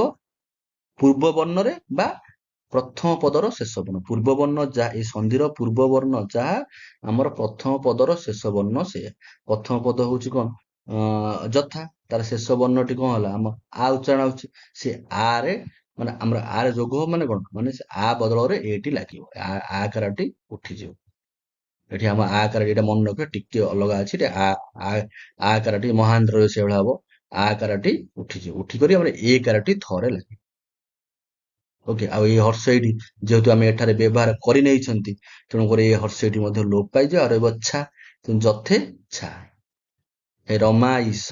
ପୂର୍ବ ବର୍ଣ୍ଣରେ ବା ପ୍ରଥମ ପଦର ଶେଷ ବର୍ଣ୍ଣ, ପୂର୍ବ ବର୍ଣ୍ଣ ଯାହା, ଏ ସନ୍ଧିର ପୂର୍ବ ବର୍ଣ୍ଣ ଯାହା ଆମର ପ୍ରଥମ ପଦର ଶେଷ ବର୍ଣ୍ଣ ସେଇଆ। ପ୍ରଥମ ପଦ ହଉଛି କଣ ଯଥା, ତାର ଶେଷ ବର୍ଣ୍ଣଟି କଣ ହେଲା ଆମ ଆ ଉଚ୍ଚାରଣ ହଉଛି, ସେ ଆ ରେ ମାନେ ଆମର ଆ ରେ ଯୋଗ ହବ ମାନେ କଣ, ମାନେ ସେ ଆ ବଦଳରେ ଏଟି ଲାଗିବ, ଆ କାରଟି ଉଠିଯିବ। ଏଠି ଆମ ଆ କାର, ଏଇଟା ମନେ ରଖିବା ଟିକେ ଅଲଗା ଅଛି, ଆ କାରଟି ମହାନ୍ଦ୍ର ସେଇଭଳିଆ ହବ, ଆ କାରଟି ଉଠିଯିବ, ଉଠିକରି ଆମର ଏ କାରଟି ଥରେ ଲାଗିବ। ଓକେ, ଆଉ ଏଇ ହର୍ଷଇଟି ଯେହେତୁ ଆମେ ଏଠାରେ ବ୍ୟବହାର କରିନେଇଛନ୍ତି, ତେଣୁକରି ଏଇ ହର୍ଷଇଟି ମଧ୍ୟ ଲୋପ ପାଇଯିବ, ଆଉ ରହିବ ଛା, ଯଥେ ଛା। ରମା ଈଶ,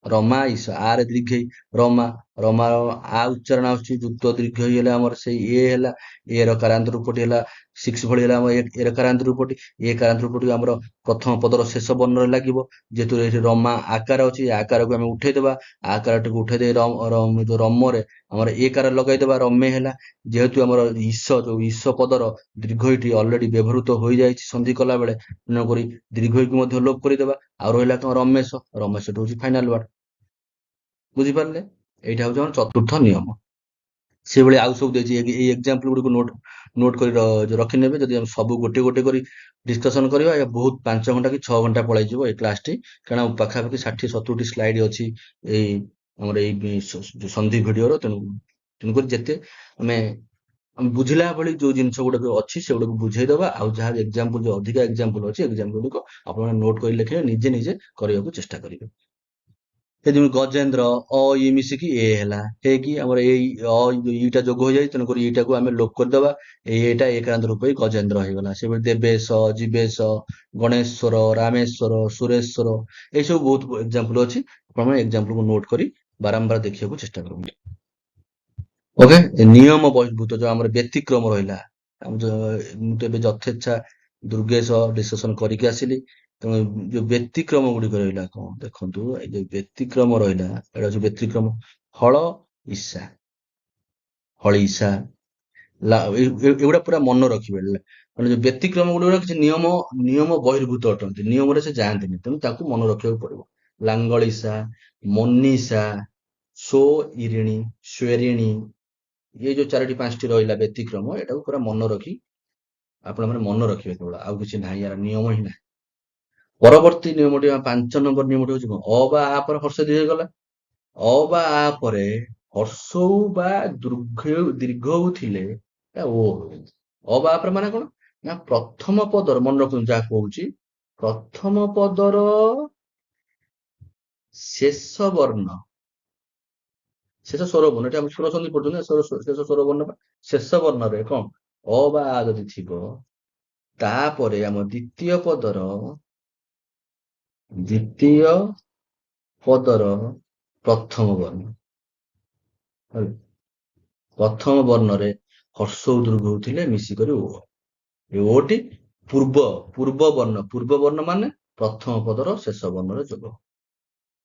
ରମା ଈଶ, ଆରେ ଦୀର୍ଘଇ ରମା, ରମାର ଆ ଉଚ୍ଚାରଣ ଆସୁଛି, ଯୁକ୍ତ ଦୀର୍ଘ ଇ ହେଲା ଆମର ସେଇ ଏ ହେଲା, ଏ ର କାରାନ୍ତ ରୂପଟି ହେଲା 6 ଭଳି ହେଲା ଆମର ଏ ର କାରାନ୍ତ ରୂପଟି, ଏ କାରାନ୍ତ ରୂପଟି ଆମର ପ୍ରଥମ ପଦର ଶେଷ ବର୍ଣ୍ଣରେ ଲାଗିବ। ଯେହେତୁ ଏଠି ରମା ଆକାର ଅଛି, ଏ ଆକାରକୁ ଆମେ ଉଠେଇଦବା, ଆକାରଟିକୁ ଉଠେଇ ଦେଇ ଯୋଉ ରମରେ ଆମର ଏ କାର ଲଗାଇଦବା, ରମେ ହେଲା। ଯେହେତୁ ଆମର ଯୋଉ ଈଶ ପଦର ଦୀର୍ଘଇଟି ଅଲରେଡି ବ୍ୟବହୃତ ହୋଇଯାଇଛି ସନ୍ଧି କଲା ବେଳେ, ତେଣୁକରି ଦୀର୍ଘଇକୁ ମଧ୍ୟ ଲୋପ କରିଦେବା। ଆଉ ରହିଲା କଣ, ରମେଶ। ରମେଶଟି ହଉଛି ଫାଇନାଲ ୱାର୍ଡ। ବୁଝିପାରିଲେ? ଏଇଟା ହଉଛି ଆମର ଚତୁର୍ଥ ନିୟମ। ସେଇଭଳି ଆଉ ସବୁ ଦେଇଛି, ଏଇ ଏକ୍ସାମ୍ପଲ ଗୁଡ଼ିକୁ ନୋଟ କରି ରଖିନେବେ। ଯଦି ଆମେ ସବୁ ଗୋଟେ ଗୋଟେ କରି ଡିସ୍କସନ କରିବା, ବହୁତ 5 ଘଣ୍ଟା କି 6 ଘଣ୍ଟା ପଳାଇଯିବ ଏଇ କ୍ଲାସଟି, କାରଣ ପାଖାପାଖି 60-70ଟି ସ୍ଲାଇଡ ଅଛି ଏଇ ଆମର ଏଇ ଯୋଉ ସନ୍ଧି ଭିଡିଓର। ତେଣୁକରି ଯେତେ ଆମେ ଆମେ ବୁଝିଲା ଭଳି ଯୋଉ ଜିନିଷ ଗୁଡାକ ଅଛି ସେଗୁଡାକୁ ବୁଝେଇଦବା, ଆଉ ଯାହା ଏକ୍ସାମ୍ପଲ, ଯୋଉ ଅଧିକା ଏକ୍ସାମ୍ପଲ ଅଛି, ଏକ୍ସାମ୍ପଲ ଗୁଡ଼ିକ ଆପଣମାନେ ନୋଟ କରି ଲେଖିବେ, ନିଜେ ନିଜେ କରିବାକୁ ଚେଷ୍ଟା କରିବେ। ସେ ଯେମିତି ଗଜେନ୍ଦ୍ର, ଅ ଇ ମିଶିକି ଏ ହେଲା, ହେଇକି ଆମର ଏଇ ଇଟା ଯୋଗ ହୋଇଯାଇଛି, ତେଣୁକରି ଏଇଟାକୁ ଆମେ ଲୋପ କରିଦବା। ଏଇଟା ଏକାନ୍ତ ରୂପ ହେଇ ଗଜେନ୍ଦ୍ର ହେଇଗଲା। ସେଭଳି ଦେବେଶ, ଜୀବେଶ, ଗଣେଶ୍ୱର, ରାମେଶ୍ୱର, ସୁରେଶ୍ୱର, ଏଇସବୁ ବହୁତ ଏକ୍ସାମ୍ପଲ ଅଛି। ଆପଣ ଏକ୍ସାମ୍ପଲକୁ ନୋଟ କରି ବାରମ୍ବାର ଦେଖିବାକୁ ଚେଷ୍ଟା କରନ୍ତୁ। ଓକେ, ନିୟମ ବହିର୍ଭୂତ ଯୋଉ ଆମର ବ୍ୟତିକ୍ରମ ରହିଲା, ମୁଁ ତ ଏବେ ଯଥେଚ୍ଛା ଦୁର୍ଗେଶ ଡିସ୍କସନ କରିକି ଆସିଲି। ତେଣୁ ଯୋଉ ବ୍ୟତିକ୍ରମ ଗୁଡିକ ରହିଲା, କଣ ଦେଖନ୍ତୁ, ଏଇ ଯୋଉ ବ୍ୟତିକ୍ରମ ରହିଲା, ଏଇଟା ହଉଛି ବ୍ୟତିକ୍ରମ। ହଳ ଇଶା, ହଳିଶା, ଏଗୁଡା ପୁରା ମନେ ରଖିବେ। ମାନେ ଯୋଉ ବ୍ୟତିକ୍ରମ ଗୁଡିକ କିଛି ନିୟମ ବହିର୍ଭୂତ ଅଟନ୍ତି, ନିୟମରେ ସେ ଯାଆନ୍ତିନି, ତେଣୁ ତାକୁ ମନେ ରଖିବାକୁ ପଡିବ। ଲାଙ୍ଗଳିଶା, ମନୀଷା, ସୋ ଇରିଣୀ, ସ୍ୱେରିଣୀ, ଇଏ ଯୋଉ 4ଟି 5ଟି ରହିଲା ବ୍ୟତିକ୍ରମ, ଏଟାକୁ ପୁରା ମନେ ରଖି ଆପଣମାନେ ମନେ ରଖିବେ କେବଳ, ଆଉ କିଛି ନାହିଁ, ୟାର ନିୟମ ହିଁ ନାହିଁ। ପରବର୍ତ୍ତୀ ନିୟମଟି, 5 ନମ୍ବର ନିୟମଟି ହଉଛି କଣ, ଅ ବା ଆ ପରେ ହର୍ଷ ଦୀର୍ଘ ହେଇଗଲା। ଅ ବା ଆ ପରେ ହର୍ଷ ବା ଦୀର୍ଘ ଥିଲେ ଓ ହୁଏ। ଅ ବା ଆ ପରେ ମାନେ କଣ ନା, ପ୍ରଥମ ପଦର, ମନେ ରଖନ୍ତୁ ଯାହା କହୁଛି, ପ୍ରଥମ ପଦର ଶେଷ ବର୍ଣ୍ଣ, ଶେଷ ସ୍ୱର ବର୍ଣ୍ଣ, ଏଠି ଆମେ ସ୍ୱର ସନ୍ଧି ପଢୁଛୁ ନା, ଶେଷ ସ୍ୱର ବର୍ଣ୍ଣ ବା ଶେଷ ବର୍ଣ୍ଣରେ କଣ, ଅ ବା ଆ ଯଦି ଥିବ, ତାପରେ ଆମ ଦ୍ୱିତୀୟ ପଦର ପ୍ରଥମ ବର୍ଣ୍ଣ, ପ୍ରଥମ ବର୍ଣ୍ଣରେ ହର୍ଷ ଦୀର୍ଘ ଥିଲେ ମିଶିକରି ଓ। ଏ ଓଟି ପୂର୍ବ ବର୍ଣ୍ଣ ମାନେ ପ୍ରଥମ ପଦର ଶେଷ ବର୍ଣ୍ଣରେ ଯୋଗ।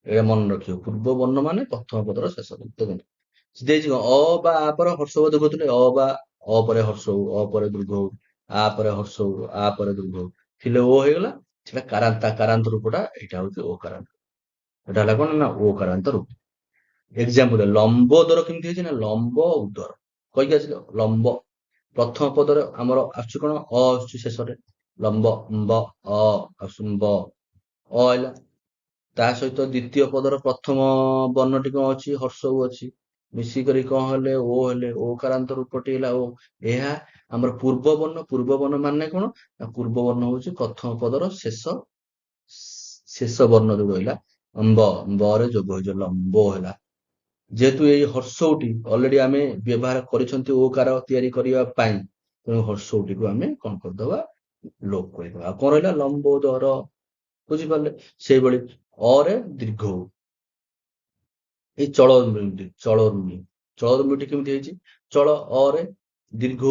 ଏଇଟା ମନେ ରଖିବ, ପୂର୍ବ ବର୍ଣ୍ଣ ମାନେ ପ୍ରଥମ ପଦର ଶେଷ ବର୍ଣ୍ଣ। ଦେଖନ୍ତୁ ଦେଇଛି କଣ, ଅ ବା ଆ ପରେ ହର୍ଷ ଦୀର୍ଘ ଥିଲେ, ଅ ପରେ ହର୍ଷ, ଅ ପରେ ଦୀର୍ଘ, ଆ ପରେ ହର୍ଷ, ଆ ପରେ ଦୀର୍ଘ ଥିଲେ ଓ ହେଇଗଲା। ସେଟା କାରାନ୍ତ ରୂପଟା, ଏଇଟା ହଉଛି ଓ କାରାନ୍ତ। ଏଟା ହେଲା କଣ ନା, ଓ କାରାନ୍ତ ରୂପ। ଏକ୍ସାମ୍ପଲ, ଲମ୍ବୋଦର କେମିତି ହେଇଛି ନା, ଲମ୍ବ ଉଦର କହିକି ଆସିଲେ, ଲମ୍ବ ପ୍ରଥମ ପଦରେ ଆମର ଆସୁଛି କଣ, ଅ ଆସୁଛି ଶେଷରେ, ଲମ୍ବ ଅ ଆସୁମ୍ବ, ଅ ହେଲା। ତା ସହିତ ଦ୍ୱିତୀୟ ପଦର ପ୍ରଥମ ବର୍ଣ୍ଣଟି କଣ ଅଛି, ହର୍ଷ ଅଛି, ମିଶିକରି କଣ ହେଲେ, ଓ ହେଲେ, ଓ କାରାନ୍ତ ରୂପଟି ହେଲା ଓ। ଏହା ଆମର ପୂର୍ବ ବର୍ଣ୍ଣ ମାନେ କଣ ନା, ପୂର୍ବ ବର୍ଣ୍ଣ ହଉଛି ପ୍ରଥମ ପଦର ଶେଷ ବର୍ଣ୍ଣ ଯୋଉ ରହିଲା, ରେ ଯୋଗ ହେଇଯିବ, ଲମ୍ବ ହେଲା। ଯେହେତୁ ଏଇ ହର୍ଷଉଟି ଅଲରେଡି ଆମେ ବ୍ୟବହାର କରିଛନ୍ତି ଓକାର ତିଆରି କରିବା ପାଇଁ, ତେଣୁ ହର୍ଷଉଟିକୁ ଆମେ କଣ କରିଦବା, ଲୋପ କରିଦବା। ଆଉ କଣ ରହିଲା, ଲମ୍ବୋଦର। ବୁଝିପାରିଲେ? ସେଇଭଳି ଅରେ ଦୀର୍ଘ, ଏଇ ଚଳରୁମି କେମିତି ହେଇଛି, ଚଳ ଅରେ ଦୀର୍ଘ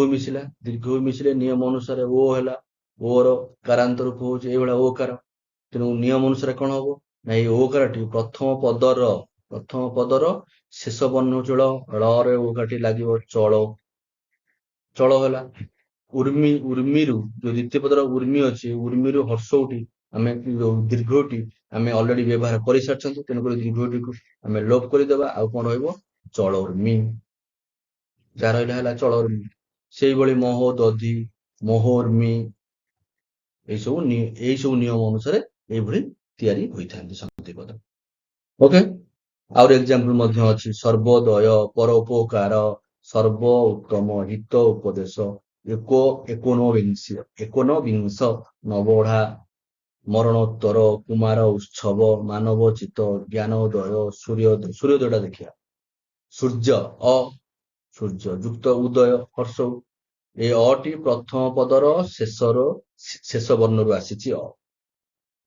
ମିଶିଲେ ନିୟମ ଅନୁସାରେ ଓ ହେଲା, ଓର କାରାନ୍ତ ରୂପ ହଉଛି ଏଇଭଳିଆ ଓକାର। ତେଣୁ ନିୟମ ଅନୁସାରେ କଣ ହବ ନା, ଏଇ ଓକାରଟି ପ୍ରଥମ ପଦର ଶେଷ ବର୍ଣ୍ଣ ଚଳ, ଳରେ ଓକାରଟି ଲାଗିବ, ଚଳ ହେଲା। ଉର୍ମିରୁ ଯୋଉ ଦ୍ୱିତୀୟ ପଦର ଉର୍ମି ଅଛି, ଉର୍ମିରୁ ହର୍ଷ ଉଠି ଆମେ ଯୋଉ ଦୀର୍ଘଟି ଆମେ ଅଲରେଡି ବ୍ୟବହାର କରିସାରିଛନ୍ତି, ତେଣୁକରି ଦୀର୍ଘଟିକୁ ଆମେ ଲୋପ କରିଦେବା। ଆଉ କଣ ରହିବ, ଚଳ ଉର୍ମି, ଯାହା ରହିଲା ହେଲା ଚଳ ଉର୍ମି। ସେଇଭଳି ମହୋଦଧି, ମହୋର୍ମି, ଏଇ ସବୁ ନିୟମ ଅନୁସାରେ ଏଇଭଳି ତିଆରି ହୋଇଥାନ୍ତି ସନ୍ଧି ପଦ। ଓକେ, ଆହୁରି ଏକ୍ସାମ୍ପଲ ମଧ୍ୟ ଅଛି, ସର୍ବୋଦୟ, ପରୋପକାର, ସର୍ବ ଉତ୍ତମ, ହିତ ଉପଦେଶ, ଏକୋନବିଂଶ ନବଢା, ମରଣୋତ୍ତର, କୁମାର ଉତ୍ସବ, ମାନବଚିତ, ଜ୍ଞାନୋଦୟ, ସୂର୍ଯ୍ୟୋଦୟଟା ଦେଖିବା, ସୂର୍ଯ୍ୟ ଯୁକ୍ତ ଉଦୟ ହର୍ଷ, ଏ ଅଟି ପ୍ରଥମ ପଦର ଶେଷ ବର୍ଣ୍ଣରୁ ଆସିଛି ଅ।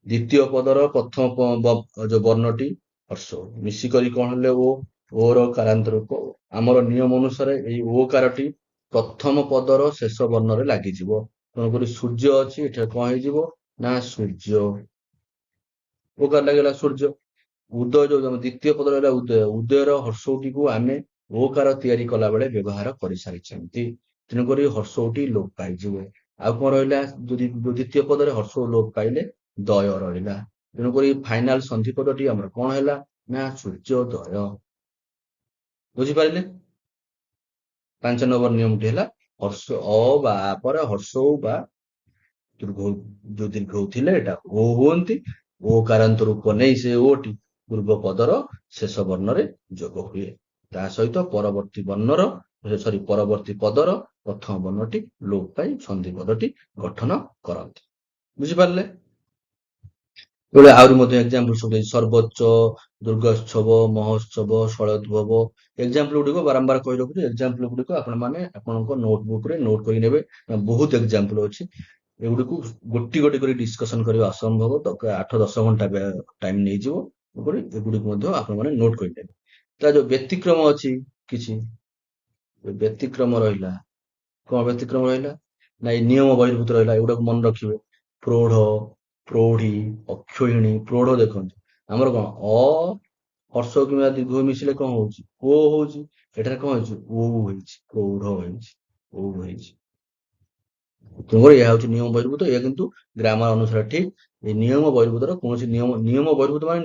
ଦ୍ୱିତୀୟ ପଦର ପ୍ରଥମ ଯୋଉ ବର୍ଣ୍ଣଟି ହର୍ଷ, ମିଶିକରି କଣ ହେଲେ ଓ। ଓର କାରାନ୍ତ ରୂପ ଓ। ଆମର ନିୟମ ଅନୁସାରେ ଏଇ ଓ କାରଟି ପ୍ରଥମ ପଦର ଶେଷ ବର୍ଣ୍ଣରେ ଲାଗିଯିବ। ତେଣୁକରି ସୂର୍ଯ୍ୟ ଅଛି, ଏଠାରେ କଣ ହେଇଯିବ ନା ସୂର୍ଯ୍ୟ। ଓ କାର ଲାଗିଗଲା ସୂର୍ଯ୍ୟ। ଉଦୟ ଯୋଉ ଆମ ଦ୍ୱିତୀୟ ପଦ ରହିଲା ଉଦୟ। ଉଦୟର ହର୍ଷଉଟିକୁ ଆମେ ଓକାର ତିଆରି କଲା ବେଳେ ବ୍ୟବହାର କରିସାରିଛନ୍ତି। ତେଣୁକରି ହର୍ଷଉଟି ଲୋପ ପାଇଯିବ। ଆଉ କଣ ରହିଲା, ଯଦି ଦ୍ୱିତୀୟ ପଦରେ ହର୍ଷ ଲୋପ ପାଇଲେ ଦୟ ରହିଲା। ତେଣୁକରି ଫାଇନାଲ ସନ୍ଧି ପଦଟି ଆମର କଣ ହେଲା ନା ସୂର୍ଯ୍ୟୋଦୟ। ବୁଝିପାରିଲେ? 5 ନମ୍ବର ନିୟମଟି ହେଲା ହର୍ଷ ଅ ବା ଆ ପରେ ହର୍ଷ ବା ଦୀର୍ଘ ଯୋଉ ଦୀର୍ଘ ଥିଲେ ଏଟା ଓ ହୁଅନ୍ତି। ଓ କାରାନ୍ତ ରୂପ ନେଇ ସେ ଓଟି ପୂର୍ବ ପଦର ଶେଷ ବର୍ଣ୍ଣରେ ଯୋଗ ହୁଏ। ତା ସହିତ ପରବର୍ତ୍ତୀ ବର୍ଣ୍ଣର ପରବର୍ତ୍ତୀ ପଦର ପ୍ରଥମ ବର୍ଣ୍ଣଟି ଲୋପ ପାଇ ସନ୍ଧି ପଦଟି ଗଠନ କରନ୍ତି। ବୁଝିପାରିଲେ? ଏଭଳି ଆହୁରି ମଧ୍ୟ ଏକ୍ସାମ୍ପଲ ସବୁ ଦେଇଛି। ସର୍ବୋଚ୍ଚ, ଦୁର୍ଗୋତ୍ସବ, ମହୋତ୍ସବ, ଶଳୋଦ୍ଭବ। ଏକ୍ସାମ୍ପଲ ଗୁଡିକ ବାରମ୍ବାର କହି ରଖୁଛି। ଏକ୍ସାମ୍ପଲ ଗୁଡିକ ଆପଣମାନେ ଆପଣଙ୍କ ନୋଟବୁକ୍ ରେ ନୋଟ କରି ନେବେ। ବହୁତ ଏକ୍ସାମ୍ପଲ ଅଛି। ଏଗୁଡିକୁ ଗୋଟି ଗୋଟି କରି ଡିସ୍କସନ କରିବା ଅସମ୍ଭବ। 8-10 ଘଣ୍ଟା ଟାଇମ ନେଇଯିବ। ଏଗୁଡିକୁ ମଧ୍ୟ ଆପଣମାନେ ନୋଟ କରିନେବେ। ତା ଯୋଉ ବ୍ୟତିକ୍ରମ ଅଛି କିଛି, ବ୍ୟତିକ୍ରମ ରହିଲା, କଣ ବ୍ୟତିକ୍ରମ ରହିଲା ନା ଏଇ ନିୟମ ବହିର୍ଭୂତ ରହିଲା। ଏଗୁଡାକୁ ମନେ ରଖିବେ। ପ୍ରୌଢ, ପ୍ରୌଢୀ, ଅକ୍ଷୟିଣୀ। ପ୍ରୌଢ ଦେଖନ୍ତୁ ଆମର କଣ ଅ ହର୍ଷ କିମ୍ବା ଦୀର୍ଘ ମିଶିଲେ କଣ ହଉଛି ଓ ହଉଛି। ଏଠାରେ କଣ ହେଇଛି ଓ ହେଇଛି, ପ୍ରୌଢ ହେଇଛି, ଓ ହେଇଛି। ତେଣୁକରି ଏହା ହଉଛି ନିୟମ ବହିର୍ଭୂତ। ଏହା କିନ୍ତୁ ଗ୍ରାମାର ଅନୁସାରେ ଠିକ। এই ନିୟମ ବହିର୍ଭୂତର କୌଣସି ନିୟମ ବହିର୍ଭୂତ ମାନେ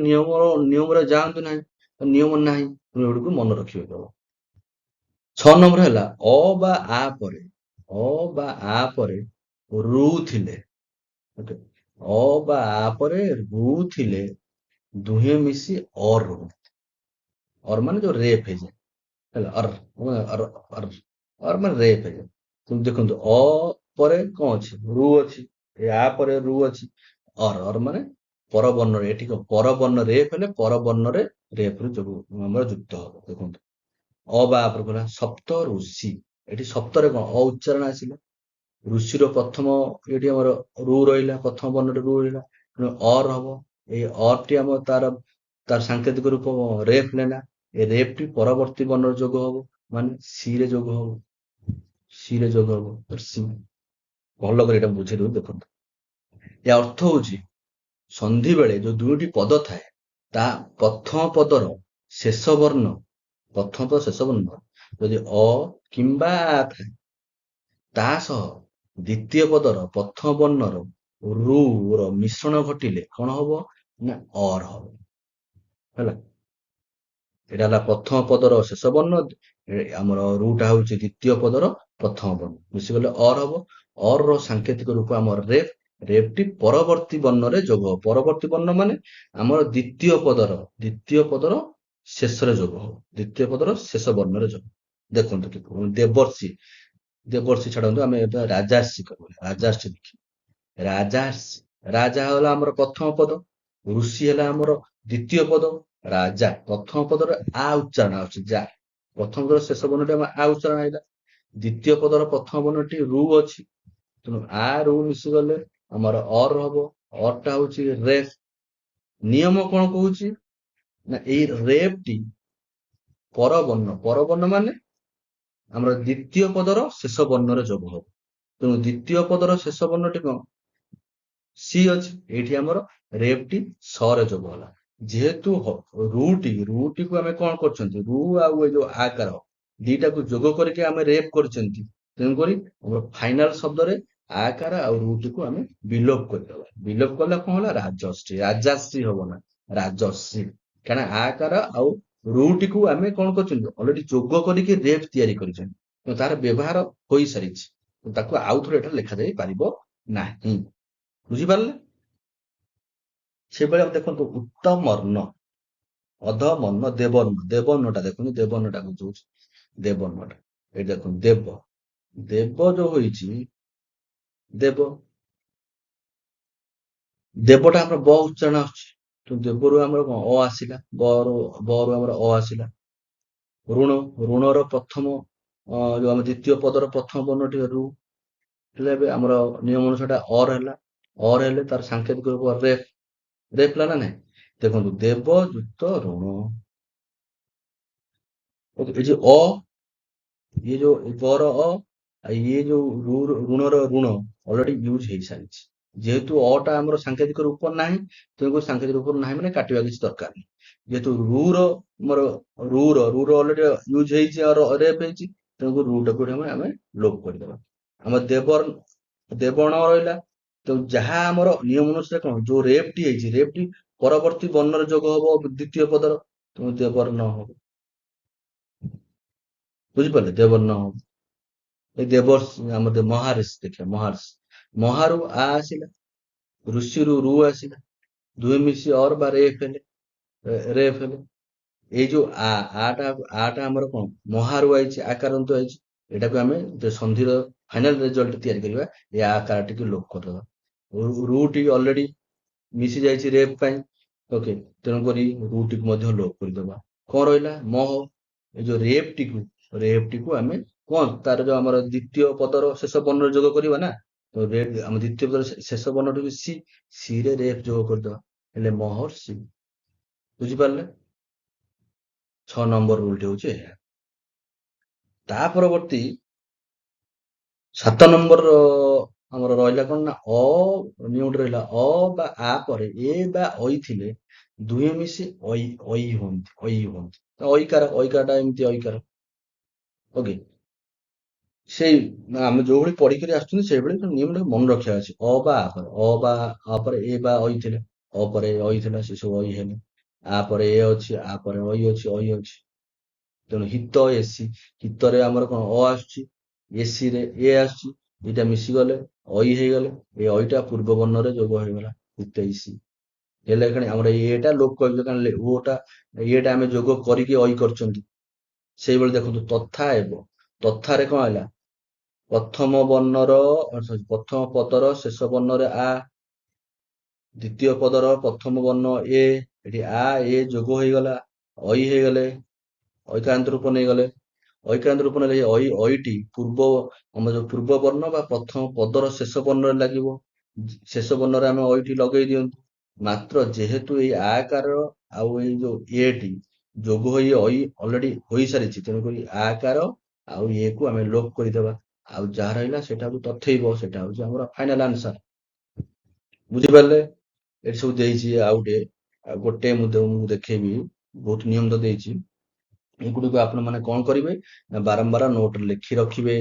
ନିୟମରେ ଯାଆନ୍ତୁ ନାହିଁ, ନିୟମ ନାହିଁ, ତେଣୁ ଏଗୁଡିକୁ ମନେ ରଖିବେ କେବଳ। 6 ନମ୍ବର ହେଲା ଅ ବା ଆ ପରେ, ଅ ବା ଆ ପରେ ରୁ ଥିଲେ, ଓକେ, ଅ ବା ଆ ପରେ ରୁ ଥିଲେ ଦୁହେଁ ମିଶି ଅର ରୁହନ୍ତି। ଅର ମାନେ ଯୋଉ ରେଫ ହେଇଯାଏ ହେଲା, ଅର ମାନେ ରେଫ ହେଇଯାଏ। କିନ୍ତୁ ଦେଖନ୍ତୁ ଅ ପରେ କଣ ଅଛି ରୁ ଅଛି, ଏ ଆ ପରେ ରୁ ଅଛି, ଅର ମାନେ ପରବର୍ଣ୍ଣରେ। ଏଠି କଣ ପରବର୍ଣ୍ଣ ରେଫ ହେଲେ ପରବର୍ଣ୍ଣରେ ରେଫ ରୁ ଯୋଗ ଆମର ଯୁକ୍ତ ହବ। ଦେଖନ୍ତୁ ଅ ବା ଆ ପରେ ଗଲା ସପ୍ତ ଋଷି। ଏଠି ସପ୍ତରେ କଣ ଅ ଉଚ୍ଚାରଣ ଆସିଲା। ଋଷିର ପ୍ରଥମ ଏଠି ଆମର ରୁ ରହିଲା, ପ୍ରଥମ ବର୍ଣ୍ଣଟି ରୁ ରହିଲା, ତେଣୁ ଅର ହବ। ଏଇ ଅର ଟି ଆମର ତାର ସାଙ୍କେତିକ ରୂପ ରେଫ ନେଲା। ଏ ରେଫ ଟି ପରବର୍ତ୍ତୀ ବର୍ଣ୍ଣରେ ଯୋଗ ହବ, ମାନେ ସି ରେ ଯୋଗ ହବ, ସି ରେ ଯୋଗ ହବ, ସି। ଭଲ କରି ଏଇଟା ବୁଝେଇ ଦଉଛି ଦେଖନ୍ତୁ। ଏହା ଅର୍ଥ ହଉଛି ସନ୍ଧି ବେଳେ ଯୋଉ ଦୁଇଟି ପଦ ଥାଏ, ତା ପ୍ରଥମ ପଦର ଶେଷ ବର୍ଣ୍ଣ, ପ୍ରଥମ ପଦ ଶେଷ ବର୍ଣ୍ଣ ଯଦି ଅ କିମ୍ବା ଆ ଥାଏ, ତା ସହ ଦ୍ୱିତୀୟ ପଦର ପ୍ରଥମ ବର୍ଣ୍ଣର ରୁ ର ମିଶ୍ରଣ ଘଟିଲେ କଣ ହବ ନା ଅର ହବ। ହେଲା, ଏଇଟା ହେଲା ପ୍ରଥମ ପଦର ଶେଷ ବର୍ଣ୍ଣ। ଆମର ରୁଟା ହଉଛି ଦ୍ୱିତୀୟ ପଦର ପ୍ରଥମ ବର୍ଣ୍ଣ, ମିଶିଗଲେ ଅର ହବ। ଅର ର ସାଙ୍କେତିକ ରୂପ ଆମର ରେଫ। ରେଫ ଟି ପରବର୍ତ୍ତୀ ବର୍ଣ୍ଣରେ ଯୋଗ ହବ। ପରବର୍ତ୍ତୀ ବର୍ଣ୍ଣ ମାନେ ଆମର ଦ୍ୱିତୀୟ ପଦର ଶେଷରେ ଯୋଗ ହବ, ଦ୍ୱିତୀୟ ପଦର ଶେଷ ବର୍ଣ୍ଣରେ ଯୋଗ। ଦେଖନ୍ତୁ ଦେବର୍ଷି, ଦେବର୍ଷି ଛାଡନ୍ତୁ, ଆମେ ଏବେ ରାଜାର୍ଷି କରିବା। ରାଜାର୍ଷି ଦେଖିବା। ରାଜାର୍ଷି, ରାଜା ହେଲା ଆମର ପ୍ରଥମ ପଦ, ଋଷି ହେଲା ଆମର ଦ୍ୱିତୀୟ ପଦ, ରାଜା ପ୍ରଥମ ପଦରେ ଆ ଉଚ୍ଚାରଣ ଅଛି ଯା, ପ୍ରଥମ ପଦର ଶେଷ ବର୍ଣ୍ଣଟି ଆମର ଆ ଉଚ୍ଚାରଣ ହେଇଲା। ଦ୍ୱିତୀୟ ପଦର ପ୍ରଥମ ବର୍ଣ୍ଣଟି ରୁ ଅଛି, ତେଣୁ ଆ ରୁ ମିଶିଗଲେ ଆମର ଅର ହବ। ଅର ଟା ହଉଛି ରେଫ। ନିୟମ କଣ କହୁଛି ନା ଏଇ ରେଫ ଟି ପରବର୍ଣ୍ଣ ମାନେ ଆମର ଦ୍ୱିତୀୟ ପଦର ଶେଷ ବର୍ଣ୍ଣରେ ଯୋଗ ହବ। ତେଣୁ ଦ୍ୱିତୀୟ ପଦର ଶେଷ ବର୍ଣ୍ଣଟି କଣ ସି ଅଛି, ଏଇଠି ଆମର ରେଫ ଟି ସ ରେ ଯୋଗ ହେଲା। ଯେହେତୁ ରୁଟିକୁ ଆମେ କଣ କରୁଛନ୍ତି, ରୁ ଆଉ ଏ ଯୋଉ ଆକାର ଦିଟାକୁ ଯୋଗ କରିକି ଆମେ ରେଫ କରିଛନ୍ତି। ତେଣୁକରି ଆମର ଫାଇନାଲ ଶବ୍ଦରେ ଆକାର ଆଉ ରୁଟିକୁ ଆମେ ବିଲୋପ କରିଦବା। ବିଲୋପ କଲେ କଣ ହେଲା ରାଜଶ୍ରୀ, ରାଜାଶ୍ରୀ ହବ ନା ରାଜଶ୍ରୀ। କାରଣ ଆକାର ଆଉ ରୁଟିକୁ ଆମେ କଣ କରୁଛନ୍ତି ଅଲରେଡି ଯୋଗ କରିକି ରେଫ ତିଆରି କରିଛନ୍ତି, ତେଣୁ ତାର ବ୍ୟବହାର ହୋଇସାରିଛି। ତାକୁ ଆଉ ଥରେ ଏଠାରେ ଲେଖାଯାଇ ପାରିବ ନାହିଁ। ବୁଝିପାରିଲେ? ସେଭଳି ଦେଖନ୍ତୁ ଉତ୍ତମର୍ଣ୍ଣ, ଅଧମର୍ଣ୍ଣ, ଦେବର୍ଣ୍ଣ। ଦେବର୍ଣ୍ଣଟା ଦେଖନ୍ତୁ, ଦେବର୍ଣ୍ଣଟା ବୁଝଉଛି। ଦେବର୍ଣ୍ଣଟା ଏଇଠି ଦେଖନ୍ତୁ ଦେବ, ଦେବ ଯୋଉ ହେଇଛି ଦେବ, ଦେବଟା ଆମର ବ ଉଚ୍ଚାରଣ ଆସୁଛି, ତ ଦେବରୁ ଆମର କଣ ଅ ଆସିଲା, ବରୁ ଆମର ଅ ଆସିଲା। ଋଣର ପ୍ରଥମ ଯୋଉ ଆମ ଦ୍ୱିତୀୟ ପଦର ପ୍ରଥମ ବର୍ଣ୍ଣଟି ରୁ ହେଲେ, ଏବେ ଆମର ନିୟମ ଅନୁସାରେ ଅର ହେଲା। ଅର ହେଲେ ତାର ସାଙ୍କେତିକ ରୂପ ରେଫ, ରେଫ ହେଲା ନା ନାଇଁ। ଦେଖନ୍ତୁ ଦେବ ଯୁକ୍ତ ଋଣ, ଓକେ, ଏ ଯୋଉ ଇଏ ଯୋଉ ବର ଆଉ ଇଏ ଯୋଉ ଋଣର ଋଣ ଅଲରେଡି ୟୁଜ ହେଇସାରିଛି। ଯେହେତୁ ଟା ଆମର ସାଂକେତିକ ରୂପ ନାହିଁ, ତେଣୁ ସାଂକେତିକ ରୂପ ନାହିଁ ମାନେ କାଟିବା କିଛି ଦରକାର ନାହିଁ। ଯେହେତୁ ଆମର ରୁ ର ଅଲରେଡି ୟୁଜ ହେଇଛି ଆଉ ରେପ ହେଇଛି, ତେଣୁ ରୁ ଟାକୁ ଆମେ ଲୋପ କରିଦେବା। ଆମର ଦେବଣ ରହିଲା। ତ ଯାହା ଆମର ନିୟମ ଅନୁସାରେ କଣ, ଯୋଉ ରେପଟି ହେଇଛି, ରେପଟି ପରବର୍ତ୍ତୀ ବର୍ଣ୍ଣର ଯୋଗ ହବ ଦ୍ୱିତୀୟ ପଦର, ତେଣୁ ଦେବର୍ଣ୍ଣ ହବ। ବୁଝିପାରିଲେ? ଦେବର୍ଣ୍ଣ ହବ। এই আমাদের ମହାରିଷି, ଦେଖିବା ମହାରିଷି, ମହାରୁ ଆ ଆସିଲା, ଋଷିରୁ ରୁ ଆସିଲା, ଦୁହେଁ ମିଶି ଅର ବା ରେଫ ହେଲେ, ରେଫ ହେଲେ। ଏଇ ଯୋଉ ଆଟା ଆମର କଣ, ମହାରୁ ଆଇଛି, ଆକାରାନ୍ତ ଆଇଛି। ଏଟାକୁ ଆମେ ସନ୍ଧିର ଫାଇନାଲ ରେଜଲ୍ଟ ତିଆରି କରିବା, ଏ ଆକାର ଟିକେ ଲୋପ କରିଦବା। ରୁ ଟିକେ ଅଲରେଡି ମିଶି ଯାଇଛି ରେଫ ପାଇଁ, ଓକେ, ତେଣୁକରି ରୁ ଟିକୁ ମଧ୍ୟ ଲୋପ କରିଦବା। କଣ ରହିଲା, ମହ। ଏ ଯୋଉ ରେଫଟିକୁ ଆମେ କଣ, ତାର ଯୋଉ ଆମର ଦ୍ୱିତୀୟ ପଦର ଶେଷ ବର୍ଣ୍ଣରେ ଯୋଗ କରିବା ନା, ତ ଆମ ଦ୍ୱିତୀୟ ପଦର ଶେଷ ବର୍ଣ୍ଣଟିକୁ ସି ରେ ରେଫ ଯୋଗ କରିଦବା, ହେଲେ ମହର୍ଷି। ବୁଝିପାରିଲେ? 6 ନମ୍ବର ରୁଲଟି ହଉଛି ଏହା। ତା ପରବର୍ତ୍ତୀ 7 ନମ୍ବର ଆମର ରହିଲା କଣ ନା, ନିୟମଟି ରହିଲା ଅ ବା ଆ ପରେ ଏ ବା ଐ ଥିଲେ ଦୁହେଁ ମିଶି ଐ ହୁଅନ୍ତି। ତ ଐକାରଟା ଏମିତି ଐକାର। ଓକେ, ସେଇ ଆମେ ଯୋଉଭଳି ପଢିକରି ଆସୁଛନ୍ତି ସେଇଭଳି ନିୟମଟାକୁ ମନେ ରଖିବା ଅଛି। ଅ ପରେ ଏ ବା ଐ ଥିଲେ, ଅ ପରେ ଐ ଥିଲା, ସେ ସବୁ ଐ ହେଲେ। ଆ ପରେ ଏ ଅଛି, ଆ ପରେ ଐ ଅଛି। ତେଣୁ ହିତ ଏସି, ହିତରେ ଆମର କଣ ଆସୁଛି, ଏସି ରେ ଏ ଆସୁଛି, ଦିଟା ମିଶିଗଲେ ଐ ହେଇଗଲେ। ଏ ଐଟା ପୂର୍ବ ବର୍ଣ୍ଣରେ ଯୋଗ ହେଇଗଲା, ହିତୈଷୀ। ହେଲେ କଣ ଆମର ଏଟା ଲୋପ କରିବେ, କାରଣ ଓଟା ଇଏଟା ଆମେ ଯୋଗ କରିକି ଐ କରିଛନ୍ତି। ସେଇଭଳି ଦେଖନ୍ତୁ ତଥା ହେବ, ତଥାରେ କଣ ହେଲା, ପ୍ରଥମ ପଦର ଶେଷ ବର୍ଣ୍ଣରେ ଆ, ଦ୍ୱିତୀୟ ପଦର ପ୍ରଥମ ବର୍ଣ୍ଣ ଏ, ଏଠି ଆ ଏ ଯୋଗ ହେଇଗଲା, ଐ ହେଇଗଲେ, ଐକାରାନ୍ତ ରୂପ ନେଇଗଲେ। ଐକାରାନ୍ତ ରୂପ ନେଲେ ଐଟି ଆମର ଯୋଉ ପୂର୍ବ ବର୍ଣ୍ଣ ବା ପ୍ରଥମ ପଦର ଶେଷ ବର୍ଣ୍ଣରେ ଲାଗିବ। ଶେଷ ବର୍ଣ୍ଣରେ ଆମେ ଐଟି ଲଗେଇ ଦିଅନ୍ତୁ। ମାତ୍ର ଯେହେତୁ ଏଇ ଆକାର ଆଉ ଏଇ ଯୋଉ ଏଟି ଯୋଗ ହୋଇ ଅଲରେଡି ହୋଇସାରିଛି, ତେଣୁକରି ଆକାର ଆଉ କୁ ଆମେ ଲୋପ କରିଦେବା। ଆଉ ଯାହା ରହିଲା ସେଟା ହଉଛି ତଥୈବ, ସେଟା ହଉଛି ଆମର ଫାଇନାଲ ଆନ୍ସର। ବୁଝିପାରିଲେ? ଏଠି ସବୁ ଦେଇଛି। ଆଉ ଗୋଟେ ମୁଁ ଦେଖେଇବି, ବହୁତ ନିୟମ ତ ଦେଇଛି। ଏଗୁଡିକୁ ଆପଣ ମାନେ କଣ କରିବେ ନା, ବାରମ୍ବାର ନୋଟରେ ଲେଖି ରଖିବେ,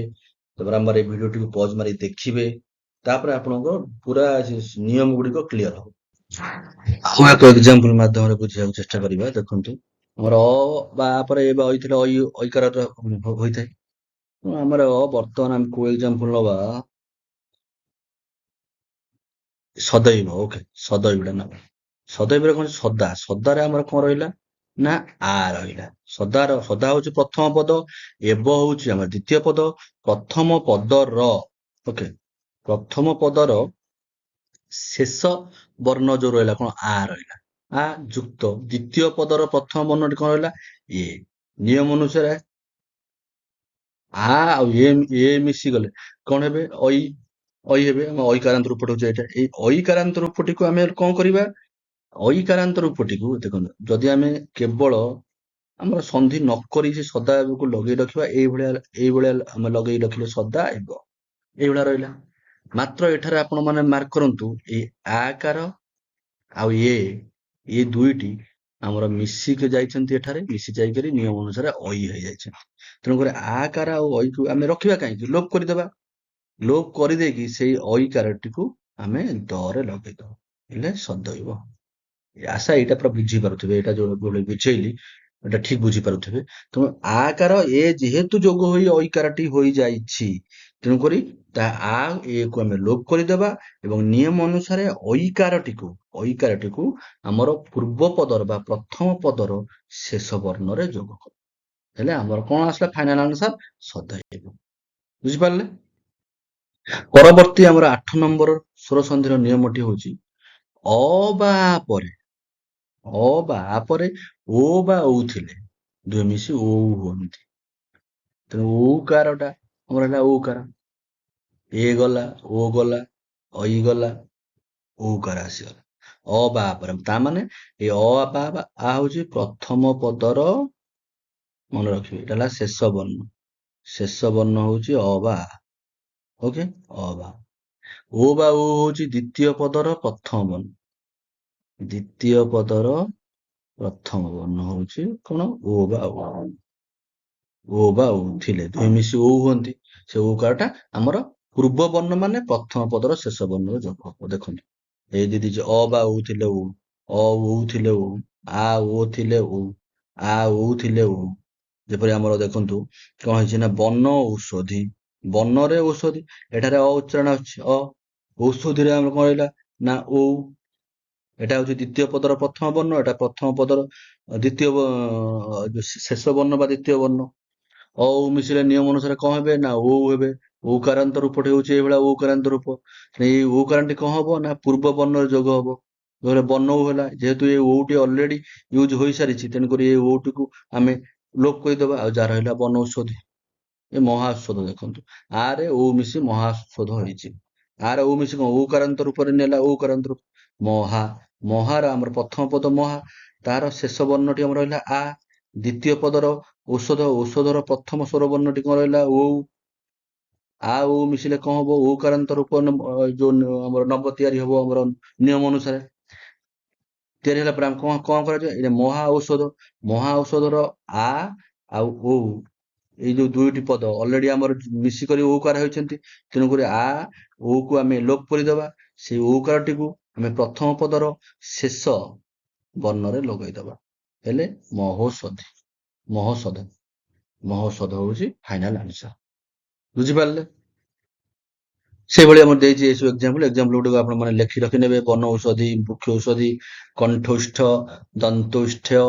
ବାରମ୍ବାର এই ଭିଡିଓଟିକୁ ପଜ ମାରି ଦେଖିବେ, ତାପରେ ଆପଣଙ୍କ ପୁରା ନିୟମ ଗୁଡିକ କ୍ଲିୟର ହବ। ଆଉ ଏକ ଏକ୍ସାମ୍ପଲ ମାଧ୍ୟମରେ ବୁଝିବାକୁ ଚେଷ୍ଟା କରିବା। ଦେଖନ୍ତୁ, ଆମର ବା ପରେ ଏ ବା ହୋଇଥିଲେ ଐକାର ହୋଇଥାଏ। ଆମର ବର୍ତ୍ତମାନ ଆମେ କୋଉ ଏକ୍ସାମ୍ପଲ ନବା, ସଦୈବ। ଓକେ, ସଦୈବଟା ନବା। ସଦୈବରେ କଣ, ସଦାରେ ଆମର କଣ ରହିଲା ନା, ଆ ରହିଲା। ସଦା ହଉଛି ପ୍ରଥମ ପଦ, ଏବ ହଉଛି ଆମର ଦ୍ୱିତୀୟ ପଦ। ପ୍ରଥମ ପଦର, ଓକେ, ପ୍ରଥମ ପଦର ଶେଷ ବର୍ଣ୍ଣ ଯୋଉ ରହିଲା କଣ, ଆ ରହିଲା। ଆ ଯୁକ୍ତ ଦ୍ୱିତୀୟ ପଦର ପ୍ରଥମ ବର୍ଣ୍ଣଟି କଣ ରହିଲା, ଏ। ନିୟମ ଅନୁସାରେ ଆ ଆଉ ଏ ମିଶିଗଲେ କଣ ହେବେ, ଐ ହେବେ। ଆମ ଐକାରାନ୍ତ ରୂପଟି ହଉଛି ଏଇଟା। ଏଇ ଐକାରାନ୍ତ ରୂପଟିକୁ ଆମେ କଣ କରିବା, ଐକାରାନ୍ତ ରୂପଟିକୁ ଦେଖନ୍ତୁ, ଯଦି ଆମେ କେବଳ ଆମର ସନ୍ଧି ନ କରି ସେ ସଦାକୁ ଲଗେଇ ରଖିବା, ଏଇଭଳିଆ ଆମେ ଲଗେଇ ରଖିଲେ ସଦା ହେବ, ଏଇଭଳିଆ ରହିଲା। ମାତ୍ର ଏଠାରେ ଆପଣ ମାନେ ମାର୍କ କରନ୍ତୁ, ଏଇ ଆକାର ଆଉ ଏ ଦୁଇଟି ଆମର ମିଶିକି ଯାଇଛନ୍ତି, ଏଠାରେ ମିଶି ଯାଇକରି ନିୟମ ଅନୁସାରେ ଐ ହେଇଯାଇଛନ୍ତି। ତେଣୁକରି ଆକାର ଆଉ ଐକୁ ଆମେ ରଖିବା କାହିଁକି, ଲୋପ କରିଦେବା। ଲୋପ କରିଦେଇକି ସେଇ ଐକାରଟିକୁ ଆମେ ଦରେ ଲଗେଇଦବା, ହେଲେ ସଦୈବ। ଆଶା ଏଇଟା ପୁରା ବୁଝିପାରୁଥିବେ, ଏଇଟା ଯୋଉ ବୁଝେଇଲି ଏଟା ଠିକ ବୁଝିପାରୁଥିବେ। ତେଣୁ ଆକାର ଏ ଯେହେତୁ ଯୋଗ ହୋଇ ଐକାରଟି ହୋଇଯାଇଛି, ତେଣୁକରି ତା ଆ କୁ ଆମେ ଲୋପ କରିଦେବା ଏବଂ ନିୟମ ଅନୁସାରେ ଐକାରଟିକୁ ଆମର ପୂର୍ବ ପଦର ବା ପ୍ରଥମ ପଦର ଶେଷ ବର୍ଣ୍ଣରେ ଯୋଗ କରୁ, ହେଲେ ଆମର କଣ ଆସିଲା ଫାଇନାଲ ଆନ୍ସର, ସଦୈବ। ବୁଝିପାରିଲେ? ପରବର୍ତ୍ତୀ ଆମର 8 ନମ୍ବର ସ୍ୱର ସନ୍ଧିର ନିୟମଟି ହଉଛି, ଅ ବା ଆ ପରେ ଓ ବା ଔ ଥିଲେ ଦୁହେଁ ମିଶି ଓ ହୁଅନ୍ତି। ତେଣୁ ଔକାରଟା ଆମର ହେଲା ଔକାର। ଏ ଗଲା, ଓ ଗଲା, ଐ ଗଲା, ଔକାର ଆସିଗଲା। ଅ ବା ପରେ, ତା ମାନେ ଏ ଅ ବା ଆ ହଉଛି ପ୍ରଥମ ପଦର ମନେ ରଖିବେ, ଏଇଟା ହେଲା ଶେଷ ବର୍ଣ୍ଣ। ଶେଷ ବର୍ଣ୍ଣ ହଉଛି ଅ ବା ଆ। ଓକେ, ଅ ବା ଆ। ଓ ବା ଓ ହଉଛି ଦ୍ୱିତୀୟ ପଦର ପ୍ରଥମ ବର୍ଣ୍ଣ। ଦ୍ୱିତୀୟ ପଦର ପ୍ରଥମ ବର୍ଣ୍ଣ ହଉଛି କଣ? ଓ ବା ଓ। ଓ ବା ଉ ଥିଲେ ଦୁଇ ମିଶି ଓ ହୁଅନ୍ତି। ସେ ଓକାରଟା ଆମର ପୂର୍ବ ବର୍ଣ୍ଣ ମାନେ ପ୍ରଥମ ପଦର ଶେଷ ବର୍ଣ୍ଣର ଯୋଗ ହବ। ଦେଖନ୍ତୁ, ଏଇ ଦି ଦେଇଛି ଅ ବା ଉ ଥିଲେ ଉ, ଅ ଉ ଥିଲେ ଉ, ଆ ଓ ଥିଲେ ଉ, ଆ ଉ ଥିଲେ ଉ। ଯେପରି ଆମର ଦେଖନ୍ତୁ କଣ ହେଇଛି ନା ବନ ଔଷଧି, ବନରେ ଔଷଧି, ଏଠାରେ ଅ ଉଚ୍ଚାରଣ ଅଛି ଅ। ଔଷଧିରେ ଆମର କଣ ରହିଲା ନା ଉ। ଏଟା ହଉଛି ଦ୍ୱିତୀୟ ପଦର ପ୍ରଥମ ବର୍ଣ୍ଣ, ଏଟା ପ୍ରଥମ ପଦର ଶେଷ ବର୍ଣ୍ଣ ବା ଦ୍ୱିତୀୟ ବର୍ଣ୍ଣ। ଅ ଉ ମିଶିଲେ ନିୟମ ଅନୁସାରେ କଣ ହେବେ ନା ଉ ହେବେ। ଉକାରାନ୍ତ ରୂପଟି ହଉଛି ଏଇଭଳିଆ ଉକାରାନ୍ତ ରୂପ। ଏଇ ଉକାରାନ୍ତଟି କଣ ହବ ନା ପୂର୍ବ ବର୍ଣ୍ଣର ଯୋଗ ହବ। ଧର ବନ ଉ ହେଲା, ଯେହେତୁ ଏ ଔଟି ଅଲରେଡି ୟୁଜ ହୋଇସାରିଛି, ତେଣୁକରି ଏ ଔଟିକୁ ଆମେ ଲୋପ କରିଦବା। ଆଉ ଯାହା ରହିଲା ବନ ଔଷଧି, ଏ ମହାଔଷଧ। ଦେଖନ୍ତୁ ଆରେ ଉ ମିଶି ମହାଔଷଧ ହେଇଛି। ଆରେ ଉ ମିଶି କଣ ଉକାରାନ୍ତ ରୂପରେ ନେଲା, ଉକାରାନ୍ତ ରୂପ ମହା। ମହାର ଆମର ପ୍ରଥମ ପଦ ମହା, ତାର ଶେଷ ବର୍ଣ୍ଣଟି ଆମର ରହିଲା ଆ। ଦ୍ୱିତୀୟ ପଦର ଔଷଧ, ଔଷଧର ପ୍ରଥମ ସ୍ୱର ବର୍ଣ୍ଣଟି କଣ ରହିଲା ଉ। ଆ ଉ ମିଶିଲେ କଣ ହବ ଉକାରାନ୍ତ ରୂପ, ଯୋଉ ଆମର ନବ ତିଆରି ହବ ଆମର ନିୟମ ଅନୁସାରେ। ତିଆରି ହେଲା ପରେ ଆମେ କଣ କଣ କରାଯିବ, ଏଇଟା ମହା ଔଷଧ। ମହା ଔଷଧର ଆ ଆଉ ଉ, ଏଇ ଯୋଉ ଦୁଇଟି ପଦ ଅଲରେଡି ଆମର ମିଶିକରି ଓକାର ହୋଇଛନ୍ତି, ତେଣୁକରି ଆ ଉ କୁ ଆମେ ଲୋପ କରିଦବା। ସେଇ ଓକାରଟିକୁ ଆମେ ପ୍ରଥମ ପଦର ଶେଷ ବର୍ଣ୍ଣରେ ଲଗେଇଦବା, ହେଲେ ମହୋଷଧି। ମହୋଷଧ, ମହୋଷଧ ହଉଛି ଫାଇନାଲ ଆନ୍ସର। ବୁଝିପାରିଲେ? ସେଇଭଳି ଆମର ଦେଇଛି ଏସବୁ ଏକ୍ଜାମ୍ପଲ। ଏକ୍ଜାମ୍ପଲ ଗୁଡିକ ଆପଣ ମାନେ ଲେଖି ରଖିନେବେ। ବନ ଔଷଧି, ବୃକ୍ଷ ଔଷଧି, କଣ୍ଠୋଷ୍ଠ, ଦନ୍ତୋଷ୍ଠ,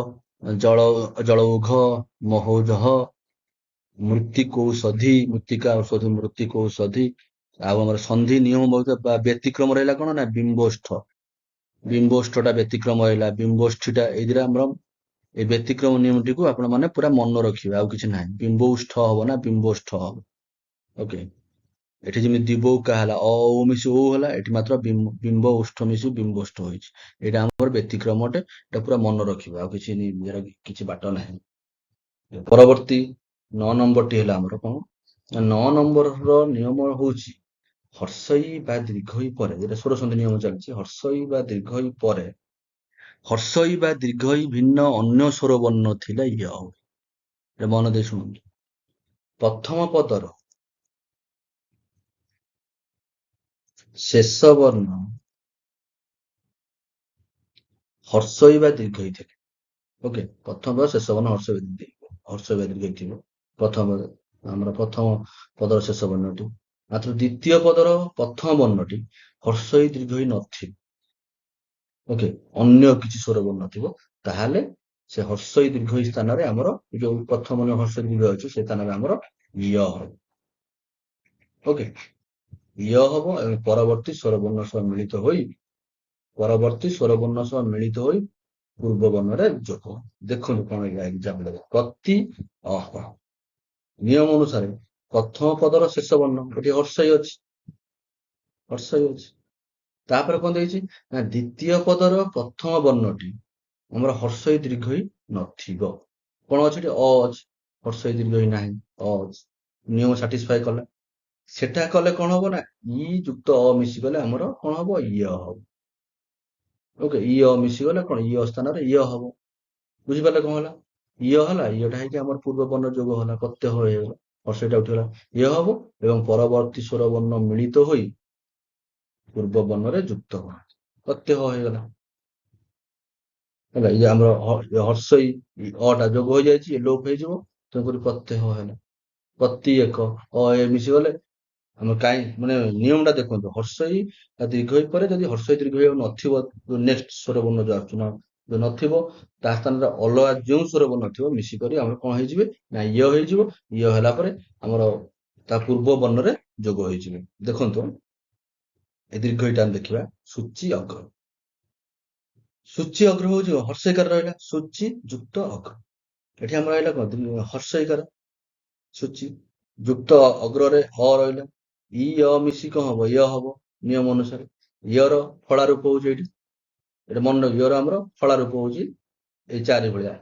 ଜଳ ଜଳୌଘ, ମହୋଜହ, ମୃତ୍ତିକୌଷଧି, ମୃତ୍ତିକା ଔଷଧି, ମୃତ୍ତିକୌଷଧି। ଆଉ ଆମର ସନ୍ଧି ନିୟମ ବା ବ୍ୟତିକ୍ରମ ରହିଲା କଣ ନା ବିମ୍ବୋଷ୍ଠ। ବିମ୍ବୋଷ୍ଠଟା ବ୍ୟତିକ୍ରମ ରହିଲା, ବିମ୍ବୋଷ୍ଠୀଟା ଏଇ ଦିଟା ଆମର এই ବ୍ୟତିକ୍ରମ ନିୟମଟିକୁ ଆପଣ ମାନେ ପୁରା ମନେ ରଖିବେ, ଆଉ କିଛି ନାହିଁ। ବିମ୍ବୋଷ୍ଠ ହବ ନା ବିମ୍ବୋଷ୍ଠ ହବ। ଓକେ, ଏଠି ଯେମିତି ଦିବୌକା ହେଲା, ଅ ଉ ମିଶି ଉ ହେଲା, ଏଠି ମାତ୍ର ବିମ୍ବ ଉଷ୍ଠ ମିଶି ବିମ୍ବୋଷ୍ଠ ହୋଇଛି। ଏଇଟା ଆମର ବ୍ୟତିକ୍ରମ ଅଟେ, ଏଟା ପୁରା ମନେ ରଖିବେ, ଆଉ କିଛି କିଛି ବାଟ ନାହିଁ। ପରବର୍ତ୍ତୀ 9 ନମ୍ବରଟି ହେଲା ଆମର କଣ ନା 9 ନମ୍ବରର ନିୟମ ହଉଛି ହର୍ଷଇ ବା ଦୀର୍ଘଇ ପରେ, ଯେଟା ସ୍ୱରସନ୍ଧି ନିୟମ ଚାଲିଛି, ହର୍ଷଇ ବା ଦୀର୍ଘଇ ପରେ, ହର୍ଷଇ ବା ଦୀର୍ଘଇ ଭିନ୍ନ ଅନ୍ୟ ସ୍ୱର ବର୍ଣ୍ଣ ଥିଲା ଇୟ ହୁଏ। ମନ ଦେଇ ଶୁଣନ୍ତୁ, ପ୍ରଥମ ପଦର ଶେଷ ବର୍ଣ୍ଣ ହର୍ଷଇ ବା ଦୀର୍ଘଇ ଥିଲେ। ଓକେ, ପ୍ରଥମ ପଦ ଶେଷ ବର୍ଣ୍ଣ ହର୍ଷଇ ବା ଦୀର୍ଘଇ ଥିବ। ପ୍ରଥମ ଆମର ପ୍ରଥମ ପଦର ଶେଷ ବର୍ଣ୍ଣଟି, ମାତ୍ର ଦ୍ୱିତୀୟ ପଦର ପ୍ରଥମ ବର୍ଣ୍ଣଟି ହର୍ଷଇ ଦୀର୍ଘଇ ନଥିବ। ଓକେ, ଅନ୍ୟ କିଛି ସ୍ୱର ବର୍ଣ୍ଣ ଥିବ, ତାହେଲେ ସେ ହର୍ଷଇ ଦୀର୍ଘଇ ସ୍ଥାନରେ ଆମର ଯୋଉ ପ୍ରଥମ ହର୍ଷଇ ଦୀର୍ଘ ଅଛି, ସେ ସ୍ଥାନରେ ଆମର ଇୟ ହବ। ଓକେ, ଇୟ ହବ ଏବଂ ପରବର୍ତ୍ତୀ ସ୍ୱରବର୍ଣ୍ଣ ସହ ମିଳିତ ହୋଇ ପୂର୍ବ ବର୍ଣ୍ଣରେ ଯୋଗ। ଦେଖନ୍ତୁ କଣ ଏକ୍ସାମ୍ପଲ, ପ୍ରତି ଅହ। ନିୟମ ଅନୁସାରେ ପ୍ରଥମ ପଦର ଶେଷ ବର୍ଣ୍ଣ ଏଠି ହର୍ଷଇ ଅଛି, ହର୍ଷଇ ଅଛି। ତାପରେ କଣ ଦେଇଛି ନା ଦ୍ୱିତୀୟ ପଦର ପ୍ରଥମ ବର୍ଣ୍ଣଟି ଆମର ହର୍ଷଇ ଦୀର୍ଘଇ ନଥିବ। କଣ ଅଛି ଏଠି ଅ ଅଛି, ହର୍ଷଇ ଦୀର୍ଘଇ ନାହିଁ, ଅ ଅଛି। ନିୟମ ସାଟିସ୍ଫାଏ କଲା। ସେଟା କଲେ କଣ ହବ ନା ଇ ଯୁକ୍ତ ଅ ମିଶିଗଲେ ଆମର କଣ ହବ ଇୟ ହବ। ଓକେ, ଇୟ ମିଶିଗଲେ କଣ ଇୟ ସ୍ଥାନରେ ଇୟ ହବ। ବୁଝିପାରିଲେ କଣ ହେଲା? ଇୟ ହେଲା, ଇୟଟା ହେଇକି ଆମର ପୂର୍ବ ବର୍ଣ୍ଣ ଯୋଗ ହେଲା, ପ୍ରତ୍ୟୟ ହେଇଗଲା, ହର୍ଷଇଟା ଉଠିଗଲା, ଇୟ ହବ ଏବଂ ପରବର୍ତ୍ତୀ ସ୍ୱର ବର୍ଣ୍ଣ ମିଳିତ ହୋଇ ପୂର୍ବ ବର୍ଣ୍ଣରେ ଯୁକ୍ତ ହବ, ପ୍ରତ୍ୟୟ ହେଇଗଲା। ହେଲା, ଇଏ ଆମର ହର୍ଷଇ ଅଟା ଯୋଗ ହେଇଯାଇଛି, ଲୋପ ହେଇଯିବ, ତେଣୁକରି ପ୍ରତ୍ୟୟ ହେଲା। ପ୍ରତି ଏକ ଅ ଏ ମିଶିଗଲେ ଆମର କାହିଁ ମାନେ ନିୟମଟା ଦେଖନ୍ତୁ, ହର୍ଷଇ ଦୀର୍ଘଇ ପରେ ଯଦି ହର୍ଷଇ ଦୀର୍ଘଇ ଆଉ ନଥିବ, ଯୋଉ ନେକ୍ସଟ ସ୍ୱର ବର୍ଣ୍ଣ ଯୋଉ ଆସୁଛି ଯୋଉ ନଥିବ, ତା ସ୍ଥାନରେ ଅଲଗା ଯେଉଁ ସ୍ୱର ବର୍ଣ୍ଣ ଥିବ ମିଶିକରି ଆମର କଣ ହେଇଯିବେ ନା ଇୟ ହେଇଯିବ। ଇୟ ହେଲା ପରେ ଆମର ତା ପୂର୍ବ ବର୍ଣ୍ଣରେ ଯୋଗ ହେଇଯିବେ। ଦେଖନ୍ତୁ ଏ ଦୀର୍ଘଇଟା ଆମେ ଦେଖିବା, ସୂଚି ଅଗ୍ର। ସୂଚି ଅଗ୍ର ହଉଛି ହର୍ଷଇକାର ରହିଲା, ସୂଚି ଯୁକ୍ତ ଅଗ୍ର। ଏଠି ଆମର ରହିଲା କଣ ହର୍ଷଇକାର, ସୂଚି ଯୁକ୍ତ ଅଗ୍ରରେ ଅ ରହିଲା, ଇ ଅ ମିଶି କଣ ହବ ଇୟ ହବ ନିୟମ ଅନୁସାରେ। ଇୟର ଫଳା ରୂପ ହଉଛି ଏଇଠି, ଏଟା ମନେ ଇୟର ଆମର ଫଳା ରୂପ ହଉଛି ଏଇ ଚାରି ଭଳିଆ।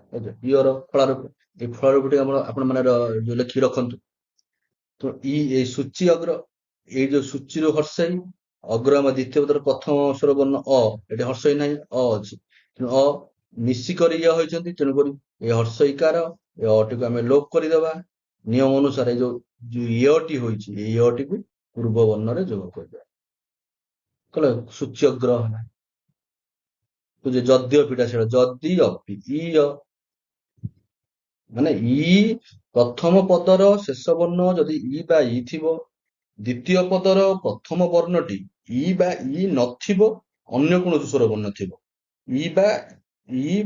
ଇୟର ଫଳା ରୂପ, ଏଇ ଫଳ ରୂପଟି ଆମର ଆପଣ ମାନେ ଯୋଉ ଲେଖି ରଖନ୍ତୁ। ତ ଏଇ ସୂଚି ଅଗ୍ର, ଏଇ ଯୋଉ ସୂଚୀରୁ ହର୍ଷେଇ ଅଗ୍ର ଆମ ଦ୍ୱିତୀୟ ପଦର ପ୍ରଥମ ସ୍ୱର ବର୍ଣ୍ଣ ଅ, ଏଠି ହର୍ଷଇ ନାହିଁ, ଅ ଅଛି। ତେଣୁ ଅ ମିଶିକରି ୟ ହୋଇଛନ୍ତି, ତେଣୁକରି ଏ ହର୍ଷଇକାର ଏ ଅଟିକୁ ଆମେ ଲୋପ କରିଦେବା। ନିୟମ ଅନୁସାରେ ଯୋଉ ୟଟି ହୋଇଛି, ଏଇ ୟଟିକୁ ପୂର୍ବ ବର୍ଣ୍ଣରେ ଯୋଗ କରିଦେବା। କଲେ ସୂଚି ଅଗ୍ର ହେଲା। ଯଦ୍ୟ ଅପିଟା ସେଇଟା ଯଦି ଅପି ଇ ମାନେ ଇ ପ୍ରଥମ ପଦର ଶେଷ ବର୍ଣ୍ଣ ଯଦି ଇ ବା ଇ ଥିବ, ଦ୍ୱିତୀୟ ପଦର ପ୍ରଥମ ବର୍ଣ୍ଣଟି ଇ ବା ଇ ନଥିବ, ଅନ୍ୟ କୌଣସି ସ୍ୱର ବର୍ଣ୍ଣ ଥିବ, ଇ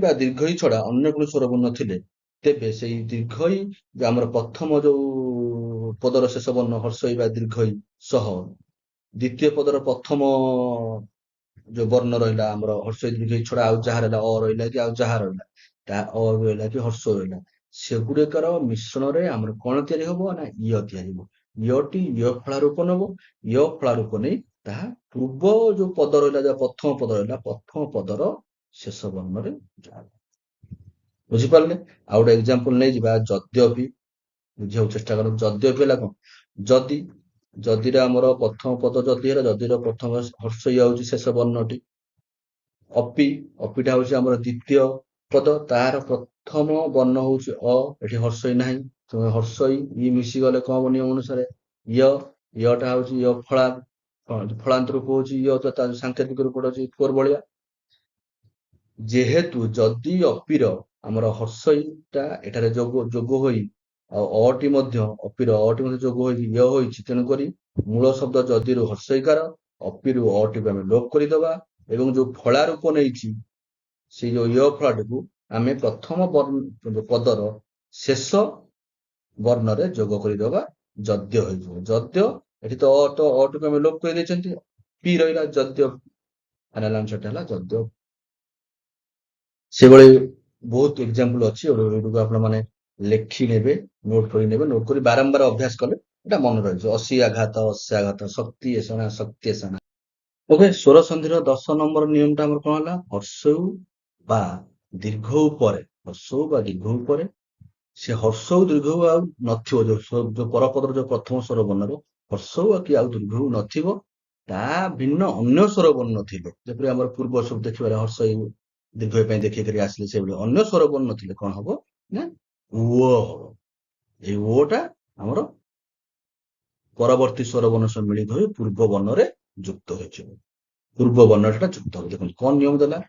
ବା ଦୀର୍ଘ ଇ ଛଡା ଅନ୍ୟ କୌଣସି ସ୍ୱର ବର୍ଣ୍ଣ ଥିଲେ, ତେବେ ସେଇ ଦୀର୍ଘ ଇ ଯୋଉ ଆମର ପ୍ରଥମ ଯୋଉ ପଦର ଶେଷ ବର୍ଣ୍ଣ ହର୍ଷ ଇ ବା ଦୀର୍ଘ ଇ ସହ ଦ୍ୱିତୀୟ ପଦର ପ୍ରଥମ ଯୋଉ ବର୍ଣ୍ଣ ରହିଲା ଆମର ହର୍ଷ ଇ ଦୀର୍ଘ ଇ ଛଡା ଆଉ ଯାହା ରହିଲା, ଅ ରହିଲା କି ଆଉ ଯାହା ରହିଲା, ତା ଅ ରହିଲା କି ହର୍ଷ ରହିଲା, ସେଗୁଡିକର ମିଶ୍ରଣରେ ଆମର କଣ ତିଆରି ହବ ନା ୟ ତିଆରି ହବ। ୟଟି ୟ ଫଳାରୂପ ନବ, ୟ ଫଳାରୂପ ନେଇ ତାହା ପୂର୍ବ ଯୋଉ ପଦ ରହିଲା, ଯୋଉ ପ୍ରଥମ ପଦ ରହିଲା, ପ୍ରଥମ ପଦର ଶେଷ ବର୍ଣ୍ଣରେ ଯାହା। ବୁଝିପାରିଲେ? ଆଉ ଗୋଟେ ଏକ୍ସାମ୍ପଲ ନେଇଯିବା, ଯଦ୍ୟପି। ବୁଝିବାକୁ ଚେଷ୍ଟା କରନ୍ତୁ। ଯଦ୍ୟପି ହେଲା କଣ? ଯଦି, ଯଦିରେ ଆମର ପ୍ରଥମ ପଦ ଯଦି ହେଲା, ଯଦିର ପ୍ରଥମ ହର୍ଷ ଇ ହଉଛି ଶେଷ ବର୍ଣ୍ଣଟି। ଅପି, ଅପିଟା ହଉଛି ଆମର ଦ୍ୱିତୀୟ ପଦ, ତାର ପ୍ରଥମ ବର୍ଣ୍ଣ ହଉଛି ଅ, ଏଠି ହର୍ଷ ଇ ନାହିଁ, ହର୍ଷ ଇ ମିଶିଗଲେ କଣ ହବ ନିୟମ ଅନୁସାରେ ୟ, ୟଟା ହଉଛି ୟ ଫଳାନ୍ତ ରୂପ ହଉଛି ୟ, ତା ସାଙ୍କେତିକ ରୂପଟା ହଉଛି ଫୋର ଭଳିଆ। ଯେହେତୁ ଯଦି ଅପିର ଆମର ହର୍ଷ ଇଟା ଏଠାରେ ଯୋଗ ହୋଇ ଆଉ ଅଟି ମଧ୍ୟ ଅପିର ଅଟି ମଧ୍ୟ ଯୋଗ ହୋଇ ୟ ହୋଇଛି, ତେଣୁକରି ମୂଳ ଶବ୍ଦ ଯଦିରୁ ହର୍ଷ ଇକାର, ଅପିରୁ ଅଟିକୁ ଆମେ ଲୋପ କରିଦବା ଏବଂ ଯୋଉ ଫଳା ରୂପ ନେଇଛି ସେଇ ଯୋଉ ୟ ଫଳାଟିକୁ ଆମେ ପ୍ରଥମ ପଦର ଶେଷ ବର୍ଣ୍ଣରେ ଯୋଗ କରିଦବା, ଯଦ୍ୟ ହେଇଯିବ। ଯଦ୍ୟ, ଏଠି ତ ଅଟିକୁ ଆମେ ଲୋପ କରିଦେଇଛନ୍ତି, ପି ରହିଲା ଯଦ୍ୟ, ଫାଇନାଲ ଆନ୍ସରଟା ହେଲା ଯଦ୍ୟ। ସେଭଳି ବହୁତ ଏକ୍ସାମ୍ପଲ ଅଛି, ଏଗୁଡିକୁ ଆପଣ ମାନେ ଲେଖି ନେବେ, ନୋଟ କରି ନେବେ, ନୋଟ କରି ବାରମ୍ବାର ଅଭ୍ୟାସ କଲେ ଏଟା ମନେ ରହିଯିବ। ଅସି ଆଘାତ, ଅସ୍ୟାଘାତ, ଶକ୍ତି ଏଷଣା, ଶକ୍ତି ଏଷଣା। ଓକେ, ସ୍ୱର ସନ୍ଧିର 10 ନମ୍ବର ନିୟମଟା ଆମର କଣ ହେଲା? ହର୍ଷଉ ବା ଦୀର୍ଘ ଉପରେ, ହର୍ଷଉ ବା ଦୀର୍ଘ ଉପରେ ସେ ହର୍ଷଉ ଦୀର୍ଘ ଆଉ ନଥିବ, ଯୋଉ ପରପଦର ଯୋଉ ପ୍ରଥମ ସ୍ୱର ବର୍ଣ୍ଣର ହର୍ଷଉ କି ଆଉ ଦୀର୍ଘ ନଥିବ, ତା ଭିନ୍ନ ଅନ୍ୟ ସ୍ୱର ବର୍ଣ୍ଣ ଥିବ, ଯେପରି ଆମର ପୂର୍ବ ସବୁ ଦେଖିବାରେ ହର୍ଷ ଦୀର୍ଘ ପାଇଁ ଦେଖିକରି ଆସିଲେ, ସେଇଭଳି ଅନ୍ୟ ସ୍ୱର ବର୍ଣ୍ଣ ଥିଲେ କଣ ହବ ନା ଉ ହବ। ଏଇ ଓଟା ଆମର ପରବର୍ତ୍ତୀ ସ୍ୱର ବର୍ଣ୍ଣ ସହ ମିଳିତ ହୋଇ ପୂର୍ବ ବର୍ଣ୍ଣରେ ଯୁକ୍ତ ହୋଇଯିବ। ପୂର୍ବ ବର୍ଣ୍ଣଟା ଯୁକ୍ତ ହବ। ଦେଖନ୍ତୁ କଣ ନିୟମ ଦେଲା,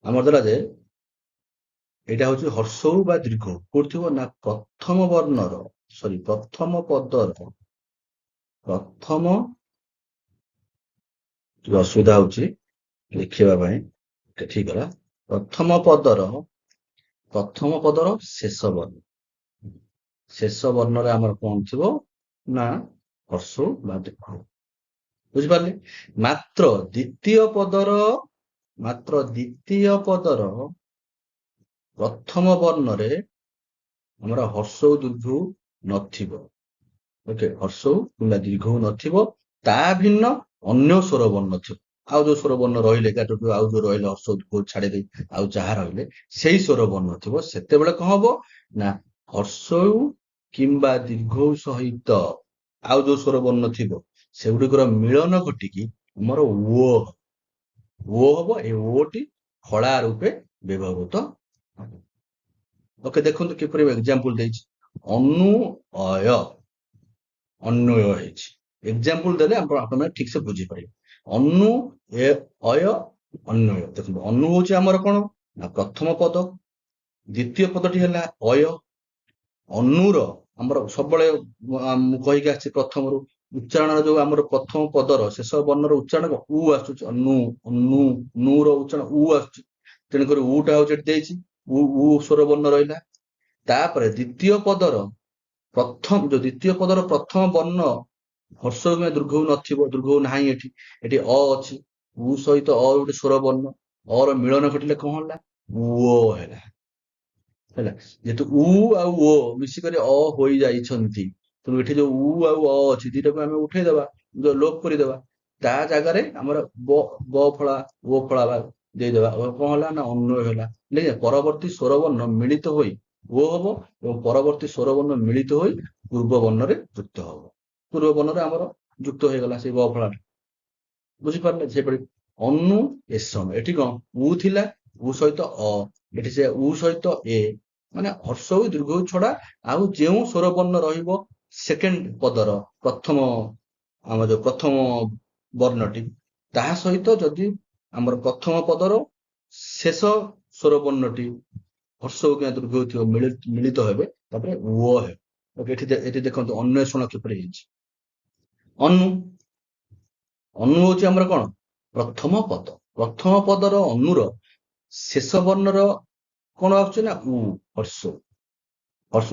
ଆମର ଦେଲା ଯେ ଏଇଟା ହଉଛି ହର୍ଷଉ ବା ଦୀର୍ଘ କୋଉଠି ଥିବ ନା ପ୍ରଥମ ବର୍ଣ୍ଣର, ପ୍ରଥମ ପଦର, ପ୍ରଥମ ଅସୁବିଧା ହଉଛି ଲେଖିବା ପାଇଁ, ଠିକ ହେଲା, ପ୍ରଥମ ପଦର ଶେଷ ବର୍ଣ୍ଣ, ଶେଷ ବର୍ଣ୍ଣରେ ଆମର କଣ ଥିବ ନା ହର୍ଷଉ ବା ଦୀର୍ଘ। ବୁଝିପାରିଲେ? ମାତ୍ର ଦ୍ୱିତୀୟ ପଦର ପ୍ରଥମ ବର୍ଣ୍ଣରେ ଆମର ହର୍ଷଉ ଦୀର୍ଘ ନଥିବ। ଓକେ, ହର୍ଷଉ କିମ୍ବା ଦୀର୍ଘ ନଥିବ, ତା ଭିନ୍ନ ଅନ୍ୟ ସ୍ୱର ବର୍ଣ୍ଣ ଥିବ। ଆଉ ଯୋଉ ସ୍ୱର ବର୍ଣ୍ଣ ରହିଲେ, ଆଉ ଯୋଉ ରହିଲେ ହର୍ଷଉ ଦୀର୍ଘ ଛାଡି ଦେଇ ଆଉ ଯାହା ରହିଲେ ସେଇ ସ୍ୱର ବର୍ଣ୍ଣ ଥିବ, ସେତେବେଳେ କଣ ହବ ନା ହର୍ଷଉ କିମ୍ବା ଦୀର୍ଘ ସହିତ ଆଉ ଯୋଉ ସ୍ୱର ବର୍ଣ୍ଣ ଥିବ ସେଗୁଡିକର ମିଳନ ଘଟିକି ଆମର ଓ ହବ। ଏ ଓଟି ଫଳା ରୂପେ ବ୍ୟବହୃତ ହବ। ଓକେ, ଦେଖନ୍ତୁ କିପରି ଏକ୍ସାମ୍ପଲ ଦେଇଛି। ଅନ୍ୱୟ ହେଇଛି। ଏକ୍ସାମ୍ପଲ ଦେଲେ ଆପଣମାନେ ଠିକ ସେ ବୁଝିପାରିବେ। ଅନ୍ୱୟ। ଦେଖନ୍ତୁ ଅନୁ ହଉଛି ଆମର କଣ ନା ପ୍ରଥମ ପଦ, ଦ୍ୱିତୀୟ ପଦଟି ହେଲା ଅୟ। ଅନୁର ଆମର ସବୁବେଳେ ମୁଁ କହିକି ଆସିଛି ପ୍ରଥମରୁ, ଉଚ୍ଚାରଣର ଯୋଉ ଆମର ପ୍ରଥମ ପଦର ଶେଷ ବର୍ଣ୍ଣର ଉଚ୍ଚାରଣ ଉ ଆସୁଛି, ନୁର ଉଚ୍ଚାରଣ ଉ ଆସୁଛି, ତେଣୁକରି ଉଟା ହଉଛି ଏଠି ଦେଇଛି, ଉ ସ୍ୱର ବର୍ଣ୍ଣ ରହିଲା। ତାପରେ ଦ୍ୱିତୀୟ ପଦର ପ୍ରଥମ ବର୍ଣ୍ଣ ହର୍ଷଉ କିମ୍ବା ଦୀର୍ଘ ନଥିବ, ଦୀର୍ଘ ନାହିଁ, ଏଠି ଅ ଅଛି, ଉ ସହିତ ଅ ଗୋଟେ ସ୍ୱର ବର୍ଣ୍ଣ, ଅର ମିଳନ ଘଟିଲେ କଣ ହେଲା ଉ ହେଲା। ଯେହେତୁ ଉ ଆଉ ଓ ମିଶିକରି ଅ ହୋଇଯାଇଛନ୍ତି, ତେଣୁ ଏଠି ଯୋଉ ଉ ଆଉ ଅ ଅଛି ଦିଟାକୁ ଆମେ ଉଠେଇଦବା, ଲୋପ କରିଦବା, ତା ଜାଗାରେ ଆମର ବ ଫଳା ଓ ଫଳା ଦେଇଦବା, କଣ ହେଲା ନା ଅନ୍ୱୟ ହେଲା। ପରବର୍ତ୍ତୀ ସ୍ୱର ବର୍ଣ୍ଣ ମିଳିତ ହୋଇ ଓ ହବ ଏବଂ ପରବର୍ତ୍ତୀ ସ୍ୱର ବର୍ଣ୍ଣ ମିଳିତ ହୋଇ ପୂର୍ବ ବର୍ଣ୍ଣରେ ଯୁକ୍ତ ହବ। ପୂର୍ବ ବର୍ଣ୍ଣରେ ଆମର ଯୁକ୍ତ ହେଇଗଲା ସେଇ ବ ଫଳାଟା। ବୁଝିପାରିଲେ? ସେପରି ଅନୁ ଏସନ, ଏଠି କଣ ଉ ଥିଲା, ଉ ସହିତ ଅ, ଏଠି ସେ ଉ ସହିତ ଏ, ମାନେ ହର୍ଷ ଉ ଦୀର୍ଘ ଉ ଛଡା ଆଉ ଯେଉଁ ସ୍ୱର ବର୍ଣ୍ଣ ରହିବ ସେକେଣ୍ଡ ପଦର ପ୍ରଥମ, ଆମର ଯୋଉ ପ୍ରଥମ ବର୍ଣ୍ଣଟି, ତାହା ସହିତ ଯଦି ଆମର ପ୍ରଥମ ପଦର ଶେଷ ସ୍ୱର ବର୍ଣ୍ଣଟି ହର୍ଷ ଉ କିମ୍ବା ଦୀର୍ଘ ଉ ଥିବ ମିଳିତ ହେବେ, ତାପରେ ଉ ହେବ। ଓକେ, ଏଠି ଦେଖନ୍ତୁ ଅନ୍ୱେଷଣ କିପରି ହେଇଛି। ଅନୁ, ଅନୁ ହଉଛି ଆମର କଣ ପ୍ରଥମ ପଦ। ପ୍ରଥମ ପଦର ଅନୁର ଶେଷ ବର୍ଣ୍ଣର କଣ ଆସୁଛି ନା ଉ, ହର୍ଷ ଉ।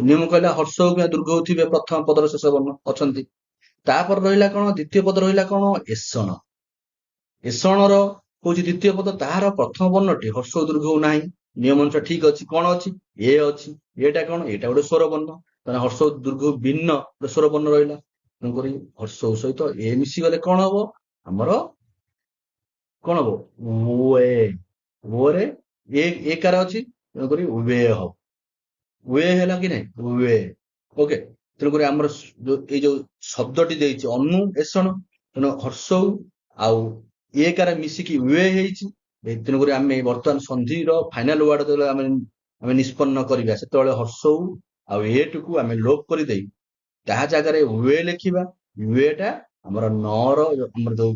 ନିୟମ କହିଲା ହର୍ଷ ଉ କିମ୍ବା ଦୀର୍ଘ ଉ ଥିବେ ପ୍ରଥମ ପଦର ଶେଷ ବର୍ଣ୍ଣ ଅଛନ୍ତି। ତାପରେ ରହିଲା କଣ, ଦ୍ୱିତୀୟ ପଦ ରହିଲା କଣ ଏଷଣ। ଏଷଣର ହଉଛି ଦ୍ୱିତୀୟ ପଦ, ତାହାର ପ୍ରଥମ ବର୍ଣ୍ଣଟି ହର୍ଷ ଉ ଦୀର୍ଘ ଉ ନାହିଁ। ନିୟମ ଅନୁସାରେ ଠିକ ଅଛି, କଣ ଅଛି ଏ ଅଛି। ଏଟା କଣ, ଏଇଟା ଗୋଟେ ସ୍ୱର ବର୍ଣ୍ଣ, ତାହେଲେ ହର୍ଷ ଉ ଦୀର୍ଘ ଉ ଭିନ୍ନ ଗୋଟେ ସ୍ୱର ବର୍ଣ୍ଣ ରହିଲା। ତେଣୁକରି ହର୍ଷ ଉ ସହିତ ଏ ମିଶିଗଲେ କଣ ହବ, ଆମର କଣ ହବ ଉଏ। ଓରେ ଏ କାର ଅଛି, ତେଣୁକରି ଉଏ ହବ। ଉଏ ହେଲା କି ନାଇଁ, ଉଏ। ଓକେ, ତେଣୁକରି ଆମର ଏଇ ଯୋଉ ଶବ୍ଦଟି ଦେଇଛି ଅନୁ ଏଷଣ, ତେଣୁ ହର୍ଷ ଉ ଆଉ ଏ କାର ମିଶିକି ଉଏ ହେଇଛି। ତେଣୁକରି ଆମେ ବର୍ତ୍ତମାନ ସନ୍ଧିର ଫାଇନାଲ ୱାର୍ଡ ଯେତେବେଳେ ଆମେ ନିଷ୍ପନ୍ନ କରିବା, ସେତେବେଳେ ହର୍ଷ ଉ ଆଉ ଏ ଟୁକୁ ଆମେ ଲୋପ କରିଦେଇ ତାହା ଜାଗାରେ ଉଏ ଲେଖିବା। ଉଏ ଟା ଆମର ନର ଆମର ଯୋଉ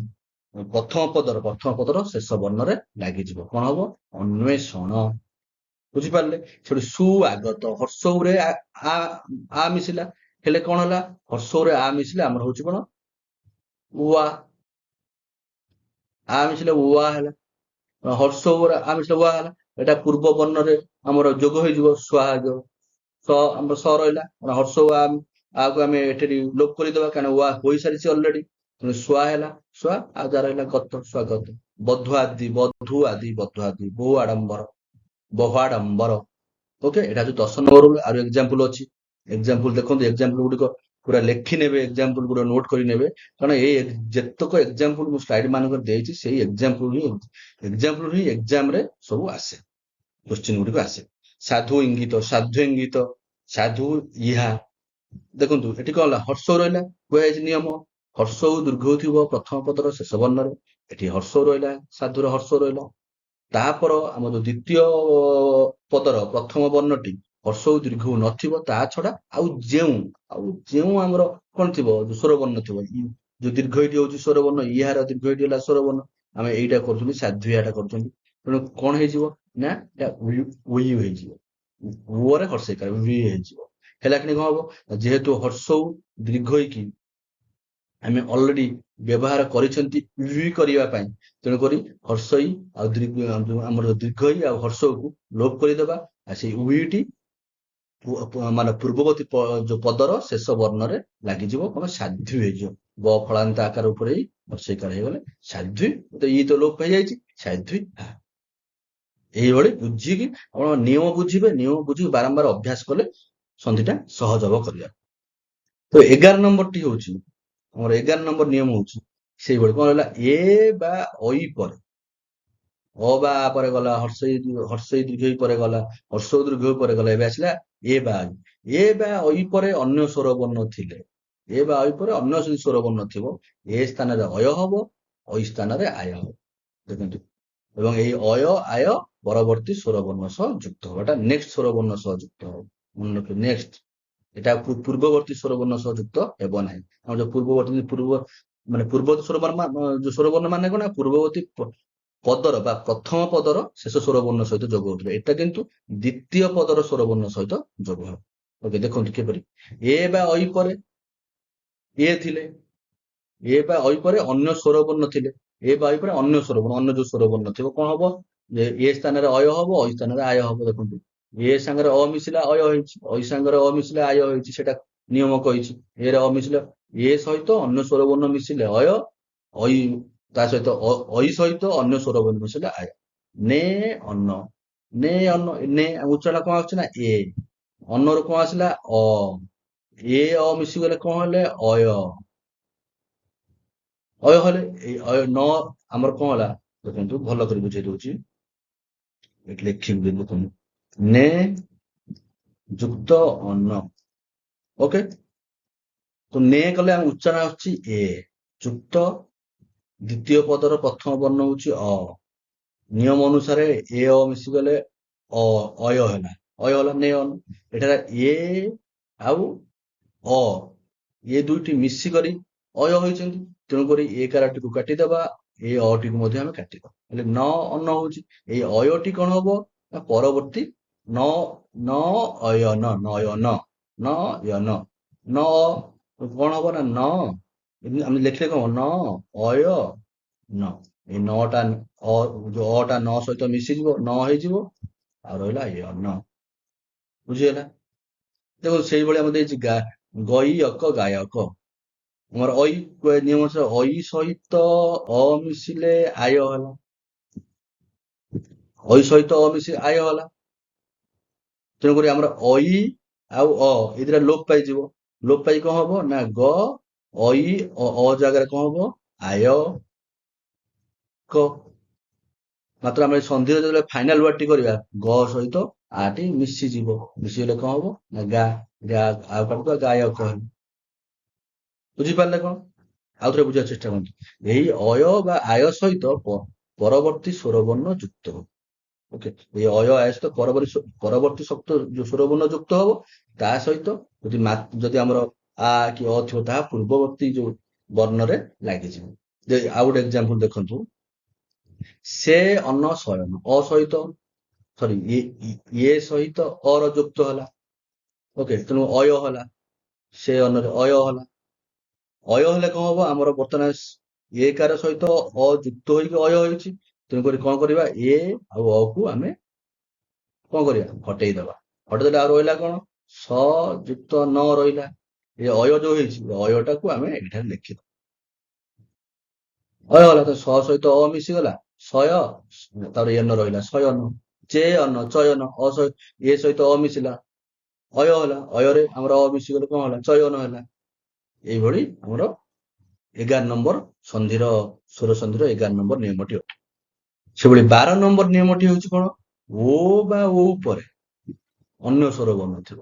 ପ୍ରଥମ ପଦର ଶେଷ ବର୍ଣ୍ଣରେ ଲାଗିଯିବ, କଣ ହବ ଅନ୍ୱେଷଣ। ବୁଝିପାରିଲେ? ସେଠି ସୁଆଗତ, ହର୍ଷ ଉରେ ଆ ମିଶିଲା, ହେଲେ କଣ ହେଲା, ହର୍ଷ ଉରେ ଆ ମିଶିଲେ ଆମର ହଉଛି କଣ ଉଆ, ଆ ମିଶିଲେ ଉଆ ହେଲା। ହର୍ଷ ଉରେ ଆ ମିଶିଲେ ଉଆ ହେଲା। ଏଟା ପୂର୍ବ ବର୍ଣ୍ଣରେ ଆମର ଯୋଗ ହେଇଯିବ, ସ୍ୱାଗ ସ, ଆମର ସ ରହିଲା, ହର୍ଷ ଉ ଆକୁ ଆମେ ଏଠି ଲୋପ କରିଦବା, କାରଣ ଉଆ ହୋଇସାରିଛି ଅଲରେଡି। ତେଣୁ ସ୍ୱା ହେଲା, ସ୍ୱା ଆଉ ଯାହା ରହିଲା ଗତ, ସ୍ୱାଗତ। ବଧୁ ଆଦି, ବଧୁ ଆଦି, ବଧୁ ଆଦି, ବହୁ ଆଡମ୍ବର, ବହୁଆଡମ୍ବର। ଓକେ, ଏଟା ଯୋଉ 10 ନମ୍ବର ଆର ଏକ୍ସାମ୍ପଲ ଅଛି। ଏକ୍ସାମ୍ପଲ ଦେଖନ୍ତୁ, ଏକ୍ସାମ୍ପଲ ଗୁଡିକ ପୁରା ଲେଖି ନେବେ, ଏକ୍ସାମ୍ପଲ ଗୁଡିକ ନୋଟ କରି ନେବେ, କାରଣ ଏଇ ଯେତକ ଏକ୍ସାମ୍ପଲ ମୁଁ ସ୍ଲାଇଡ ମାନଙ୍କରେ ଦେଇଛି, ସେଇ ଏକ୍ସାମ୍ପଲ ହିଁ ଏକ୍ସାମ ରେ ସବୁ ଆସେ, କୋଶ୍ଚିନ୍ ଗୁଡିକ ଆସେ। ସାଧୁ ଇଙ୍ଗିତ, ସାଧୁ ଇଙ୍ଗିତ, ସାଧୁ ଇହା। ଦେଖନ୍ତୁ ଏଠି କଣ ହେଲା, ହର୍ଷ ଉ ରହିଲା, କୁହାଯାଇଛି ନିୟମ ହର୍ଷ ଉ ଦୀର୍ଘ ଉ ଥିବ ପ୍ରଥମ ପଦର ଶେଷ ବର୍ଣ୍ଣରେ। ଏଠି ହର୍ଷ ଉ ରହିଲା, ସାଧୁର ହର୍ଷ ଉ ରହିଲା। ତାପରେ ଆମର ଯୋଉ ଦ୍ୱିତୀୟ ପଦର ପ୍ରଥମ ବର୍ଣ୍ଣଟି ହର୍ଷ ଉ ଦୀର୍ଘ ଉ ନଥିବ, ତା ଛଡା ଆଉ ଯେଉଁ ଆମର କଣ ଥିବ, ଯୋଉ ସ୍ୱର ବର୍ଣ୍ଣ ଥିବ, ଯୋଉ ଦୀର୍ଘଇଟି ହଉଛି ସ୍ୱର ବର୍ଣ୍ଣ, ଇହାର ଦୀର୍ଘଇଟି ହେଲା ସ୍ୱର ବର୍ଣ୍ଣ। ଆମେ ଏଇଟା କରୁଛନ୍ତି, ସାଧୁ ଇହାଟା କରୁଛନ୍ତି। ତେଣୁ କଣ ହେଇଯିବ ନା, ଏଟା ଉଇ ହେଇଯିବ, ଉରେ ହର୍ଷେଇକାର ଉଇ ହେଇଯିବ। ହେଲା କି କଣ ହବ, ଯେହେତୁ ହର୍ଷ ଉ ଦୀର୍ଘଇକି ଆମେ ଅଲରେଡି ବ୍ୟବହାର କରିଛନ୍ତି ଇ କରିବା ପାଇଁ, ତେଣୁକରି ହର୍ଷଇ ଆଉ ଆମର ଦୀର୍ଘଇ ଆଉ ହର୍ଷ କୁ ଲୋପ କରିଦେବା, ଆଉ ସେଇ ଉଇଟି ମାନେ ପୂର୍ବବର୍ତ୍ତୀ ଯୋଉ ପଦର ଶେଷ ବର୍ଣ୍ଣରେ ଲାଗିଯିବ, କଣ ସାଧ୍ୟୁ ହେଇଯିବ। ବ ଫଳାନ୍ତ ଆକାର ଉପରେ ହର୍ଷଇକାର ହେଇଗଲେ ସାଧ୍ୟୁ, ଇ ତ ଲୋପ ହେଇଯାଇଛି, ସାଧ୍ୟୁ। ଏଇଭଳି ବୁଝିକି ଆପଣ ନିୟମ ବୁଝିବେ, ନିୟମ ବୁଝିକି ବାରମ୍ବାର ଅଭ୍ୟାସ କଲେ ସନ୍ଧିଟା ସହଜ ହବ କରିବା। ତ 11 ନମ୍ବରଟି ହଉଛି ଆମର 11 ନମ୍ବର ନିୟମ ହଉଛି ସେଇଭଳି, କଣ ହେଲା, ଏ ବା ଐ ପରେ, ଅ ବା ଆ ପରେ ଗଲା, ହର୍ଷଇ ଦୀର୍ଘଇ ପରେ ଗଲା, ହର୍ଷ ଉ ଦୀର୍ଘ ଉ ପରେ ଗଲା, ଏବେ ଆସିଲା ଏ ବା ଐ। ଏ ବା ଐ ପରେ ଅନ୍ୟ ସ୍ୱର ବର୍ଣ୍ଣ ଥିଲେ, ଏ ବା ଐ ପରେ ଅନ୍ୟ ସ୍ୱର ବର୍ଣ୍ଣ ଥିବ, ଏ ସ୍ଥାନରେ ଅୟ ହବ, ଐ ସ୍ଥାନରେ ଆୟ ହବ। ଦେଖନ୍ତୁ, ଏବଂ ଏଇ ଅୟ ଆୟ ପରବର୍ତ୍ତୀ ସ୍ୱର ବର୍ଣ୍ଣ ସହ ଯୁକ୍ତ ହବ, ଏଟା ନେକ୍ସଟ ସ୍ୱର ବର୍ଣ୍ଣ ସହ ଯୁକ୍ତ ହବ। ମନେ ରଖିବେ, ନେକ୍ସଟ, এটা ପୂର୍ବବର୍ତ୍ତୀ ସ୍ୱରବର୍ଣ୍ଣ ସହ ଯୁକ୍ତ ହେବ ନାହିଁ। ଆମର ଯୋଉ ପୂର୍ବବର୍ତ୍ତୀ ସ୍ୱରବର୍ଣ୍ଣ ମାନେ କଣ, ପୂର୍ବବର୍ତ୍ତୀ ପଦର ବା ପ୍ରଥମ ପଦର ଶେଷ ସ୍ୱରବର୍ଣ୍ଣ ସହିତ ଯୋଗ ହଉଥିଲା, ଏଟା କିନ୍ତୁ ଦ୍ୱିତୀୟ ପଦର ସ୍ୱରବର୍ଣ୍ଣ ସହିତ ଯୋଗ ହେବ। ଓକେ, ଦେଖନ୍ତୁ କିପରି, ଏ ବା ଐ ପରେ ଏ ଥିଲେ, ଏ ବା ଐ ପରେ ଅନ୍ୟ ସ୍ୱରବର୍ଣ୍ଣ ଥିଲେ, ଏ ବା ଐ ପରେ ଅନ୍ୟ ସ୍ୱରବର୍ଣ୍ଣ, ଅନ୍ୟ ଯୋଉ ସ୍ୱରବର୍ଣ୍ଣ ଥିବ, କଣ ହବ, ଯେ ଏ ସ୍ଥାନରେ ଅୟ ହବ, ଐ ସ୍ଥାନରେ ଆୟ ହବ। ଦେଖନ୍ତୁ, ଏ ସାଙ୍ଗରେ ଅ ମିଶିଲା ଅୟ ହେଇଛି, ଐ ସାଙ୍ଗରେ ଅ ମିଶିଲେ ଆୟ ହେଇଛି, ସେଟା ନିୟମ କହିଛି। ଏରେ ଅ ମିଶିଲେ, ଏ ସହିତ ଅନ୍ୟ ସ୍ୱରବର୍ଣ୍ଣ ମିଶିଲେ ଅୟ, ଐ ତା ସହିତ ଐ ସହିତ ଅନ୍ୟ ସ୍ୱରବର୍ଣ୍ଣ ମିଶିଲେ ଆୟ। ନେ ଅନ୍ନ, ନେ ଅନ୍ନ, ନେ ଉଚ୍ଚାରଣ କଣ ଆସୁଛି ନା ଏ, ଅନ୍ନରୁ କଣ ଆସିଲା ଅ, ଏ ଅ ମିଶିଗଲେ କଣ ହେଲେ ଅୟ, ଅୟ ହେଲେ ଏଇ ଅୟ ନ ଆମର କଣ ହେଲା, ଦେଖନ୍ତୁ ଭଲ କରି ବୁଝେଇ ଦଉଛି, ଏଠି ଲେଖିବି, ଦେଖନ୍ତୁ ନେ ଯୁକ୍ତ ଅନ। ଓକେ, ତ ନେ କଲେ ଆମ ଉଚ୍ଚାରଣ ଆସୁଛି ଏ, ଯୁକ୍ତ ଦ୍ୱିତୀୟ ପଦର ପ୍ରଥମ ବର୍ଣ୍ଣ ହଉଛି ଅ। ନିୟମ ଅନୁସାରେ ଏ ଅ ମିଶିଗଲେ ଅୟ ହେଲା, ଅୟ ହେଲା ନେ ଅନ। ଏଠାରେ ଏ ଆଉ ଅ ଏ ଦୁଇଟି ମିଶିକରି ଅୟ ହୋଇଛନ୍ତି, ତେଣୁକରି ଏ କାରଟିକୁ କାଟିଦେବା, ଏ ଅଟିକୁ ମଧ୍ୟ ଆମେ କାଟିବା, ହେଲେ ନ ଅନ ହଉଛି। ଏଇ ଅୟଟି କଣ ହବ ନା ପରବର୍ତ୍ତୀ ନ ନ ଅୟନ, ନୟନ, ନୟନ, ନ କଣ ହବ ନା ନ, ଆମେ ଲେଖିଲେ କଣ ନ ଅୟ ନ, ଏଇ ନଟା ଯୋଉ ଅଟା ନ ସହିତ ମିଶିଯିବ, ନ ହେଇଯିବ, ଆଉ ରହିଲା ୟନ। ବୁଝିଗଲା? ଦେଖନ୍ତୁ ସେଇଭଳି ଆମର ଦେଇଛି ଗଈୟକ ଗାୟକ। ଆମର ନିୟମ ଅନୁସାରେ ଐ ସହିତ ଅ ମିଶିଲେ ଆୟ ହେଲା, ଐ ସହିତ ଅ ମିଶିଲେ ଆୟ ହେଲା। ତେଣୁକରି ଆମର ଐ ଆଉ ଅ ଏ ଦିଟା ଲୋପ ପାଇଯିବ। ଲୋପ ପାଇ କଣ ହବ ନା ଅ ଜାଗାରେ କଣ ହବ ଆୟ କ। ମାତ୍ର ଆମେ ସନ୍ଧିର ଯେତେବେଳେ ଫାଇନାଲ ୱାର୍ଡ ଟି କରିବା, ଗ ସହିତ ଆ ଟି ମିଶିଯିବ, ମିଶିଗଲେ କଣ ହବ ନା ଆଉ କାଟିବା ଗାୟକ ହେଲା। ବୁଝିପାରିଲେ କଣ? ଆଉ ଥରେ ବୁଝିବାକୁ ଚେଷ୍ଟା କରନ୍ତୁ। ଏଇ ଅୟ ବା ଆୟ ସହିତ ପରବର୍ତ୍ତୀ ସ୍ୱରବର୍ଣ୍ଣ ଯୁକ୍ତ ହବ। ଓକେ, ଏଇ ଅୟ ଆୟ ସହିତ ପରବର୍ତ୍ତୀ ଶବ୍ଦ ଯୋଉ ସ୍ୱରବର୍ଣ୍ଣ ଯୁକ୍ତ ହବ, ତା ସହିତ ଯଦି ଆମର ଆ କି ଅ ଥିବ, ତାହା ପୂର୍ବବର୍ତ୍ତୀ ଯୋଉ ବର୍ଣ୍ଣରେ ଲାଗିଯିବ। ଆଉ ଗୋଟେ ଏକ୍ସାମ୍ପଲ ଦେଖନ୍ତୁ, ସେ ଅନ ଶୟନ, ଅ ସହିତ ସରି ଇଏ ସହିତ ଅ ର ଯୁକ୍ତ ହେଲା। ଓକେ, ତେଣୁ ଅୟ ହେଲା, ସେ ଅନରେ ଅୟ ହେଲା। ଅୟ ହେଲେ କଣ ହବ, ଆମର ବର୍ତ୍ତମାନ ଏ କାର ସହିତ ଅ ଯୁକ୍ତ ହୋଇକି ଅୟ ହେଇଛି, ତେଣୁକରି କଣ କରିବା, ଏ ଆଉ ଅ କୁ ଆମେ କଣ କରିବା ହଟେଇ ଦବା। ହଟେଇ ଦେଲେ ଆଉ ରହିଲା କଣ, ସ ଯୁକ୍ତ ନ ରହିଲା। ଏ ଅୟ ଯୋଉ ହେଇଛି, ଅୟଟାକୁ ଆମେ ଏଠାରେ ଲେଖିଦବା। ଅୟ ହେଲା, ତ ସ ସହିତ ଅ ମିଶିଗଲା, ଶୟ, ତାପରେ ୟନ ରହିଲା ଶୟନ। ଚେ ଅନ ଚୟନ, ଏ ସହିତ ଅ ମିଶିଲା, ଅୟ ହେଲା, ଅୟରେ ଆମର ଅ ମିଶିଗଲେ କଣ ହେଲା ଚୟନ ହେଲା। ଏଇଭଳି ଆମର 11 ନମ୍ବର ସ୍ୱର ସନ୍ଧିର 11 ନମ୍ବର ନିୟମଟି ଅଟେ। ସେଭଳି 12 ନମ୍ବର ନିୟମଟି ହେଉଛି କଣ, ଓ ବା ଓ ପରେ ଅନ୍ୟ ସ୍ୱରବର୍ଣ୍ଣ ଥିବ।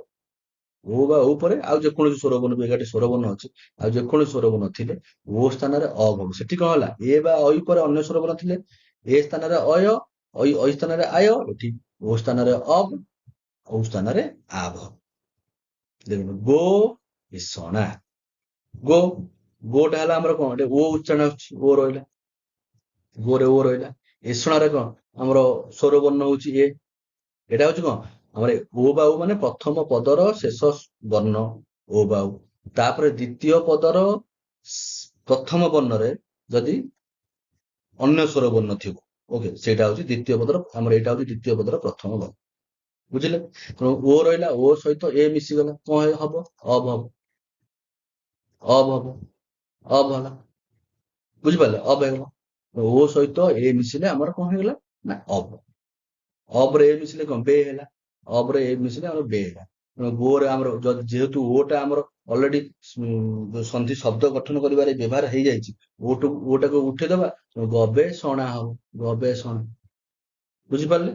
ଓ ବା ଓ ପରେ ଆଉ ଯେକୌଣସି ସ୍ୱରବର୍ଣ୍ଣ, 11ଟି ସ୍ୱରବର୍ଣ୍ଣ ଅଛି, ଆଉ ଯେକୌଣସି ସ୍ୱରବର୍ଣ୍ଣ ଥିଲେ ଓ ସ୍ଥାନରେ ଅ ହବ। ସେଠି କଣ ହେଲା, ଏ ବା ଐ ପରେ ଅନ୍ୟ ସ୍ୱରବର୍ଣ୍ଣ ଥିଲେ ଏ ସ୍ଥାନରେ ଅୟ, ଐ ସ୍ଥାନରେ ଆୟ, ଏଠି ଓ ସ୍ଥାନରେ ଅବ୍, ଔ ସ୍ଥାନରେ ଆଭ। ଦେଖନ୍ତୁ ଗୋ ଏଷଣା, ଗୋ, ଗୋଟା ହେଲା ଆମର କଣ, ଏଠି ଓ ଉଚ୍ଚାରଣ ଆସୁଛି, ଓ ରହିଲା, ଗୋରେ ଓ ରହିଲା। ଏଷଣାରେ କଣ ଆମର ସ୍ୱରବର୍ଣ୍ଣ ହଉଛି ଏ, ଏଟା ହଉଛି କଣ ଆମର ଓ ବାଉ ମାନେ ପ୍ରଥମ ପଦର ଶେଷ ବର୍ଣ୍ଣ ଓ ବାଉ, ତାପରେ ଦ୍ୱିତୀୟ ପଦର ପ୍ରଥମ ବର୍ଣ୍ଣରେ ଯଦି ଅନ୍ୟ ସ୍ୱରବର୍ଣ୍ଣ ଥିବ, ଓକେ, ସେଇଟା ହଉଛି ଦ୍ୱିତୀୟ ପଦର, ଆମର ଏଇଟା ହଉଛି ଦ୍ୱିତୀୟ ପଦର ପ୍ରଥମ ବର୍ଣ୍ଣ। ବୁଝିଲେ? ତେଣୁ ଓ ରହିଲା, ଓ ସହିତ ଏ ମିଶିଗଲା, କଣ ହବ, ଅବ୍ ହବ, ଅବ୍ ହବ, ଅବ୍ ହେଲା। ବୁଝିପାରିଲେ? ଅବ୍ ହେଇଗଲା। ଓ ସହିତ ଏ ମିଶିଲେ ଆମର କଣ ହେଇଗଲା ନା ଅବ୍। ଅବ୍ ରେ ଏ ମିଶିଲେ କଣ ବେ ହେଲା, ଅବ୍ ରେ ଏ ମିଶିଲେ ଆମର ବେ ହେଲା। ଗୋରେ ଆମର ଯେହେତୁ ଓଟା ଆମର ଅଲରେଡି ସନ୍ଧି ଶବ୍ଦ ଗଠନ କରିବାରେ ବ୍ୟବହାର ହେଇଯାଇଛି, ଓଟାକୁ ଉଠେଇଦବା, ଗବେଷଣା ହବ, ଗବେଷଣା। ବୁଝିପାରିଲେ?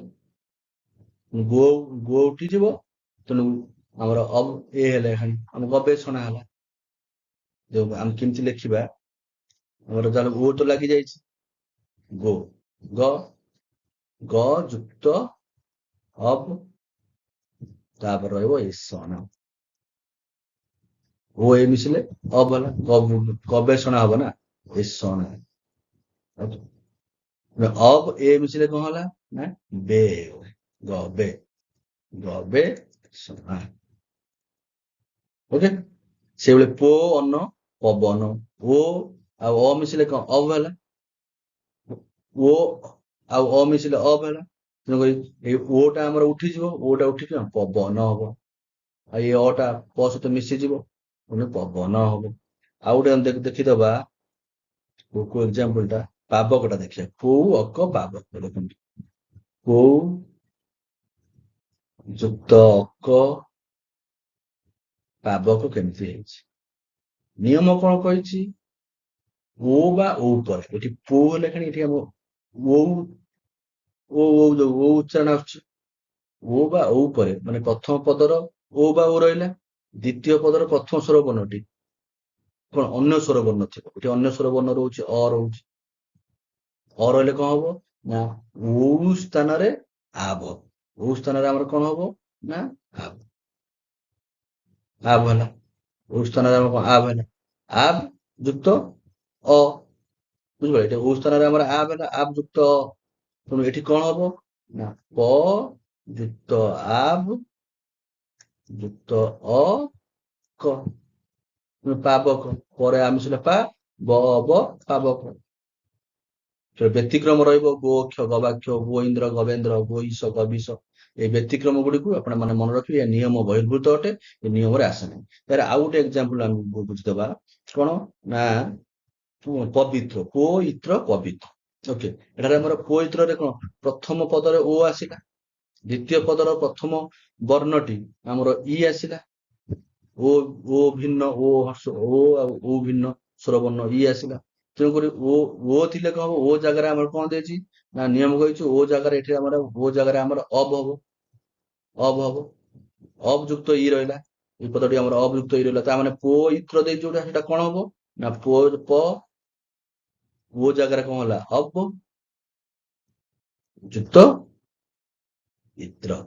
ଗୋ ଉଠିଯିବ, ତେଣୁ ଆମର ଅବ୍ ଏ ହେଲେ ଆମ ଗବେଷଣା ହେଲା। ଯୋଉ ଆମେ କେମିତି ଲେଖିବା, ଆମର ଯାହାର ଓ ତ ଲାଗି ଯାଇଛି, ଗୋ, ଗ, ଗ ଯୁକ୍ତ ଅବ୍, ତାପରେ ରହିବ ଏଷଣ, ଓ ଏ ମିଶିଲେ ଅବ୍ ହେଲା, ଗବେଷଣା ହବ ନା, ଏଷଣା। ଅବ୍ ଏ ମିଶିଲେ କଣ ହେଲା ନା ବେ, ଗବେ, ଗବେଷଣା। ଓକେ, ସେଇଭଳି ପୋ ଅନ ପବନ, ଓ ଆଉ ଅ ମିଶିଲେ କଣ ଅବ୍ ହେଲା, ଓ ଆଉ ଅ ମିଶିଲେ ଅବ୍ ହେଲା। ତେଣୁକରି ଏଇ ଓଟା ଆମର ଉଠିଯିବ, ଓଟା ଉଠିକି ପବନ ହବ, ଆଉ ଏଇ ଅଟା ପ ସହିତ ମିଶିଯିବ, ପୁଣି ପବନ ହବ। ଆଉ ଗୋଟେ ଦେଖିଦବା କୋଉ ଏକ୍ସାମ୍ପଲ ଟା, ପାବକଟା ଦେଖିବା, କୋଉ ଅକ ପାବକ। ଦେଖନ୍ତୁ କୋଉ ଯୁକ୍ତ ଅକ ପାବକ କେମିତି ହେଇଛି। ନିୟମ କଣ କହିଛି, ଓ ବା ଓ ପରେ, ଏଠି ପୋ ହେଲେ ଖାଲି ଏଠି ଆମ ଓ ଯୋଉ ଓ ଉଚ୍ଚାରଣ ଆସୁଛି, ଓ ବା ଓ ପରେ ମାନେ ପ୍ରଥମ ପଦର ଓ ବା ଓ ରହିଲା। ଦ୍ୱିତୀୟ ପଦର ପ୍ରଥମ ସ୍ୱର ବର୍ଣ୍ଣଟି କଣ ଅନ୍ୟ ସ୍ୱର ବର୍ଣ୍ଣ ଥିବ। ଏଠି ଅନ୍ୟ ସ୍ୱର ବର୍ଣ୍ଣ ରହୁଛି ଅ ରହୁଛି। ଅ ରହିଲେ କଣ ହବ ନା ଉ ସ୍ଥାନରେ ଆବ। ଉ ସ୍ଥାନରେ ଆମର କଣ ହବ ନା ଆବ। ଆବ ହେଲା। ଉ ସ୍ଥାନରେ ଆମର କଣ ଆବ ହେଲା। ଆବ ଯୁକ୍ତ ଅ। ବୁଝିପାରିଲେ ଏଠି ଉ ସ୍ଥାନରେ ଆମର ଆବ ହେଲା। ଆବ ଯୁକ୍ତ ଅ। ତେଣୁ ଏଠି କଣ ହବ ନା ପ ଯୁକ୍ତ ଆବ ଯୁକ୍ତ ଅ କ ପାବକ। ପରେ ଆମେ ପା ବ ବ ପାବକ। ବ୍ୟତିକ୍ରମ ରହିବ ଗୋ ଅକ୍ଷ ଗବାକ୍ଷ ଗୋ ଇନ୍ଦ୍ର ଗବେନ୍ଦ୍ର ଗୋଇଶ ଗବିଶ। এই ବ୍ୟତିକ୍ରମ ଗୁଡିକୁ ଆପଣ ମାନେ ମନେ ରଖିବେ ଏ ନିୟମ ବହିର୍ଭୂତ ଅଟେ। ଏ ନିୟମରେ ଆସେ ନାହିଁ। ତାର ଆଉ ଗୋଟେ ଏକ୍ସାମ୍ପଲ ଆମେ ବୁଝିଦବା କଣ ନା ପବିତ୍ର ପଇତ୍ର ପବିତ୍ର। ଓକେ ଏଠାରେ ଆମର ପଇତ୍ରରେ କଣ ପ୍ରଥମ ପଦରେ ଓ ଆସିଲା। ଦ୍ୱିତୀୟ ପଦର ପ୍ରଥମ ବର୍ଣ୍ଣଟି ଆମର ଇ ଆସିଲା। ଓ ଓ ଭିନ୍ନ ଓ ହର୍ଷ ଓ ଆଉ ଓ ଭିନ୍ନ ସ୍ୱରବର୍ଣ୍ଣ ଇ ଆସିଲା। ତେଣୁକରି ଓ ଥିଲେ କଣ ହବ ଓ ଜାଗାରେ ଆମର କଣ ଦେଇଛି ନା ନିୟମ କହିଛୁ ଓ ଜାଗାରେ ଏଠି ଆମର ଓ ଜାଗାରେ ଆମର ଅବ ହବ। ଅବ ହବ। ଅବ ଯୁକ୍ତ ଇ ରହିଲା। এই ପଦଟି ଆମର ଅବ ଯୁକ୍ତ ଇ ରହିଲା। ତା ମାନେ ପୋ ଇତ୍ର ଦେଇଛି ଯୋଉଟା ସେଟା କଣ ହବ ନା ପ ଓ ଜାଗାରେ କଣ ହେଲା ଅବ ଯୁକ୍ତ ଇତ୍ର।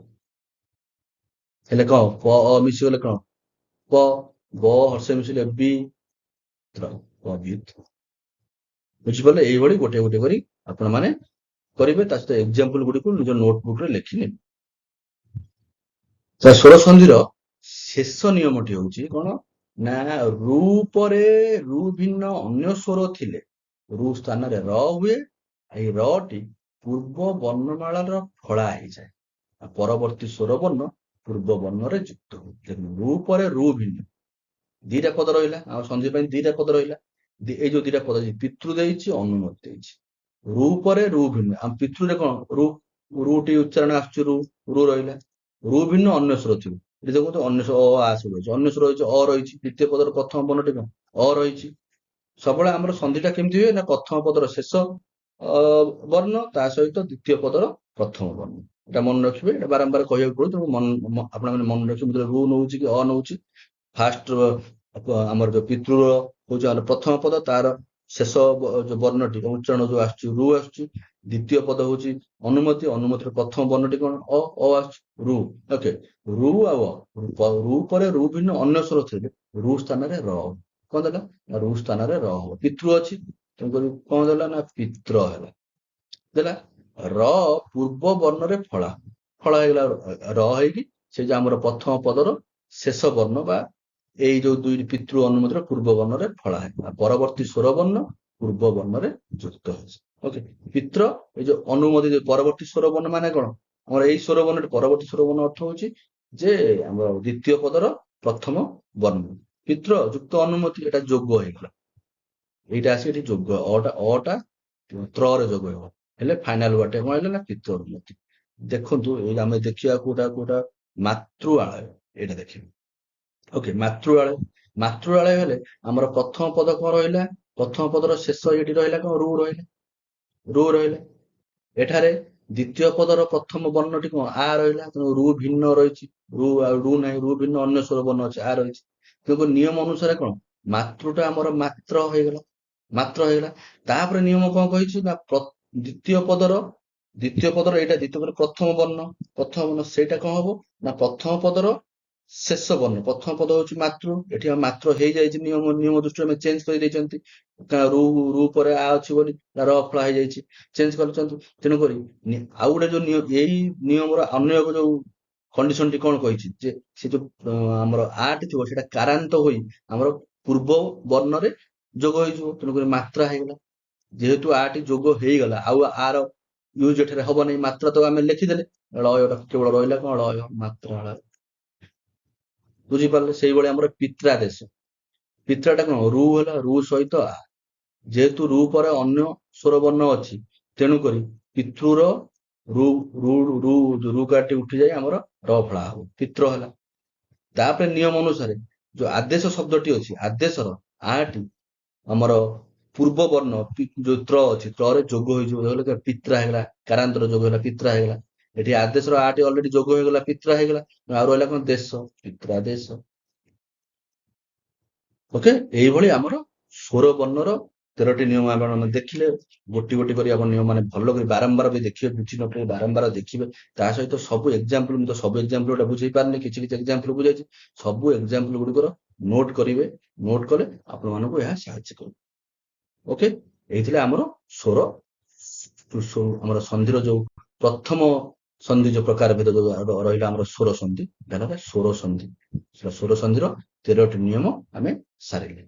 ହେଲେ କଣ ପ ଅ ମିଶିଗଲେ କଣ ପ ବ ହର୍ଷ ମିଶିଲେ ବି ତ୍ର ପବିତ୍ର। ବୁଝିପାରିଲେ ଏଇଭଳି ଗୋଟେ ଗୋଟେ କରି ଆପଣ ମାନେ କରିବେ। ତା ସହିତ ଏକ୍ସାମ୍ପଲ ଗୁଡିକୁ ନିଜ ନୋଟବୁକ୍ ରେ ଲେଖିନେବେ। ସ୍ୱର ସନ୍ଧିର ଶେଷ ନିୟମଟି ହଉଛି କଣ ନା ରୁ ପରେ ରୁ ଭିନ୍ନ ଅନ୍ୟ ସ୍ୱର ଥିଲେ ରୁ ସ୍ଥାନରେ ର ହୁଏ। ଏଇ ର ଟି ପୂର୍ବ ବର୍ଣ୍ଣମାଳାର ଫଳା ହେଇଯାଏ। ଆଉ ପରବର୍ତ୍ତୀ ସ୍ୱର ବର୍ଣ୍ଣ ପୂର୍ବ ବର୍ଣ୍ଣରେ ଯୁକ୍ତ ହୁଏ। ଦେଖନ୍ତୁ ରୁ ପରେ ରୁ ଭିନ୍ନ ଦିଟା ପଦ ରହିଲା। ଆଉ ସନ୍ଧି ପାଇଁ ଦିଟା ପଦ ରହିଲା। ଏଇ ଯୋଉ ଦିଟା ପଦ ପିତୃ ଦେଇଛି ଅନୁମତି ଦେଇଛି। ରୁ ପରେ ରୁ ଭିନ୍ନ ଆମ ପିତୃରେ କଣ ରୁ ଟି ଉଚ୍ଚାରଣ ଆସୁଛି ରୁ ରହିଲା। ରୁ ଭିନ୍ନ ଅନ୍ୟ ସ୍ୱର ଥିବ। ଏଠି ଦେଖନ୍ତୁ ଅନ୍ୟ ଅ ଆ ସବୁ ରହିଛି। ଅନ୍ୟ ସ୍ୱର ରହିଛି ଅ ରହିଛି। ଦ୍ୱିତୀୟ ପଦର ପ୍ରଥମ ବର୍ଣ୍ଣଟି କଣ ଅ ରହିଛି। ସବୁବେଳେ ଆମର ସନ୍ଧିଟା କେମିତି ହୁଏ ନା ପ୍ରଥମ ପଦର ଶେଷ ବର୍ଣ୍ଣ ତା ସହିତ ଦ୍ୱିତୀୟ ପଦର ପ୍ରଥମ ବର୍ଣ୍ଣ। ଏଟା ମନେ ରଖିବେ। ଏଟା ବାରମ୍ବାର କହିବାକୁ ପଡିବ। ତେଣୁ ଆପଣ ମାନେ ମନେ ରଖିବେ ରୁ ନଉଛି କି ଅ ନଉଛି। ଫାଷ୍ଟ ଆମର ଯୋଉ ପିତୃ ହଉଛି ଆମର ପ୍ରଥମ ପଦ ତାର ଶେଷ ଯୋଉ ବର୍ଣ୍ଣଟି ଉଚ୍ଚାରଣ ଯୋଉ ଆସୁଛି ରୁ ଆସୁଛି। ଦ୍ୱିତୀୟ ପଦ ହଉଛି ଅନୁମତି। ଅନୁମତିର ପ୍ରଥମ ବର୍ଣ୍ଣଟି କଣ ଅ ଆସୁଛି ରୁ। ଓକେ ରୁ ଆଉ ରୁ ପରେ ରୁ ଭିନ୍ନ ଅନ୍ୟ ସ୍ୱର ଥିଲେ ରୁ ସ୍ଥାନରେ ର କଣ ଦେଲା ନା ରୁ ସ୍ଥାନରେ ର ହବ। ପିତୃ ଅଛି ତେଣୁକରି କଣ ଦେଲା ନା ପିତ୍ର ହେଲା। ଦେଲା ର ପୂର୍ବ ବର୍ଣ୍ଣରେ ଫଳା ଫଳ ହେଇଗଲା ର ହେଇକି ସେ ଯେ ଆମର ପ୍ରଥମ ପଦର ଶେଷ ବର୍ଣ୍ଣ ବା ଏଇ ଯୋଉ ଦୁଇଟି ପିତୃ ଅନୁମତିର ପୂର୍ବ ବର୍ଣ୍ଣରେ ଫଳା ହେଇଗଲା। ପରବର୍ତ୍ତୀ ସ୍ୱର ବର୍ଣ୍ଣ ପୂର୍ବ ବର୍ଣ୍ଣରେ ଯୁକ୍ତ ହେଇଛି। ଓକେ ପିତ୍ର ଏଇ ଯୋଉ ଅନୁମତି ପରବର୍ତ୍ତୀ ସ୍ୱର ବର୍ଣ୍ଣ ମାନେ କଣ ଆମର ଏଇ ସ୍ୱର ବର୍ଣ୍ଣଟି ପରବର୍ତ୍ତୀ ସ୍ୱର ବର୍ଣ୍ଣ ଅର୍ଥ ହଉଛି ଯେ ଆମର ଦ୍ୱିତୀୟ ପଦର ପ୍ରଥମ ବର୍ଣ୍ଣ। ପିତ୍ର ଯୁକ୍ତ ଅନୁମତି ଏଟା ଯୋଗ ହେଇଗଲା। ଏଇଟା ଆସି ଏଠି ଯୋଗ ଅଟା ତ୍ରରେ ଯୋଗ ହେବ। ହେଲେ ଫାଇନାଲ ୱାର୍ଡ କଣ ହେଲା ନା ପିତୃ ଅନୁମତି। ଦେଖନ୍ତୁ ଏଇ ଆମେ ଦେଖିବା କୋଉଟା ମାତୃଆଳୟ ଏଇଟା ଦେଖିବା। ଓକେ ମାତୃଆଳୟ ହେଲେ ଆମର ପ୍ରଥମ ପଦ କଣ ରହିଲା ପ୍ରଥମ ପଦର ଶେଷ ଏଠି ରହିଲା କଣ ରୁ ରହିଲା। ଏଠାରେ ଦ୍ୱିତୀୟ ପଦର ପ୍ରଥମ ବର୍ଣ୍ଣଟି କଣ ଆ ରହିଲା। ତେଣୁ ରୁ ଭିନ୍ନ ରହିଛି। ରୁ ନାହିଁ ରୁ ଭିନ୍ନ ଅନ୍ୟ ସ୍ୱର ବର୍ଣ୍ଣ ଅଛି ଆ ରହିଛି। ତେଣୁ ନିୟମ ଅନୁସାରେ କଣ ମାତୃଟା ଆମର ମାତ୍ର ହେଇଗଲା। ତାପରେ ନିୟମ କଣ କହିଛି ନା ଦ୍ୱିତୀୟ ପଦର ପ୍ରଥମ ବର୍ଣ୍ଣ ସେଇଟା କଣ ହବ ନା ପ୍ରଥମ ପଦର ଶେଷ ବର୍ଣ୍ଣ। ପ୍ରଥମ ପଦ ହଉଛି ମାତୃ। ଏଠି ଆମେ ମାତ୍ର ହେଇଯାଇଛି ନିୟମ ଦୃଷ୍ଟିରୁ ଆମେ ଚେଞ୍ଜ କରିଦେଇଛନ୍ତି। ରୁ ପରେ ଆ ଅଛି ବୋଲି ର ଫଳା ହେଇଯାଇଛି ଚେଞ୍ଜ କରିଛନ୍ତି। ତେଣୁକରି ଆଉ ଗୋଟେ ଯୋଉ ଏଇ ନିୟମର ଅନ୍ୟ ଏକ ଯୋଉ କଣ୍ଡିସନଟି କଣ କହିଛି ଯେ ସେ ଯୋଉ ଆମର ଆ ଟି ଥିବ ସେଇଟା କାରାନ୍ତ ହୋଇ ଆମର ପୂର୍ବ ବର୍ଣ୍ଣରେ ଯୋଗ ହେଇଯିବ। ତେଣୁକରି ମାତ୍ରା ହେଇଗଲା। ଯେହେତୁ ଆ ଟି ଯୋଗ ହେଇଗଲା ଆଉ ଆର ୟୁଜ ଏଠାରେ ହବନି। ମାତ୍ରା ତ ଆମେ ଲେଖିଦେଲେ ଲୟଟା କେବଳ ରହିଲା କଣ ଲୟ ମାତ୍ରାଳୟ। ବୁଝିପାରିଲେ ସେଇଭଳି ଆମର ପିତ୍ରାଦେଶ। ପିତ୍ରାଟା କଣ ରୁ ହେଲା ରୁ ସହିତ ଆ। ଯେହେତୁ ରୁ ପରେ ଅନ୍ୟ ସ୍ୱର ବର୍ଣ୍ଣ ଅଛି ତେଣୁକରି ପିତୃର ରୁ ରୁ କାଟି ଉଠିଯାଇ ଆମର ର ଫଳା ହବ ପିତ୍ର ହେଲା। ତାପରେ ନିୟମ ଅନୁସାରେ ଯୋଉ ଆଦେଶ ଶବ୍ଦଟି ଅଛି ଆଦେଶର ଆ ଟି ଆମର ପୂର୍ବ ବର୍ଣ୍ଣ ଯୋଉ ତ୍ର ଅଛି ତ୍ରରେ ଯୋଗ ହେଇଯିବ ପିତ୍ରା ହେଇଗଲା। କାରାନ୍ତର ଯୋଗ ହେଲା ପିତ୍ରା ହେଇଗଲା। ଏଠି ଆଦେଶର ଆଟି ଅଲରେଡି ଯୋଗ ହେଇଗଲା, ପିତ୍ରା ହେଇଗଲା। ଆଉ ରହିଲା କଣ? ଦେଶ, ପିତ୍ରା ଦେଶ। ଓକେ, ଏଇଭଳି ଆମର ସ୍ୱର ବର୍ଣ୍ଣର 13ଟି ନିୟମ ଆମେ ଦେଖିଲେ। ଗୋଟି ଗୋଟି କରି ଆପଣ ନିୟମ ମାନେ ଭଲ କରି ବାରମ୍ବାର ବି ଦେଖିବେ, ବୁଝି ନ ପାରି ବାରମ୍ବାର ଦେଖିବେ। ତା ସହିତ ସବୁ ଏକ୍ସାମ୍ପଲ, ମୁଁ ତ ସବୁ ଏକ୍ସାମ୍ପଲ ଗୁଡା ବୁଝେଇ ପାରୁନି, କିଛି କିଛି ଏକ୍ସାମ୍ପଲ ବୁଝେଇଛି। ସବୁ ଏକ୍ସାମ୍ପଲ ଗୁଡିକର ନୋଟ କରିବେ, ନୋଟ କଲେ ଆପଣମାନଙ୍କୁ ଏହା ସାହାଯ୍ୟ କରିବ। ଓକେ, ଏଇଥିଲା ଆମର ସ୍ୱର, ଆମର ସନ୍ଧିର ଯୋଉ ପ୍ରଥମ ସନ୍ଧି, ଯୋଉ ପ୍ରକାର ଭେଦ ଯୋଉ ରହିଲା ଆମର ସ୍ୱର ସନ୍ଧି, ସ୍ୱର ସନ୍ଧି। ସ୍ୱର ସନ୍ଧିର 13ଟି ନିୟମ ଆମେ ସାରିଲେ।